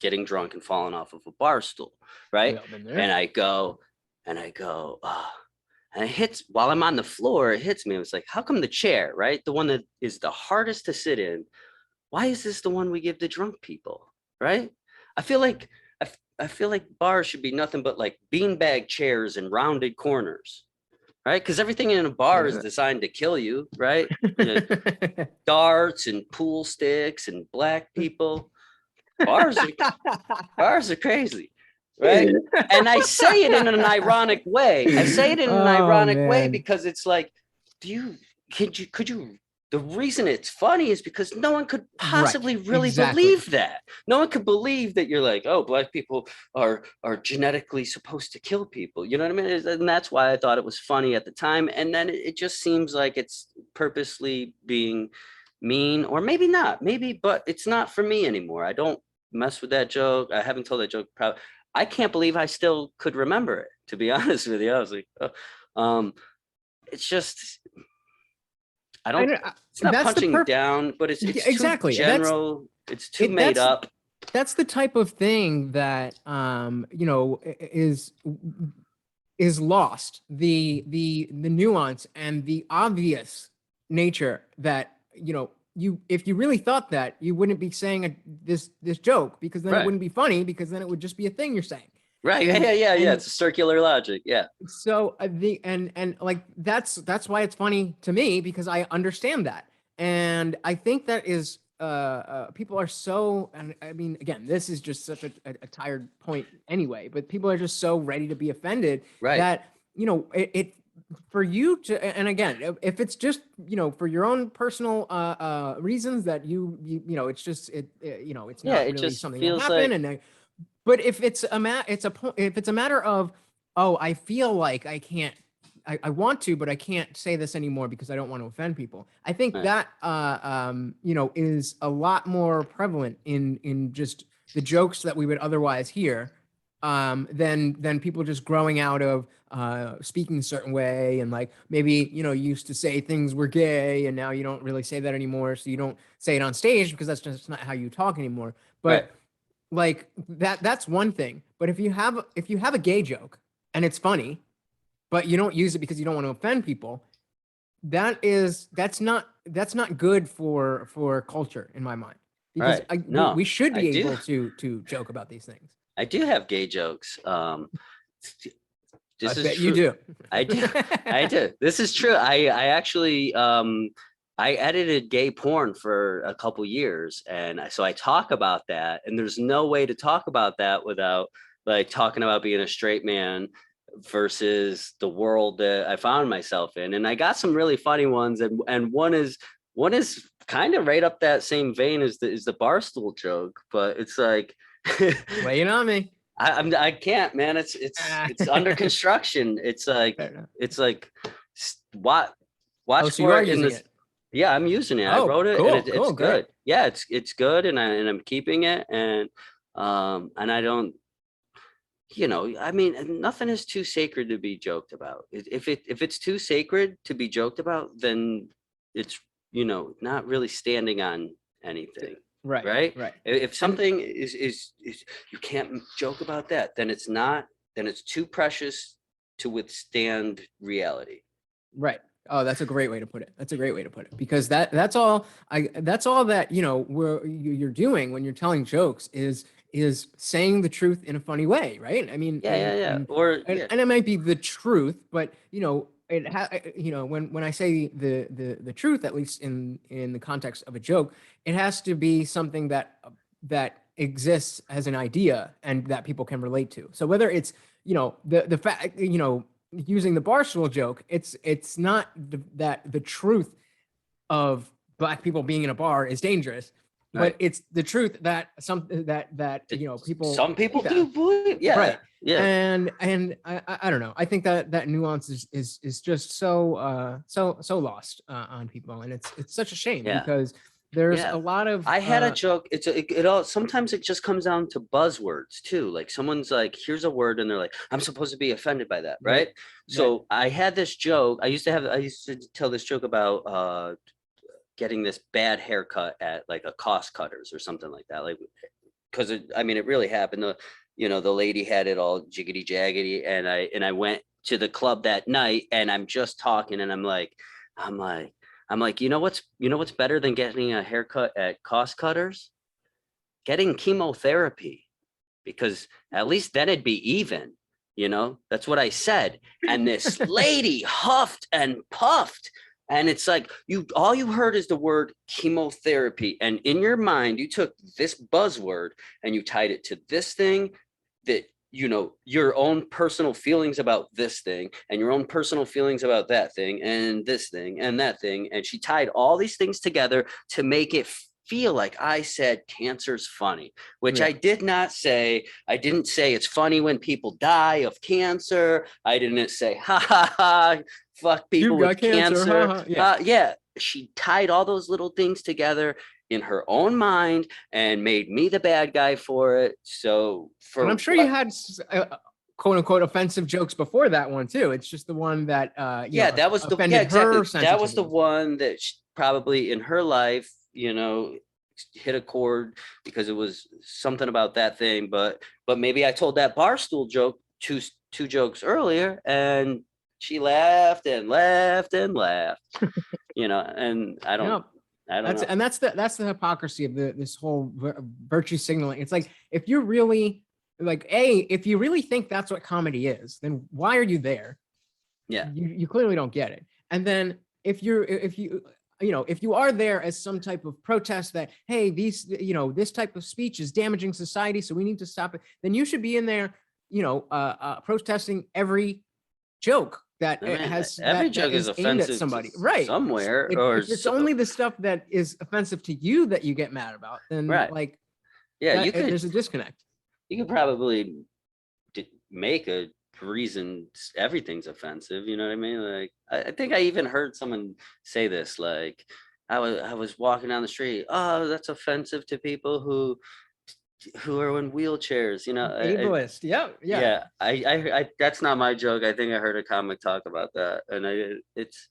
Getting drunk and falling off of a bar stool, right? And I go, and it hits while I'm on the floor. It hits me. It was like, how come the chair, right, the one that is the hardest to sit in, why is this the one we give to drunk people, right? I feel like bars should be nothing but like beanbag chairs and rounded corners, right? Because everything in a bar is designed to kill you, right? Darts and pool sticks and black people. Bars are crazy, right? And I say it in an ironic way. Because it's like, could you? The reason it's funny is because no one could possibly believe that. No one could believe that you're like, oh, black people are genetically supposed to kill people. You know what I mean? And that's why I thought it was funny at the time. And then it just seems like it's purposely being mean, or maybe not, but it's not for me anymore. I don't mess with that joke. I haven't told that joke. I can't believe I still could remember it, to be honest with you. I was like, it's just, it's not punching down, but it's exactly too general. It's too made up. That's the type of thing that, you know, is lost. The nuance and the obvious nature that, you know, if you really thought that, you wouldn't be saying this joke, because then it wouldn't be funny, because then it would just be a thing you're saying. Right. Yeah. It's a circular logic. Yeah. So like that's why it's funny to me, because I understand that. And I think that is people are so, and I mean, again, this is just such a tired point anyway, but people are just so ready to be offended that, you know, it for you to, and again, if it's just, you know, for your own personal reasons that you know, it's just you know, it's not really something that happened. Like, but if it's a matter of, oh, I feel like I can't I want to, but I can't say this anymore because I don't want to offend people. I think Right. that you know, is a lot more prevalent in just the jokes that we would otherwise hear, than people just growing out of speaking a certain way, and like maybe, you know, you used to say things were gay and now you don't really say that anymore, so you don't say it on stage because that's just not how you talk anymore. But Right. like that's one thing. But if you have a gay joke and it's funny, but you don't use it because you don't want to offend people, that's not good for culture in my mind. Because Right. No, we should be I do. able to joke about these things. I do have gay jokes. This I is bet true. you do. I do. I do. This is true. I actually I edited gay porn for a couple years, and so I talk about that. And there's no way to talk about that without like talking about being a straight man versus the world that I found myself in. And I got some really funny ones, and one is kind of right up that same vein as the Barstool joke, but it's like Lay it on me. I can't, man. It's under construction. It's like Fair watch Oh, so you are for it in using this. it. Yeah, I'm using it. I Oh, wrote it, cool, and cool, it's great. good. Yeah, it's good, and I'm keeping it, and I don't, you know, I mean, nothing is too sacred to be joked about. If it's too sacred to be joked about, then it's, you know, not really standing on anything. Right. Right? Right. If something is you can't joke about that, then it's not, then it's too precious to withstand reality. Right. Oh, that's a great way to put it. That's a great way to put it, because that's all that, you know, you're doing when you're telling jokes is saying the truth in a funny way, right? I mean, Yeah. and it might be the truth, but you know, you know, when I say the truth, at least in the context of a joke, it has to be something that exists as an idea and that people can relate to. So whether it's, you know, the fact, you know, using the Barstool joke, it's not that the truth of Black people being in a bar is dangerous, Right. but it's the truth that you know, Some people that. do believe. Yeah. Right. Yeah. And I don't know. I think that nuance is just so lost on people, and it's such a shame Yeah. because there's Yeah. a lot of I had a joke. It all, sometimes it just comes down to buzzwords too. Like someone's like, here's a word, and they're like, I'm supposed to be offended by that, right? So I had this joke. I used to tell this joke about getting this bad haircut at like a cost cutters or something like that. Like, because I mean, it really happened. You know, the lady had it all jiggity jaggedy, and I went to the club that night, and I'm just talking, and I'm like, you know what's better than getting a haircut at cost cutters? Getting chemotherapy, because at least then it'd be even, you know? That's what I said. And this lady huffed and puffed. And it's like, all you heard is the word chemotherapy. And in your mind, you took this buzzword and you tied it to this thing that, you know, your own personal feelings about this thing and your own personal feelings about that thing and this thing and that thing. And she tied all these things together to make it feel like I said cancer's funny, which I did not say. I didn't say it's funny when people die of cancer. I didn't say, ha ha ha, fuck people with cancer. Yeah, she tied all those little things together in her own mind and made me the bad guy for it. So and I'm sure you had quote unquote offensive jokes before that one too. It's just the one that that was the that was the one that probably in her life, you know, hit a chord because it was something about that thing. But maybe I told that Barstool joke two jokes earlier, and she laughed and laughed and laughed. You know, and I don't know. And that's the hypocrisy of this whole virtue signaling. It's like, if you're really like, if you really think that's what comedy is, then why are you there? Yeah, you clearly don't get it. And then if you are there as some type of protest that, hey, this type of speech is damaging society, so we need to stop it, then you should be in there, protesting every joke that every joke is offensive at somebody, right? Somewhere, if it's only the stuff that is offensive to you that you get mad about, then there's a disconnect. You could probably make a reason everything's offensive. You know what I mean? Like, I think I even heard someone say this, like, I was walking down the street. Oh, that's offensive to people who are in wheelchairs. You know, Ableist. Yeah. yeah. I that's not my joke. I think I heard a comic talk about that, and it's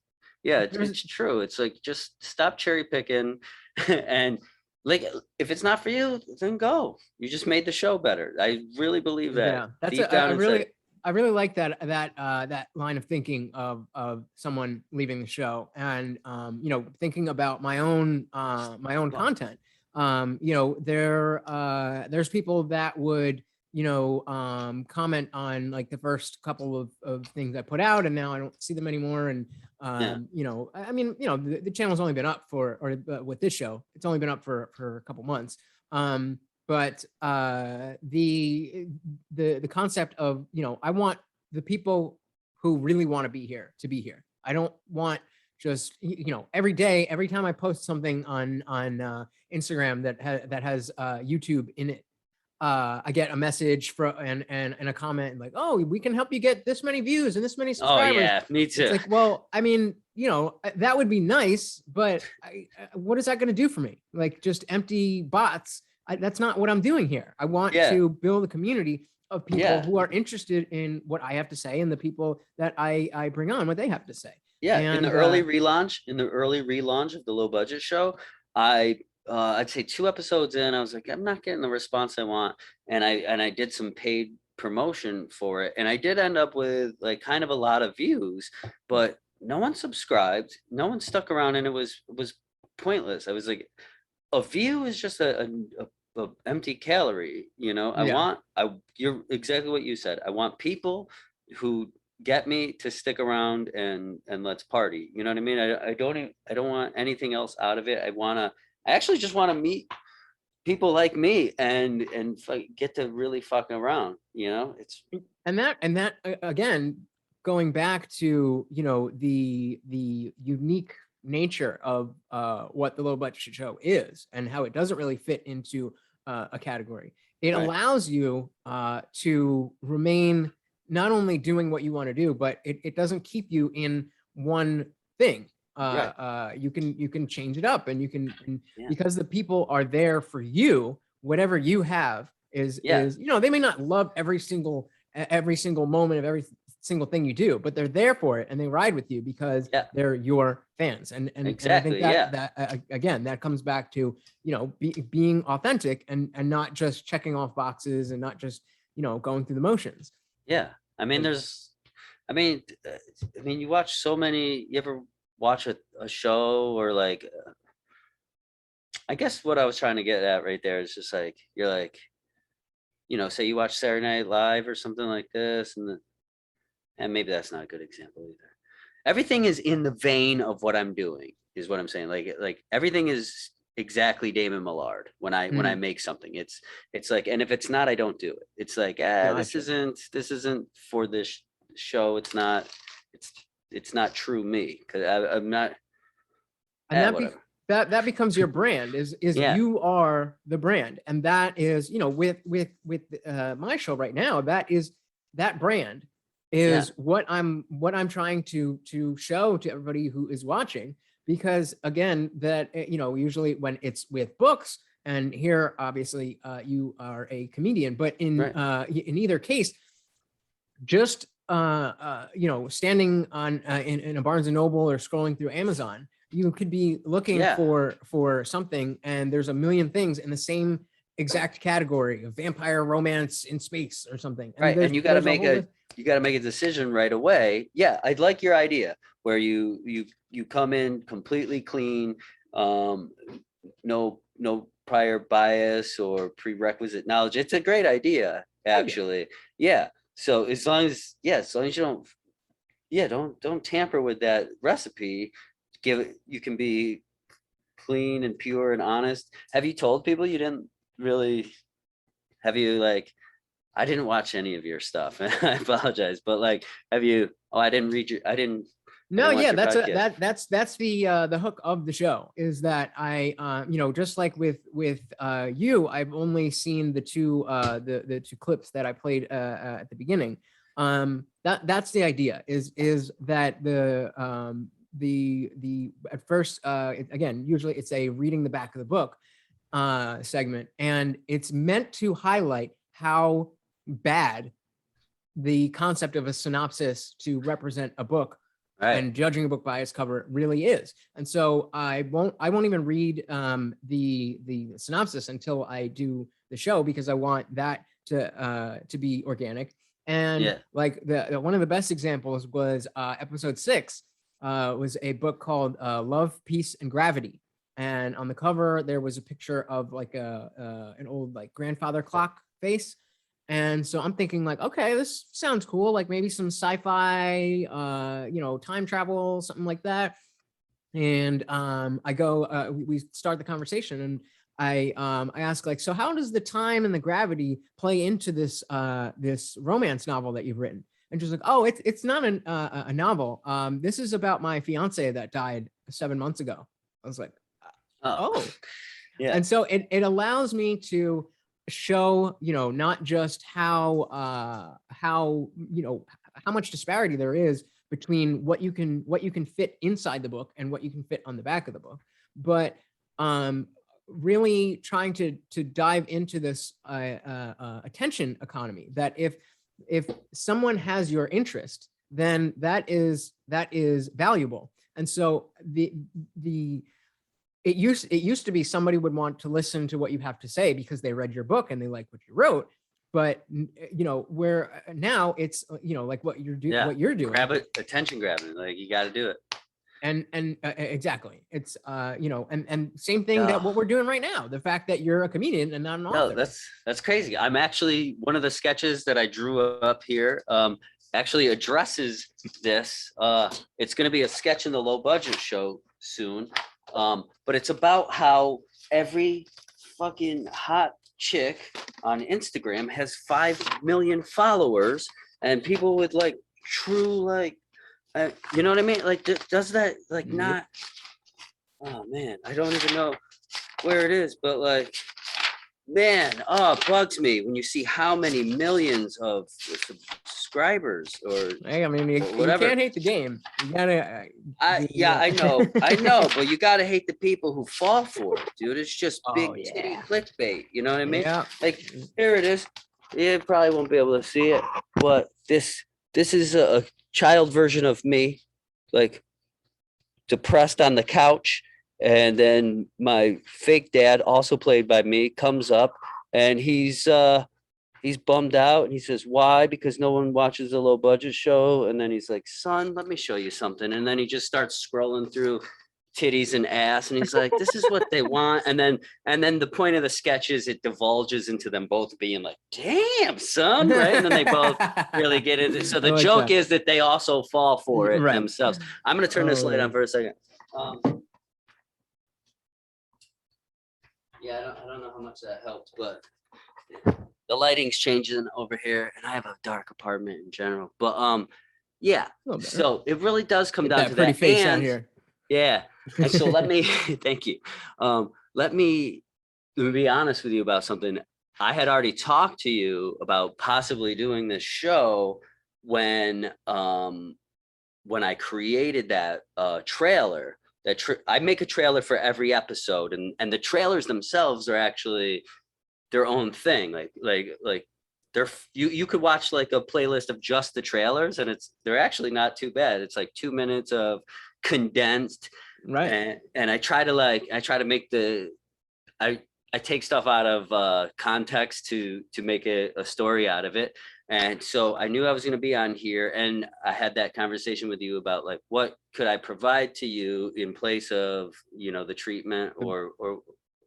true. It's like, just stop cherry picking, and like, if it's not for you, then go. You just made the show better. I really believe that. Yeah, that's deep down inside. I really like that line of thinking of someone leaving the show, and you know, thinking about my own content. You know, there's people that would, you know, comment on like the first couple of things I put out, and now I don't see them anymore. And you know, I mean, you know, the channel's only been up with this show, it's only been up for a couple months. But the concept of, you know, I want the people who really want to be here to be here. I don't want just, you know, every day, every time I post something on Instagram that has YouTube in it, I get a message and a comment like, oh, we can help you get this many views and this many subscribers. Oh yeah, me too. It's like, well, I mean, you know, that would be nice, but what is that going to do for me? Like, just empty bots. That's not what I'm doing here. I want to build a community of people who are interested in what I have to say, and the people that I bring on what they have to say. Yeah, and, in the early relaunch of the low budget show, I'd say 2 episodes in, I was like, I'm not getting the response I want, and I did some paid promotion for it, and I did end up with like kind of a lot of views, but no one subscribed, no one stuck around, and it was pointless. I was like, a view is just a empty calorie, you know. You're exactly what you said. I want people who get me to stick around and let's party. You know what I mean? I don't want anything else out of it. I actually just want to meet people like me and get to really fucking around, you know. It's and that again, going back to, you know, the unique nature of what the low budget show is and how it doesn't really fit into a category. It allows you to remain not only doing what you want to do, but it doesn't keep you in one thing. You can change it up, and you can, because the people are there for you. Whatever you have is, you know, they may not love every single moment of every single thing you do, but they're there for it, and they ride with you because they're your fans. And exactly, and I think that again, that comes back to, you know, being authentic and not just checking off boxes and not just, you know, going through the motions. Yeah, I mean, you watch so many. You ever watch a show, or like, I guess what I was trying to get at right there is just like, you're like, you know, say you watch Saturday Night Live or something like this, and maybe that's not a good example either. Everything is in the vein of what I'm doing, is what I'm saying. Like everything is exactly Damon Millard when I make something. It's like, and if it's not, I don't do it. It's like, this isn't for this show. It's not true me, because I'm not. And that becomes your brand. Is you are the brand, and that is, you know, with my show right now, that brand is what I'm trying to show to everybody who is watching. Because again, that, you know, usually when it's with books, and here obviously you are a comedian, but in either case, just you know, standing on in a Barnes and Noble or scrolling through Amazon, you could be looking for something, and there's a million things in the same exact category of vampire romance in space or something. And you got to make a decision right away. Yeah, I'd like your idea where you come in completely clean, no prior bias or prerequisite knowledge. It's a great idea, actually. Yeah. So as long as you don't tamper with that recipe, you can be clean and pure and honest. Have you told people you didn't really? Have you, like, I didn't watch any of your stuff. I apologize, but like, have you? Oh, I didn't read your. I didn't. No, yeah, that's the hook of the show, is that I you know, just like with you, I've only seen the two clips that I played at the beginning, That's the idea, is that the at first, again, usually it's a reading the back of the book segment, and it's meant to highlight how bad the concept of a synopsis to represent a book Right. and judging a book by its cover really is. And so I won't even read the synopsis until I do the show, because I want that to be organic. And Yeah. like one of the best examples was episode 6 was a book called Love, Peace, and Gravity. And on the cover there was a picture of like an old like grandfather clock face. And so I'm thinking like, okay, this sounds cool. Like maybe some sci-fi, time travel, something like that. And I go, we start the conversation, and I ask like, so how does the time and the gravity play into this this romance novel that you've written? And she's like, oh, it's not a novel. This is about my fiance that died 7 months ago. I was like, oh. Yeah. And so it allows me to show, not just how much disparity there is between what you can fit inside the book and what you can fit on the back of the book, but really trying to dive into this attention economy, that if someone has your interest, then that is valuable. And so it used to be somebody would want to listen to what you have to say because they read your book and they like what you wrote. But where now it's like what you're doing. Grab it, attention grabbing. Like you got to do it. And exactly, it's and same thing that what we're doing right now. The fact that you're a comedian and not an author. No, that's crazy. I'm actually, one of the sketches that I drew up here actually addresses this. It's going to be a sketch in the low budget show soon. But it's about how every fucking hot chick on Instagram has 5 million followers, and people with like true, like, you know what I mean? Like, does that like not, oh man, I don't even know where it is, but like, man, it bugs me when you see how many millions of subscribers or hey, I mean, you can't hate the game. You gotta. I know, but you gotta hate the people who fall for it, dude. It's just big titty clickbait. You know what I mean? Yeah. Like, here it is. You probably won't be able to see it, but this is a child version of me, like depressed on the couch. And then my fake dad, also played by me, comes up and he's bummed out, and he says, why? Because no one watches the low budget show. And then he's like, son, let me show you something. And then he just starts scrolling through titties and ass, and he's like, this is what they want. And then the point of the sketch is it divulges into them both being like, damn, son, right? And then they both really get into it. So the joke is that they also fall for it themselves. I'm gonna turn this light on for a second. Yeah, I don't know how much that helped, but the lighting's changing over here, and I have a dark apartment in general. But yeah, so it really does come down to pretty that. face out here. Yeah, and so let me thank you. Let me be honest with you about something. I had already talked to you about possibly doing this show when I created that trailer. I make a trailer for every episode, and the trailers themselves are actually their own thing. Like they're you could watch like a playlist of just the trailers, and they're actually not too bad. It's like 2 minutes of condensed, right? And I try to make I take stuff out of context to make a story out of it. And so I knew I was going to be on here, and I had that conversation with you about like, what could I provide to you in place of, the treatment or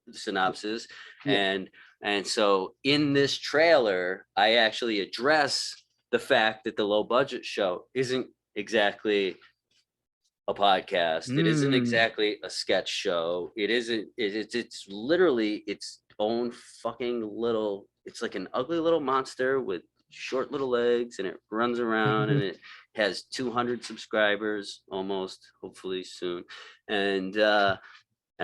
the synopsis. Yeah. And so in this trailer, I actually address the fact that the low budget show isn't exactly a podcast. It isn't exactly a sketch show. It isn't, it's literally its own fucking little, it's like an ugly little monster with short little legs, and it runs around, and it has 200 subscribers almost, hopefully soon. And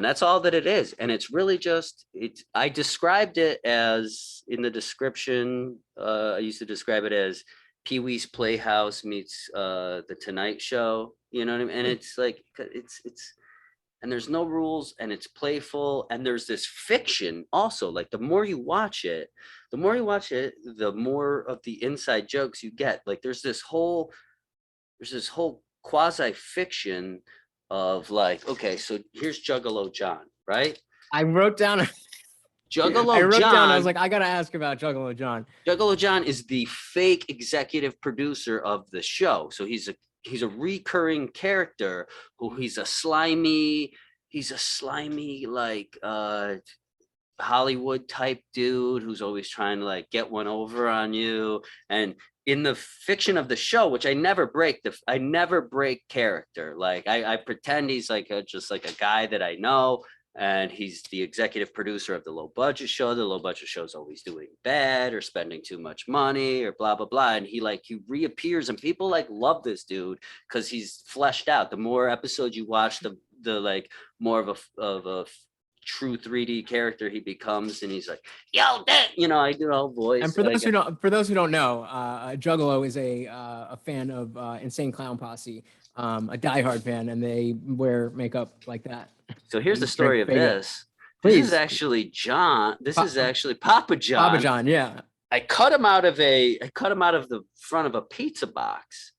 that's all that it is. And it's really just, I described it as, in the description, I used to describe it as, Pee-wee's Playhouse meets the Tonight Show, you know what I mean? And it's like it's and there's no rules and it's playful and there's this fiction also. Like the more you watch it, the more of the inside jokes you get. Like there's this whole quasi fiction of like, okay, so here's Juggalo John, right? I wrote down. Juggalo I wrote John. down. I was like, I gotta ask about Juggalo John. Juggalo John is the fake executive producer of the show. So he's a recurring character who he's a slimy like Hollywood type dude who's always trying to like get one over on you. And in the fiction of the show, which I never break character. Like I pretend he's like just like a guy that I know. And he's the executive producer of the low budget show. The low budget show is always doing bad or spending too much money or blah, blah, blah. And he reappears and people like love this dude because he's fleshed out. The more episodes you watch, the like more of a true 3D character he becomes. And he's like, yo, that, you know, I do the whole voice. And for those who don't know, Juggalo is a fan of Insane Clown Posse, a diehard fan, and they wear makeup like that. So here's the story of this. Please. This is actually John. This is actually Papa John. Papa John, yeah. I cut him out of the front of a pizza box,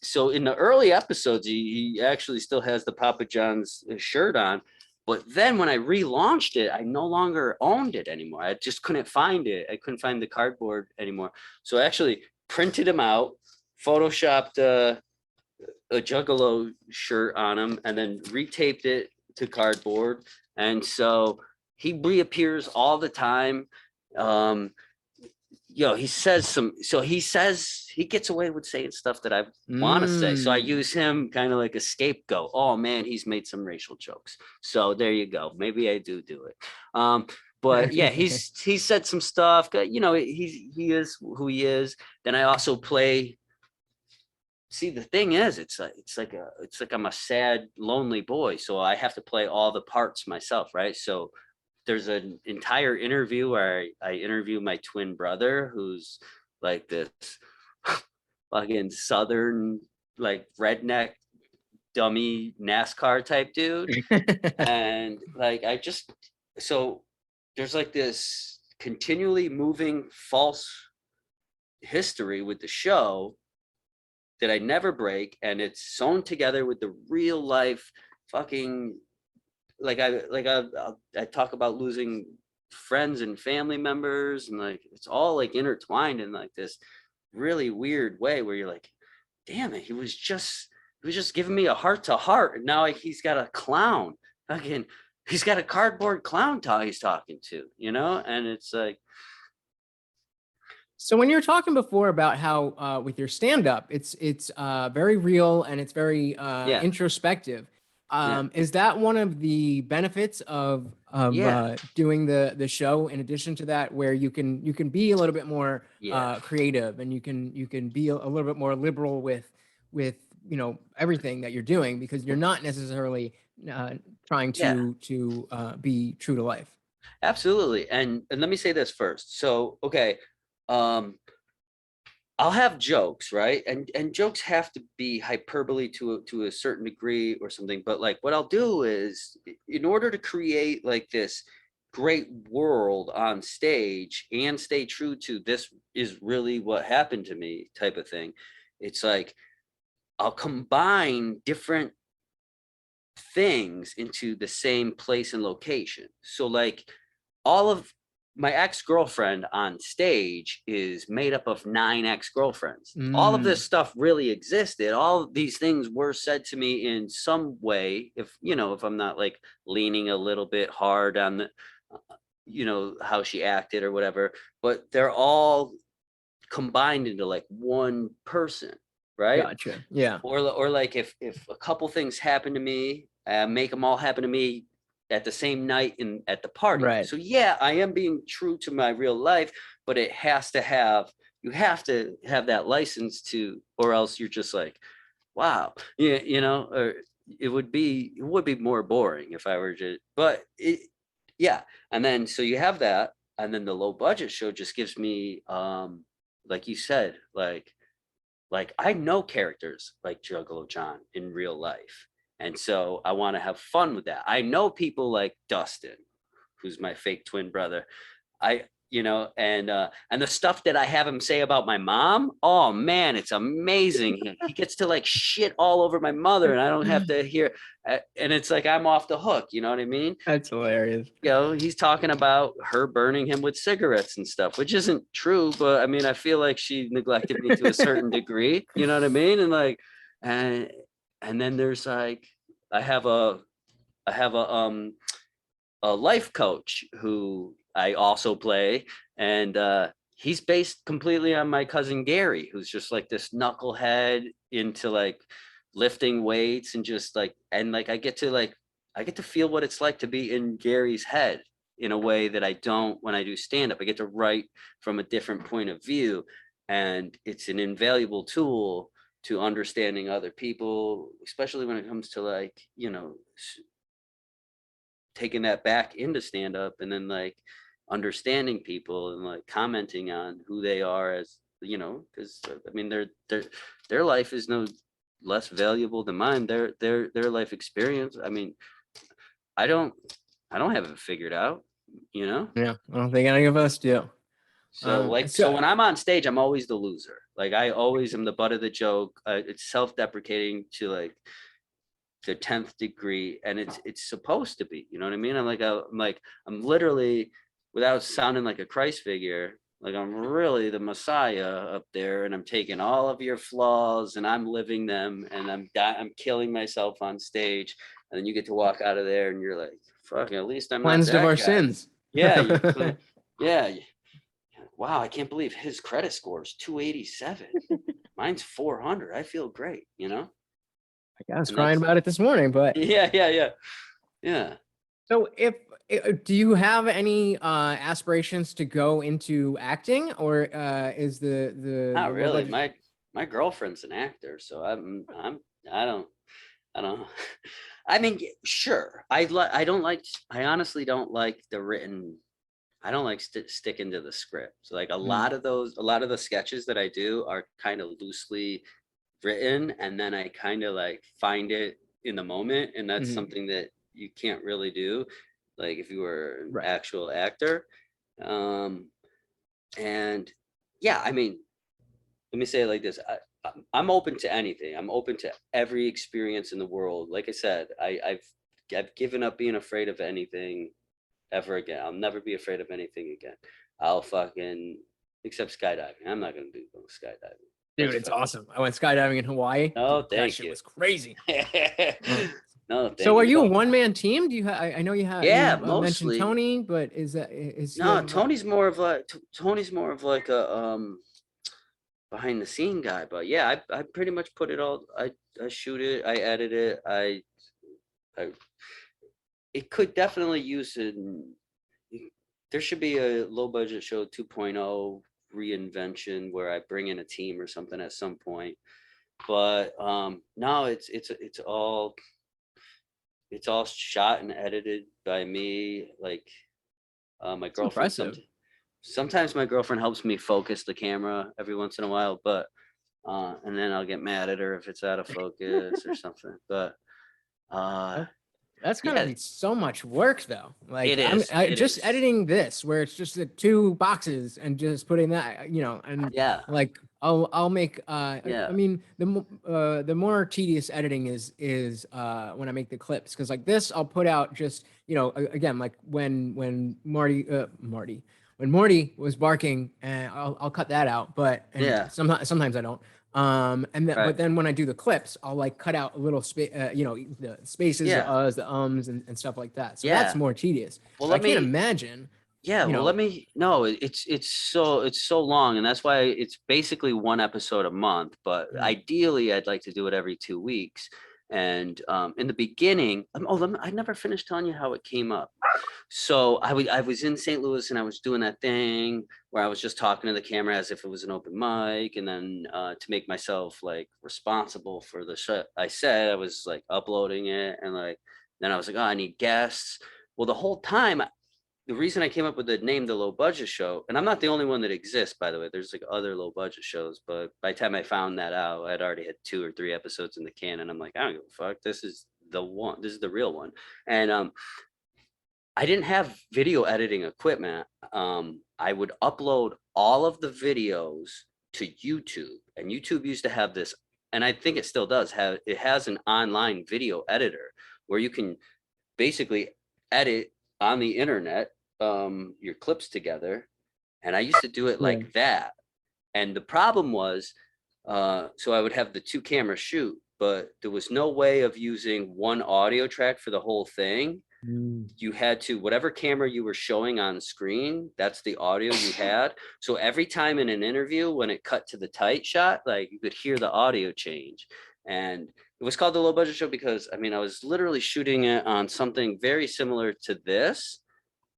so in the early episodes, he actually still has the Papa John's shirt on. But then when I relaunched it, I no longer owned it anymore. I just couldn't find it. I couldn't find the cardboard anymore. So I actually printed him out, photoshopped a Juggalo shirt on him, and then retaped it to cardboard. And so he reappears all the time. He gets away with saying stuff that I want to say. So I use him kind of like a scapegoat. Oh man, he's made some racial jokes. So there you go. Maybe I do it. But yeah, he said some stuff. You know, he is who he is. Then I also play. See, the thing is, it's like I'm a sad, lonely boy. So I have to play all the parts myself, right? So there's an entire interview where I interview my twin brother, who's like this fucking Southern, like redneck, dummy NASCAR type dude. And like, so there's like this continually moving false history with the show that I never break. And it's sewn together with the real life fucking, I talk about losing friends and family members, and like it's all like intertwined in like this really weird way where you're like, damn it, he was just giving me a heart to heart, and now he's got a clown. Again, he's got a cardboard clown he's talking to, you know? And it's like, so when you were talking before about how with your stand-up, it's very real and it's very introspective. Is that one of the benefits of doing the show, in addition to that, where you can be a little bit more creative, and you can be a little bit more liberal with you know everything that you're doing, because you're not necessarily trying to be true to life? Absolutely. And let me say this first. So okay, I'll have jokes, right? And jokes have to be hyperbole to a certain degree or something. But like what I'll do is, in order to create like this great world on stage and stay true to this is really what happened to me type of thing, it's like I'll combine different things into the same place and location. So like all of my ex-girlfriend on stage is made up of 9 ex-girlfriends. All of this stuff really existed. All of these things were said to me in some way, if I'm not like leaning a little bit hard on the, how she acted or whatever, but they're all combined into like one person, right? Gotcha. Yeah. Or like if a couple things happen to me, make them all happen to me at the same night at the party. Right. So yeah, I am being true to my real life, but you have to have that license to, or else you're just like, wow, or it would be more boring if I were to, and then, so you have that. And then the low budget show just gives me, like you said, like I know characters like Juggalo John in real life. And so I want to have fun with that. I know people like Dustin, who's my fake twin brother. And the stuff that I have him say about my mom, oh man, it's amazing. He gets to like shit all over my mother and I don't have to hear, and it's like, I'm off the hook. You know what I mean? That's hilarious. He's talking about her burning him with cigarettes and stuff, which isn't true, but I mean, I feel like she neglected me to a certain degree, you know what I mean? And like, and then there's like, I have a life coach who I also play, and he's based completely on my cousin Gary, who's just like this knucklehead into like lifting weights and just like, and like I get to feel what it's like to be in Gary's head in a way that I don't when I do stand up. I get to write from a different point of view, and it's an invaluable tool to understanding other people, especially when it comes to like, taking that back into stand up and then like understanding people and like commenting on who they are as, because I mean, their life is no less valuable than mine. Their life experience. I mean, I don't have it figured out, Yeah, I don't think any of us do. So when I'm on stage, I'm always the loser. Like I always am the butt of the joke. It's self-deprecating to like the 10th degree, and it's supposed to be, you know what I mean? I'm literally, without sounding like a Christ figure, like I'm really the Messiah up there, and I'm taking all of your flaws and I'm living them, and I'm killing myself on stage, and then you get to walk out of there and you're like, fucking, at least I'm cleansed not of that our guy. sins. Yeah, yeah. Wow, I can't believe his credit score is 287. Mine's 400. I feel great, I was crying about it this morning, but yeah. so do you have any aspirations to go into acting, or is the Not really. budget- My girlfriend's an actor, so I don't I mean, sure. I honestly don't like the written. I don't like sticking to the script. So like a lot of the sketches that I do are kind of loosely written, and then I kind of like find it in the moment, and that's something that you can't really do like if you were an actual actor. And yeah, I mean, let me say it like this. I'm open to anything. I'm open to every experience in the world. Like I said, I've given up being afraid of anything ever again. I'll never be afraid of anything again. I'll fucking, except skydiving. I'm not going to do skydiving. Dude, it's awesome. I went skydiving in Hawaii. Oh, Dude, thank that shit you. was crazy. No, thank So are you a don't- one-man team? Do you have, I know you have, Yeah, you, mentioned mostly. Tony, but is he No, have- Tony's more of like a behind the scene guy, but yeah, I pretty much put it all. I shoot it, I edit it, I it could definitely use it. There should be a low budget show 2.0 reinvention where I bring in a team or something at some point. But no, it's all shot and edited by me. Like my girlfriend. Sometimes my girlfriend helps me focus the camera every once in a while, but and then I'll get mad at her if it's out of focus or something. But that's gonna be so much work though. Like it is. Just editing this, where it's just the two boxes and just putting that, and Yeah. like I'll make I mean the more tedious editing is when I make the clips, because like this I'll put out just again like when Morty was barking, and I'll cut that out, but sometimes I don't. But then when I do the clips, I'll like cut out a little space, the spaces, the uhs, the ums, and stuff like that. So that's more tedious. Well, I can't imagine. Yeah, well, it's so long, and that's why it's basically one episode a month. But ideally, I'd like to do it every 2 weeks. And in the beginning, I never finished telling you how it came up. So I was in St. Louis, and I was doing that thing where I was just talking to the camera as if it was an open mic, and then to make myself like responsible for the shit I said, I was like uploading it, and like then I was like, oh, I need guests. Well, the whole time the reason I came up with the name, the Low Budget Show, and I'm not the only one that exists, by the way. There's like other low budget shows, but by the time I found that out, I'd already had 2 or 3 episodes in the can, and I'm like, I don't give a fuck. This is the one. This is the real one. And I didn't have video editing equipment. I would upload all of the videos to YouTube, and YouTube used to have this, and I think it still does have. It has an online video editor where you can basically edit on the internet your clips together, and I used to do it like that. And the problem was, so I would have the 2 camera shoot, but there was no way of using one audio track for the whole thing. You had to, whatever camera you were showing on screen, that's the audio you had. So every time in an interview, when it cut to the tight shot, like you could hear the audio change. And it was called the Low Budget Show because, I mean, I was literally shooting it on something very similar to this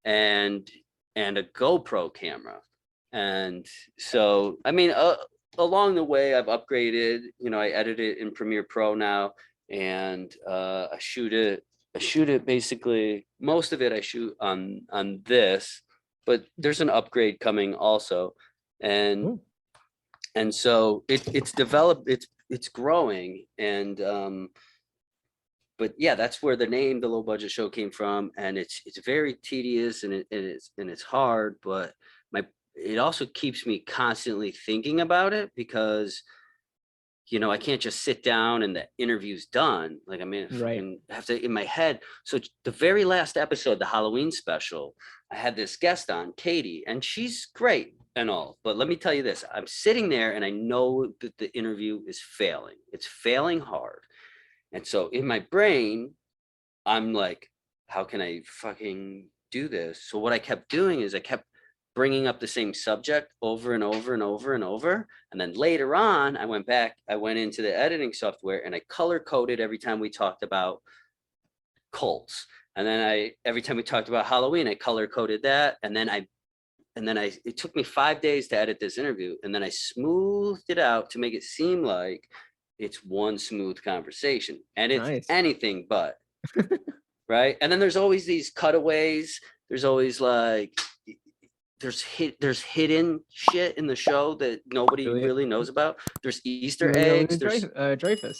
and a GoPro camera. And so, I mean, along the way, I've upgraded, you know, I edit it in Premiere Pro now, and I shoot it basically, most of it I shoot on this, but there's an upgrade coming also. And so it's developed, it's growing. And but yeah, that's where the name The Low Budget Show came from. And it's very tedious, and it's hard, but it also keeps me constantly thinking about it, because you know, I can't just sit down and the interview's done. Like, I mean, I have to in my head. So the very last episode, the Halloween special, I had this guest on, Katie, and she's great and all. But let me tell you this, I'm sitting there and I know that the interview is failing. It's failing hard. And so in my brain, I'm like, how can I fucking do this? So what I kept doing is I kept bringing up the same subject over and over and over and over. And then later on, I went into the editing software and I color coded every time we talked about cults. And then every time we talked about Halloween, I color coded that. And then it took me 5 days to edit this interview. And then I smoothed it out to make it seem like it's one smooth conversation, and it's anything but, right? And then there's always these cutaways. There's always like, there's hidden shit in the show that nobody really knows about. There's Easter eggs. There's Dreyfus.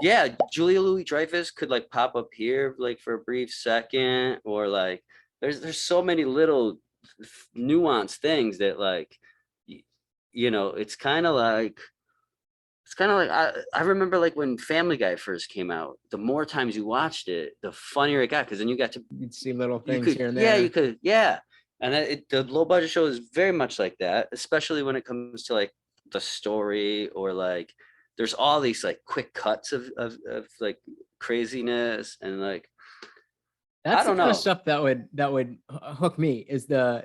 Yeah, Julia Louis-Dreyfus could like pop up here like for a brief second, or like there's so many little nuanced things that like you know, it's kind of like I remember like when Family Guy first came out, the more times you watched it, the funnier it got, because then you'd see little things here and there. Yeah, you could, yeah. And the Low Budget Show is very much like that, especially when it comes to like the story, or like there's all these like quick cuts of like craziness, and like that's the kind of stuff that would hook me, is the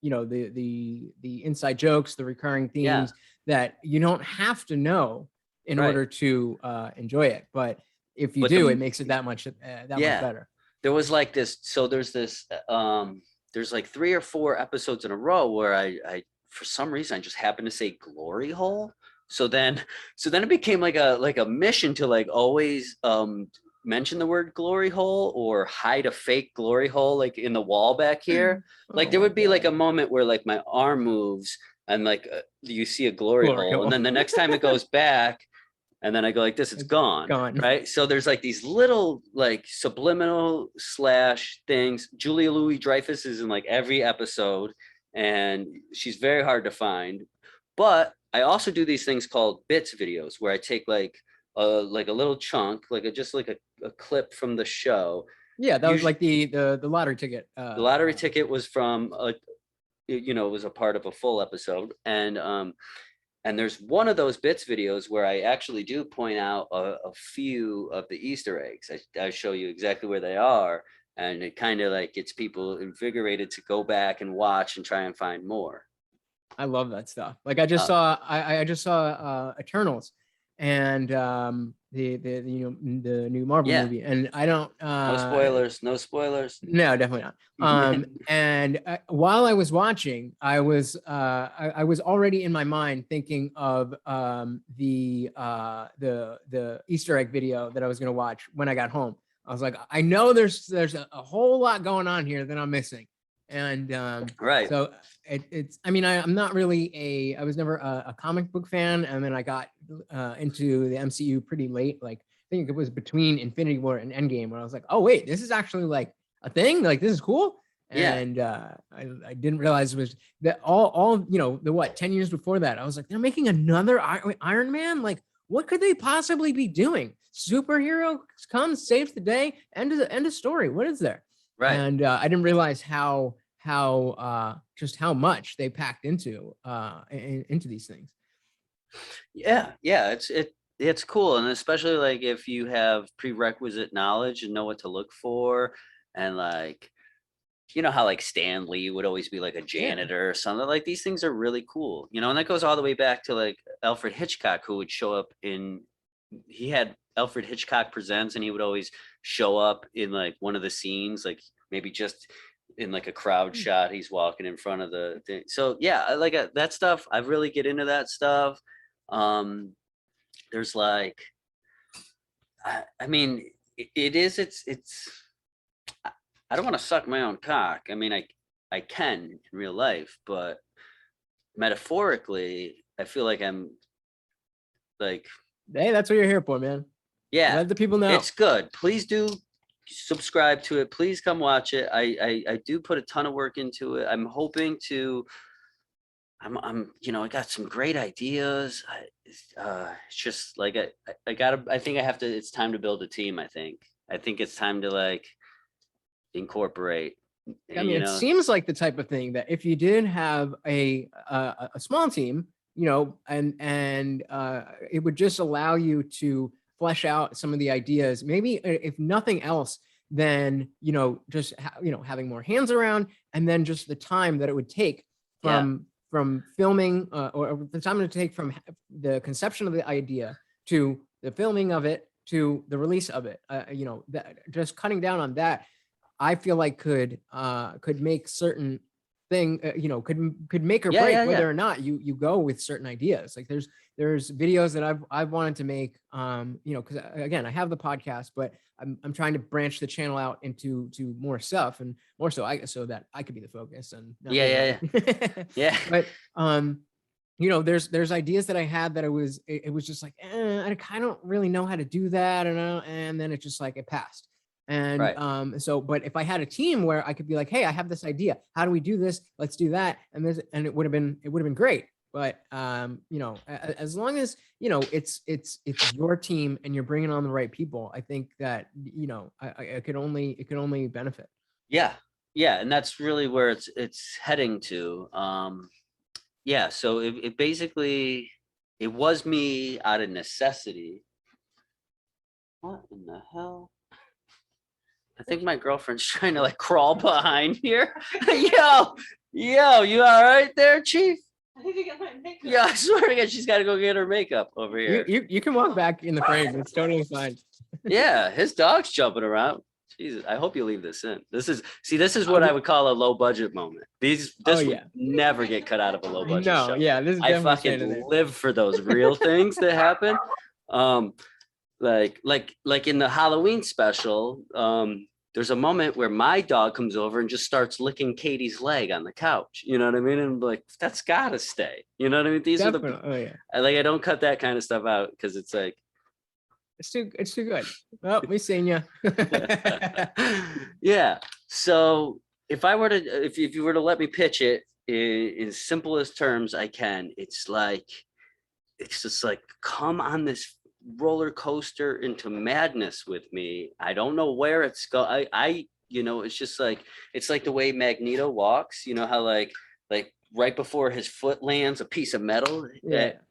you know, the inside jokes, the recurring themes that you don't have to know in order to enjoy it, but if you do, it makes it that much much better. There was like this, so there's this there's like 3 or 4 episodes in a row where I for some reason I just happened to say glory hole. So then it became like a mission to like always mention the word glory hole, or hide a fake glory hole like in the wall back here. Like there would be like a moment where like my arm moves and like you see a glory hole, and then the next time it goes back, and then I go like this, it's gone. Right? So there's like these little like subliminal / things. Julia Louis-Dreyfus is in like every episode, and she's very hard to find. But I also do these things called bits videos, where I take like a little chunk, like a clip from the show. Yeah, that was like the lottery ticket. The lottery ticket was from it was a part of a full episode, and there's one of those bits videos where I actually do point out a few of the Easter eggs. I show you exactly where they are, and it kind of like gets people invigorated to go back and watch and try and find more. I love that stuff. Like I just saw Eternals, and the new Marvel movie, and I don't no spoilers. No, definitely not. And while I was watching, I was already in my mind thinking of the Easter egg video that I was going to watch when I got home. I was like, I know there's a whole lot going on here that I'm missing. And Right. so it's, I mean, I'm not really I was never a comic book fan. And then I got into the MCU pretty late. Like, I think it was between Infinity War and Endgame where I was like, oh, wait, this is actually like a thing. Like, this is cool. Yeah. And I didn't realize it was that all, you know, the 10 years before that, I was like, they're making another Iron Man. Like, what could they possibly be doing? Superhero comes, saves the day, end of story. What is there? Right. And I didn't realize how just how much they packed into these things. Yeah. It's cool. And especially like if you have prerequisite knowledge and know what to look for, and like, you know how like Stan Lee would always be like a janitor or something. Like these things are really cool, you know, and that goes all the way back to like Alfred Hitchcock, who would show up he had Alfred Hitchcock Presents, and he would always show up in like one of the scenes, like maybe just in like a crowd shot, he's walking in front of the thing. So yeah, I like that stuff. I really get into that stuff. There's like, I mean, it's I don't want to suck my own cock. I mean, I can in real life, but metaphorically, I feel like I'm like, Hey, that's what you're here for, man. yeah, Let the people know. it's good. Please do subscribe to it. Please come watch it. I do put a ton of work into it. I'm hoping to, I'm you know, I got some great ideas. It's just like, I think I have to, it's time to build a team. I think it's time to like incorporate. I mean, you it know? seems like the type of thing that if you did have a small team, you know, and it would just allow you to flesh out some of the ideas. Maybe if nothing else, then you know, just having more hands around, and then just the time that it would take from filming or the time it would take from the conception of the idea to the filming of it to the release of it. You know, that just cutting down on that, I feel like could make certain thing, you know, could make or break whether or not you go with certain ideas. Like there's videos that I've wanted to make, you know, because again, I have the podcast, but I'm trying to branch the channel out into more stuff, and more so that I could be the focus. And not Yeah. But you know, there's ideas that I had that it was just like, I kind of don't really know how to do that, and then it just like it passed. And Right. so, but if I had a team where I could be like, hey, I have this idea, how do we do this? Let's do that. And it would have been great. But you know, as long as, you know, it's your team and you're bringing on the right people, I think that, you know, it could only benefit. Yeah. And that's really where it's heading to. Yeah. So it basically, it was me out of necessity. What in the hell? I think my girlfriend's trying to like crawl behind here. Yo, you all right there, Chief? I need to get my makeup. Yeah, I swear to God, she's got to go get her makeup over here. You can walk back in the frame. It's totally fine. Yeah, his dog's jumping around. Jesus, I hope you leave this in. This is what I would call a low budget moment. This would never get cut out of a low budget show. Yeah, this is I definitely fucking live for those real things that happen. Like in the Halloween special, there's a moment where my dog comes over and just starts licking Katie's leg on the couch. You know what I mean? And I'm like, that's gotta stay. You know what I mean? These are I don't cut that kind of stuff out because it's like, it's too good. Well, we seen you. Yeah. So if you were to let me pitch it in simplest terms I can, it's just like, come on this roller coaster into madness with me. I don't know where it's going. You know, it's just like, it's like the way Magneto walks, you know, how like right before his foot lands a piece of metal.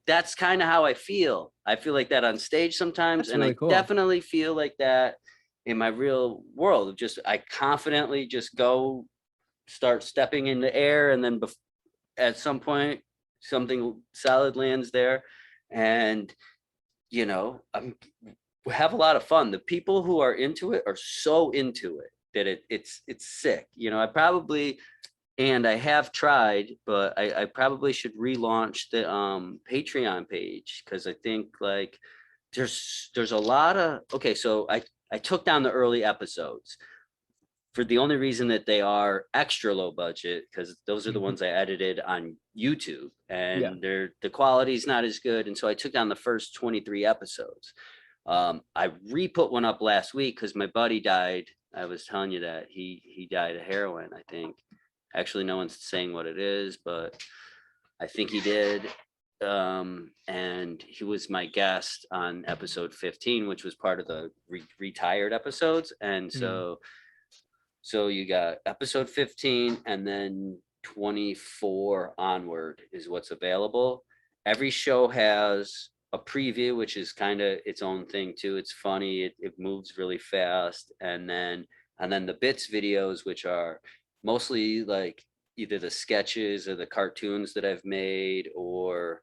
That's kind of how I feel. I feel like that on stage sometimes. That's and really cool. Definitely feel like that in my real world. Just, I confidently just go start stepping in the air, and then at some point something solid lands there, and you know, we have a lot of fun. The people who are into it are so into it that it's sick. You know, I have tried, but I probably should relaunch the Patreon page, because I think like there's a lot of, okay, so I took down the early episodes for the only reason that they are extra low budget, because those are the ones I edited on YouTube, and the quality's not as good. And so I took down the first 23 episodes. I re-put one up last week because my buddy died. I was telling you that he died of heroin, I think. Actually, no one's saying what it is, but I think he did. And he was my guest on episode 15, which was part of the retired episodes. And so you got episode 15 and then 24 onward is what's available. Every show has a preview, which is kind of its own thing too. It's funny. It moves really fast. And then the bits videos, which are mostly like either the sketches or the cartoons that I've made, or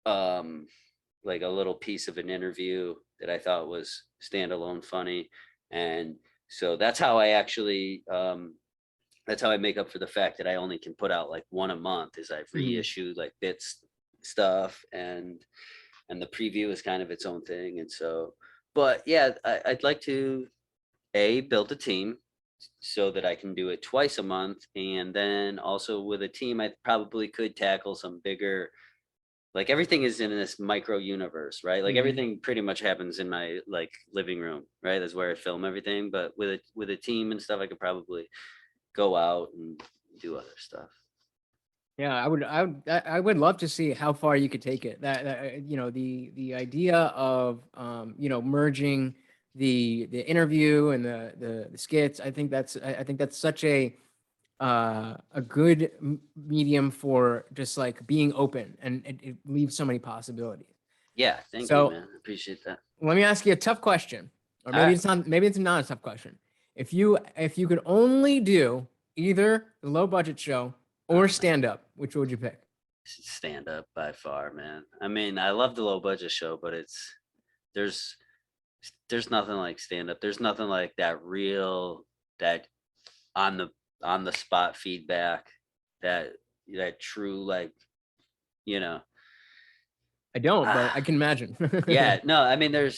like a little piece of an interview that I thought was standalone funny. And so that's how I actually that's how I make up for the fact that I only can put out like one a month, is I've reissued like bits stuff, and the preview is kind of its own thing. And so, but yeah, I'd like to build a team so that I can do it twice a month. And then also with a team, I probably could tackle some bigger, like everything is in this micro universe, right? Like everything pretty much happens in my like living room, right? That's where I film everything. But with a team and stuff, I could probably go out and do other stuff. Yeah, I would love to see how far you could take it. That you know, the idea of merging the interview and the skits. I think that's such a good medium for just like being open, and it leaves so many possibilities. Yeah, thank you, man. I appreciate that. Let me ask you a tough question, or maybe it's not a tough question. If you could only do either the low budget show or stand up, which would you pick? Stand up by far, man. I mean, I love the low budget show, but there's nothing like stand up. There's nothing like that on the spot feedback, that true, like, I don't, but I can imagine. Yeah, no, I mean, I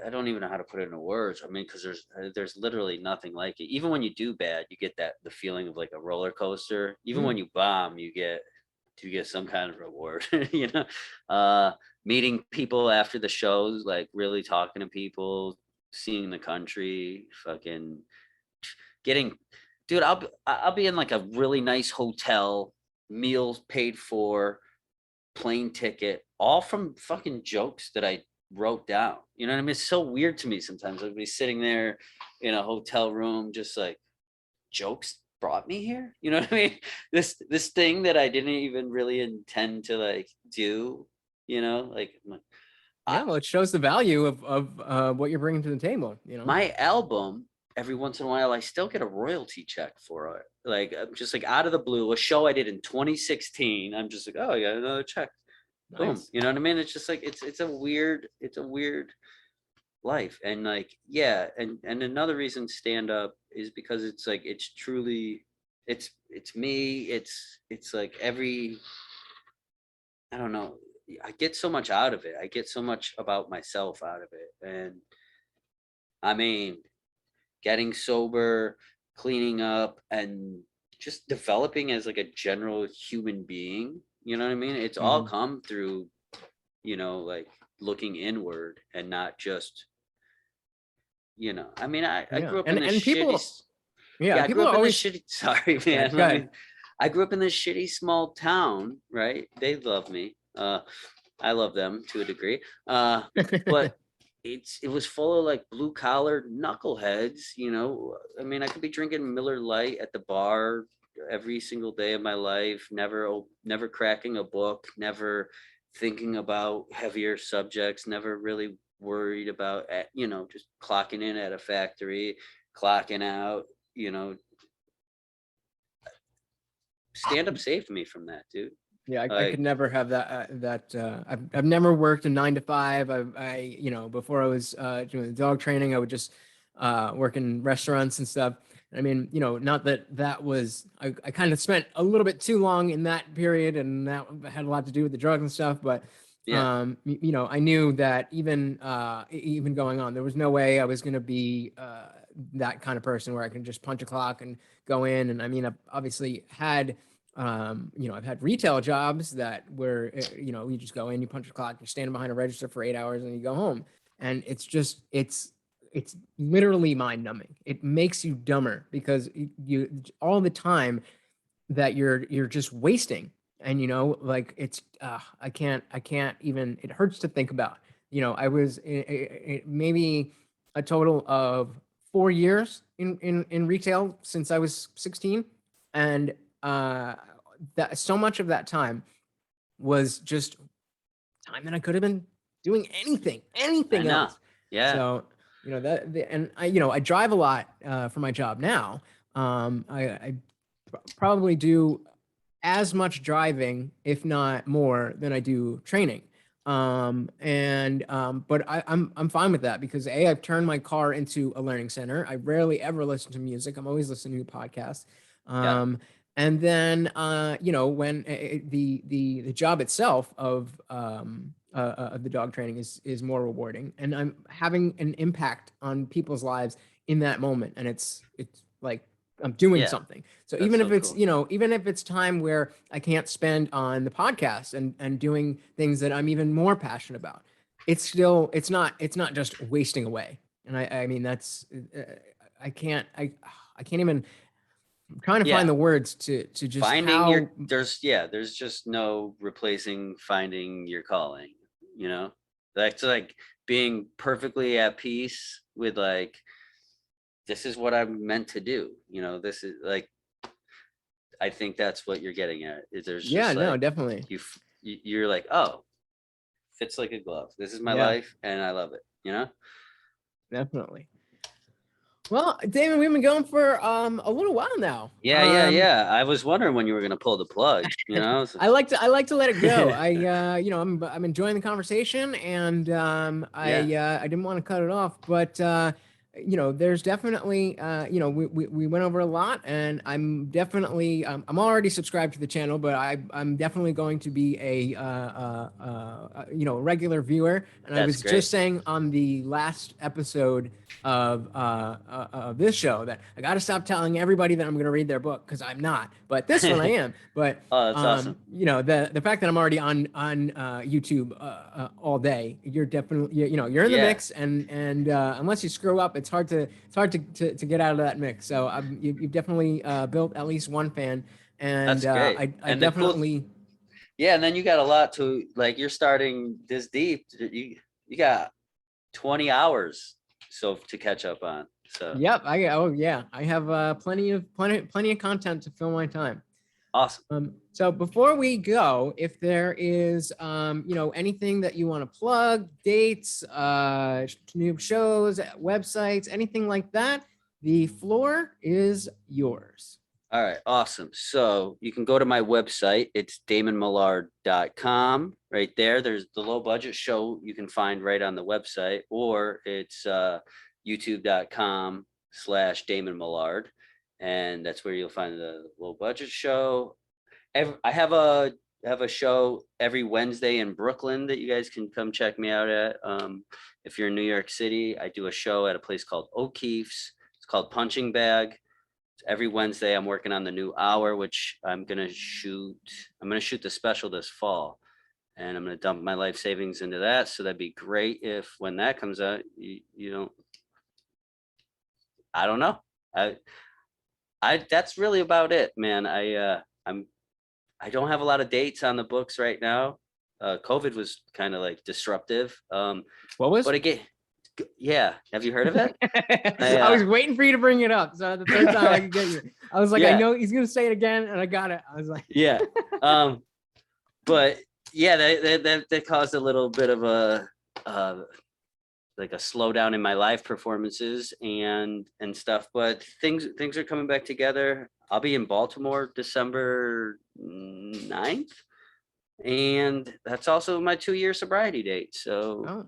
don't even know how to put it into words. I mean, because there's literally nothing like it. Even when you do bad, you get the feeling of like a roller coaster. Even when you bomb, you get some kind of reward. Meeting people after the shows, like really talking to people, seeing the country, fucking dude, I'll be in like a really nice hotel, meals paid for, plane ticket, all from fucking jokes that I wrote down. You know what I mean? It's so weird to me sometimes. I'd be sitting there in a hotel room, just like, jokes brought me here. You know what I mean? This thing that I didn't even really intend to like do. Like, yeah, well, it shows the value of what you're bringing to the table. My album, every once in a while, I still get a royalty check for it. Like, I'm just like out of the blue, a show I did in 2016. I'm just like, oh, I got another check. Nice. Boom. You know what I mean? It's just like, it's a weird life. And like, yeah. And another reason stand up is because it's like, it's truly, it's me. It's like I don't know. I get so much out of it. I get so much about myself out of it. And I mean, getting sober, cleaning up, and just developing as like a general human being. You know what I mean? It's all come through, like looking inward and not just, I mean, I grew up in this shitty. Yeah, I grew up in this shitty. Sorry, man. I grew up in this shitty small town, right? They love me. I love them to a degree. But it was full of like blue collar knuckleheads, I mean, I could be drinking Miller Lite at the bar every single day of my life, never cracking a book, never thinking about heavier subjects, never really worried about, just clocking in at a factory, clocking out, stand up saved me from that, dude. Yeah, I could never have that. I've never worked a 9 to 5. Before I was doing the dog training, I would just work in restaurants and stuff. I mean, not that was, I kind of spent a little bit too long in that period, and that had a lot to do with the drugs and stuff. But Yeah. You know, I knew that even even going on, there was no way I was going to be that kind of person where I can just punch a clock and go in. And I mean, I've obviously had, you know, I've had retail jobs that were, you know, you just go in, you punch a clock, you're standing behind a register for 8 hours and you go home. And it's just, it's literally mind numbing. It makes you dumber because you all the time that you're just wasting. And, you know, like it's, I can't even, it hurts to think about. You know, I was maybe a total of 4 years in retail since I was 16. And that so much of that time was just time that I could have been doing anything I know. else. Yeah. So, you know, and I, you know, I drive a lot for my job now. I probably do as much driving, if not more, than I do training. But I'm fine with that because I've turned my car into a learning center. I rarely ever listen to music. I'm always listening to podcasts. And then you know, when the job itself of the dog training is more rewarding, and I'm having an impact on people's lives in that moment, and it's like I'm doing Yeah. something. So That's even if so it's, cool. you know, even if it's time where I can't spend on the podcast and doing things that I'm even more passionate about, it's still, it's not just wasting away. And I mean, that's, I can't even, I'm trying to Yeah. find the words to just Finding how, your there's just no replacing finding your calling, you know? That's like being perfectly at peace with like, this is what I'm meant to do. You know, this is like, I think that's what you're getting at. Is there's just yeah, like, no, definitely. you're like, oh, fits like a glove. This is my Yeah. life and I love it, you know? Definitely. Well, Damon, we've been going for a little while now. Yeah. I was wondering when you were gonna pull the plug, you know? I like to let it go. You know, I'm enjoying the conversation, and I didn't want to cut it off, but you know, there's definitely you know, we went over a lot, and I'm definitely I'm already subscribed to the channel, but I'm definitely going to be a you know, regular viewer. And I That's was great. just saying on the last episode of this show that I got to stop telling everybody that I'm going to read their book, because I'm not, but this one I am. But Oh, that's awesome. you know, the fact that I'm already on YouTube all day, you're definitely, you know, you're in the Yeah. mix, and unless you screw up, it's hard to get out of that mix. So you've definitely built at least one fan, and That's great. I And the cool- definitely. Yeah, and then you got a lot to like. You're starting this deep. You got 20 hours so to catch up on. So Yep. I have plenty of content to fill my time. awesome. So before we go, if there is, you know, anything that you want to plug, dates, new shows, websites, anything like that, the floor is yours. All right, awesome. So you can go to my website. It's damonmillard.com. Right there. There's the low budget show you can find right on the website, or it's youtube.com/Damon Millard. And that's where you'll find the low budget show. I have a show every Wednesday in Brooklyn that you guys can come check me out at. If you're in New York City, I do a show at a place called O'Keefe's. It's called Punching Bag. Every Wednesday, I'm working on the new hour, which I'm gonna shoot the special this fall, and I'm gonna dump my life savings into that. So that'd be great if when that comes out, you don't. I don't know. That's really about it, man. I don't have a lot of dates on the books right now. COVID was kind of like disruptive. What was? But again, yeah. Have you heard of it? I was waiting for you to bring it up. So the third time I could get you. I was like, Yeah. I know he's gonna say it again, and I got it. I was like, Yeah. But yeah, that caused a little bit of a like a slowdown in my live performances and stuff. But things are coming back together. I'll be in Baltimore December 9th. And that's also my 2-year sobriety date. So oh,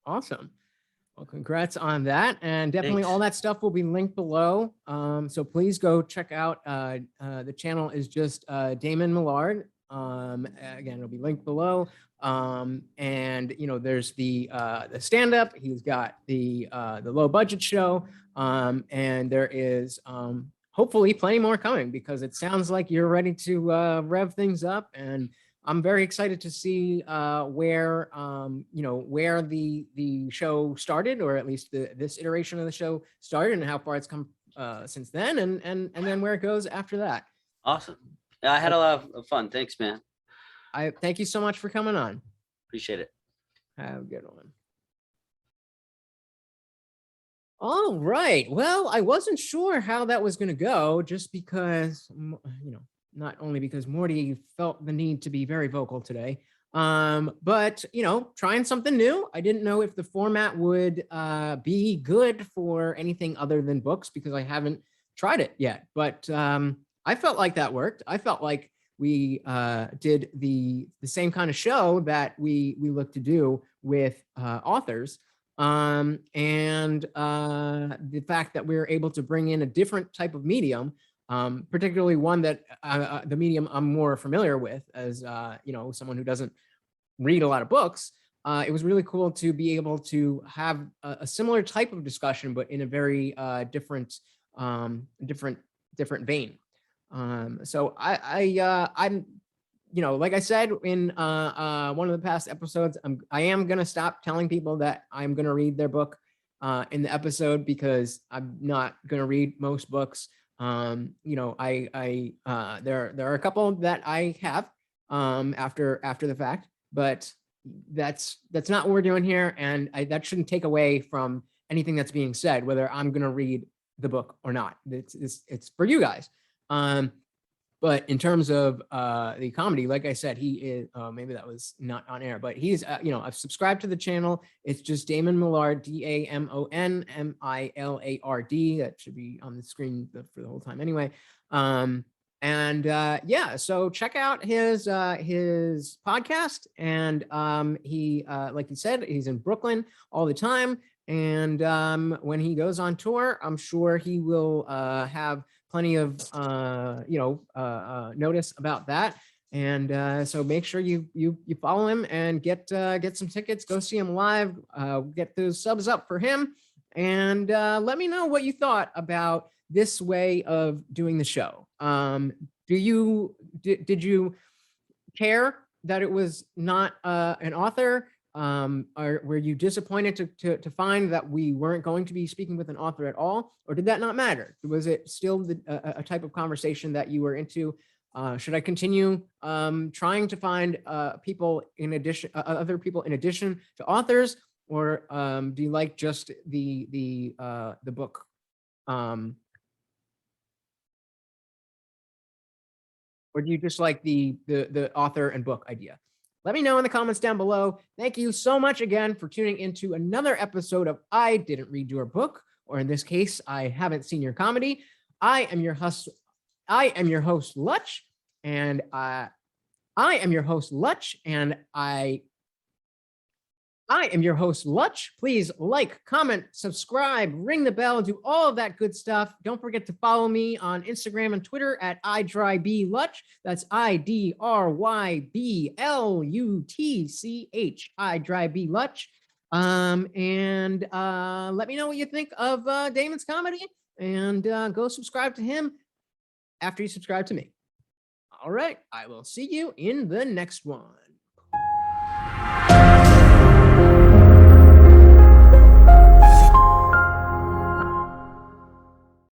awesome. Well, congrats on that. And definitely Thanks. all that stuff will be linked below. So please go check out, the channel is just Damon Millard. Again, it'll be linked below. And there's the stand-up. He's got the low budget show, and there is hopefully plenty more coming, because it sounds like you're ready to rev things up, and I'm very excited to see where where the show started, or at least this iteration of the show started, and how far it's come since then, and then where it goes after that. Awesome. Yeah, I had a lot of fun. Thanks, man. I thank you so much for coming on. Appreciate it. Have a good one. All right. Well, I wasn't sure how that was going to go, just because, not only because Morty felt the need to be very vocal today, but, trying something new. I didn't know if the format would be good for anything other than books, because I haven't tried it yet. But I felt like that worked. I felt like we did the same kind of show that we look to do with authors. And the fact that we're able to bring in a different type of medium, particularly one that the medium I'm more familiar with, as someone who doesn't read a lot of books. It was really cool to be able to have a similar type of discussion, but in a very different vein. So I'm, like I said in one of the past episodes, I am going to stop telling people that I'm going to read their book in the episode, because I'm not going to read most books. There are a couple that I have after the fact, but that's not what we're doing here. And that shouldn't take away from anything that's being said, whether I'm going to read the book or not. It's for you guys. But in terms of the comedy, like I said, he is, maybe that was not on air, but he's, I've subscribed to the channel. It's just Damon Millard, DAMON MILARD. That should be on the screen for the whole time anyway. Yeah, so check out his podcast. And he, like he said, he's in Brooklyn all the time. And when he goes on tour, I'm sure he will have plenty of notice about that. And so make sure you follow him and get some tickets, go see him live, get those subs up for him, and let me know what you thought about this way of doing the show. Did you care that it was not an author? Or were you disappointed to find that we weren't going to be speaking with an author at all, or did that not matter? Was it still a type of conversation that you were into? Should I continue trying to find people in addition, other people in addition to authors, or do you like just the book? Or do you just like the author and book idea? Let me know in the comments down below. Thank you so much again for tuning into another episode of I Didn't Read Your Book, or in this case, I Haven't Seen Your Comedy. I am your host, Lutch, and I am your host, Lutch. Please like, comment, subscribe, ring the bell, do all of that good stuff. Don't forget to follow me on Instagram and Twitter at IDRYB Lutch. That's IDRYBLUTCH, IDRYB Lutch. And let me know what you think of Damon's comedy, and go subscribe to him after you subscribe to me. All right, I will see you in the next one.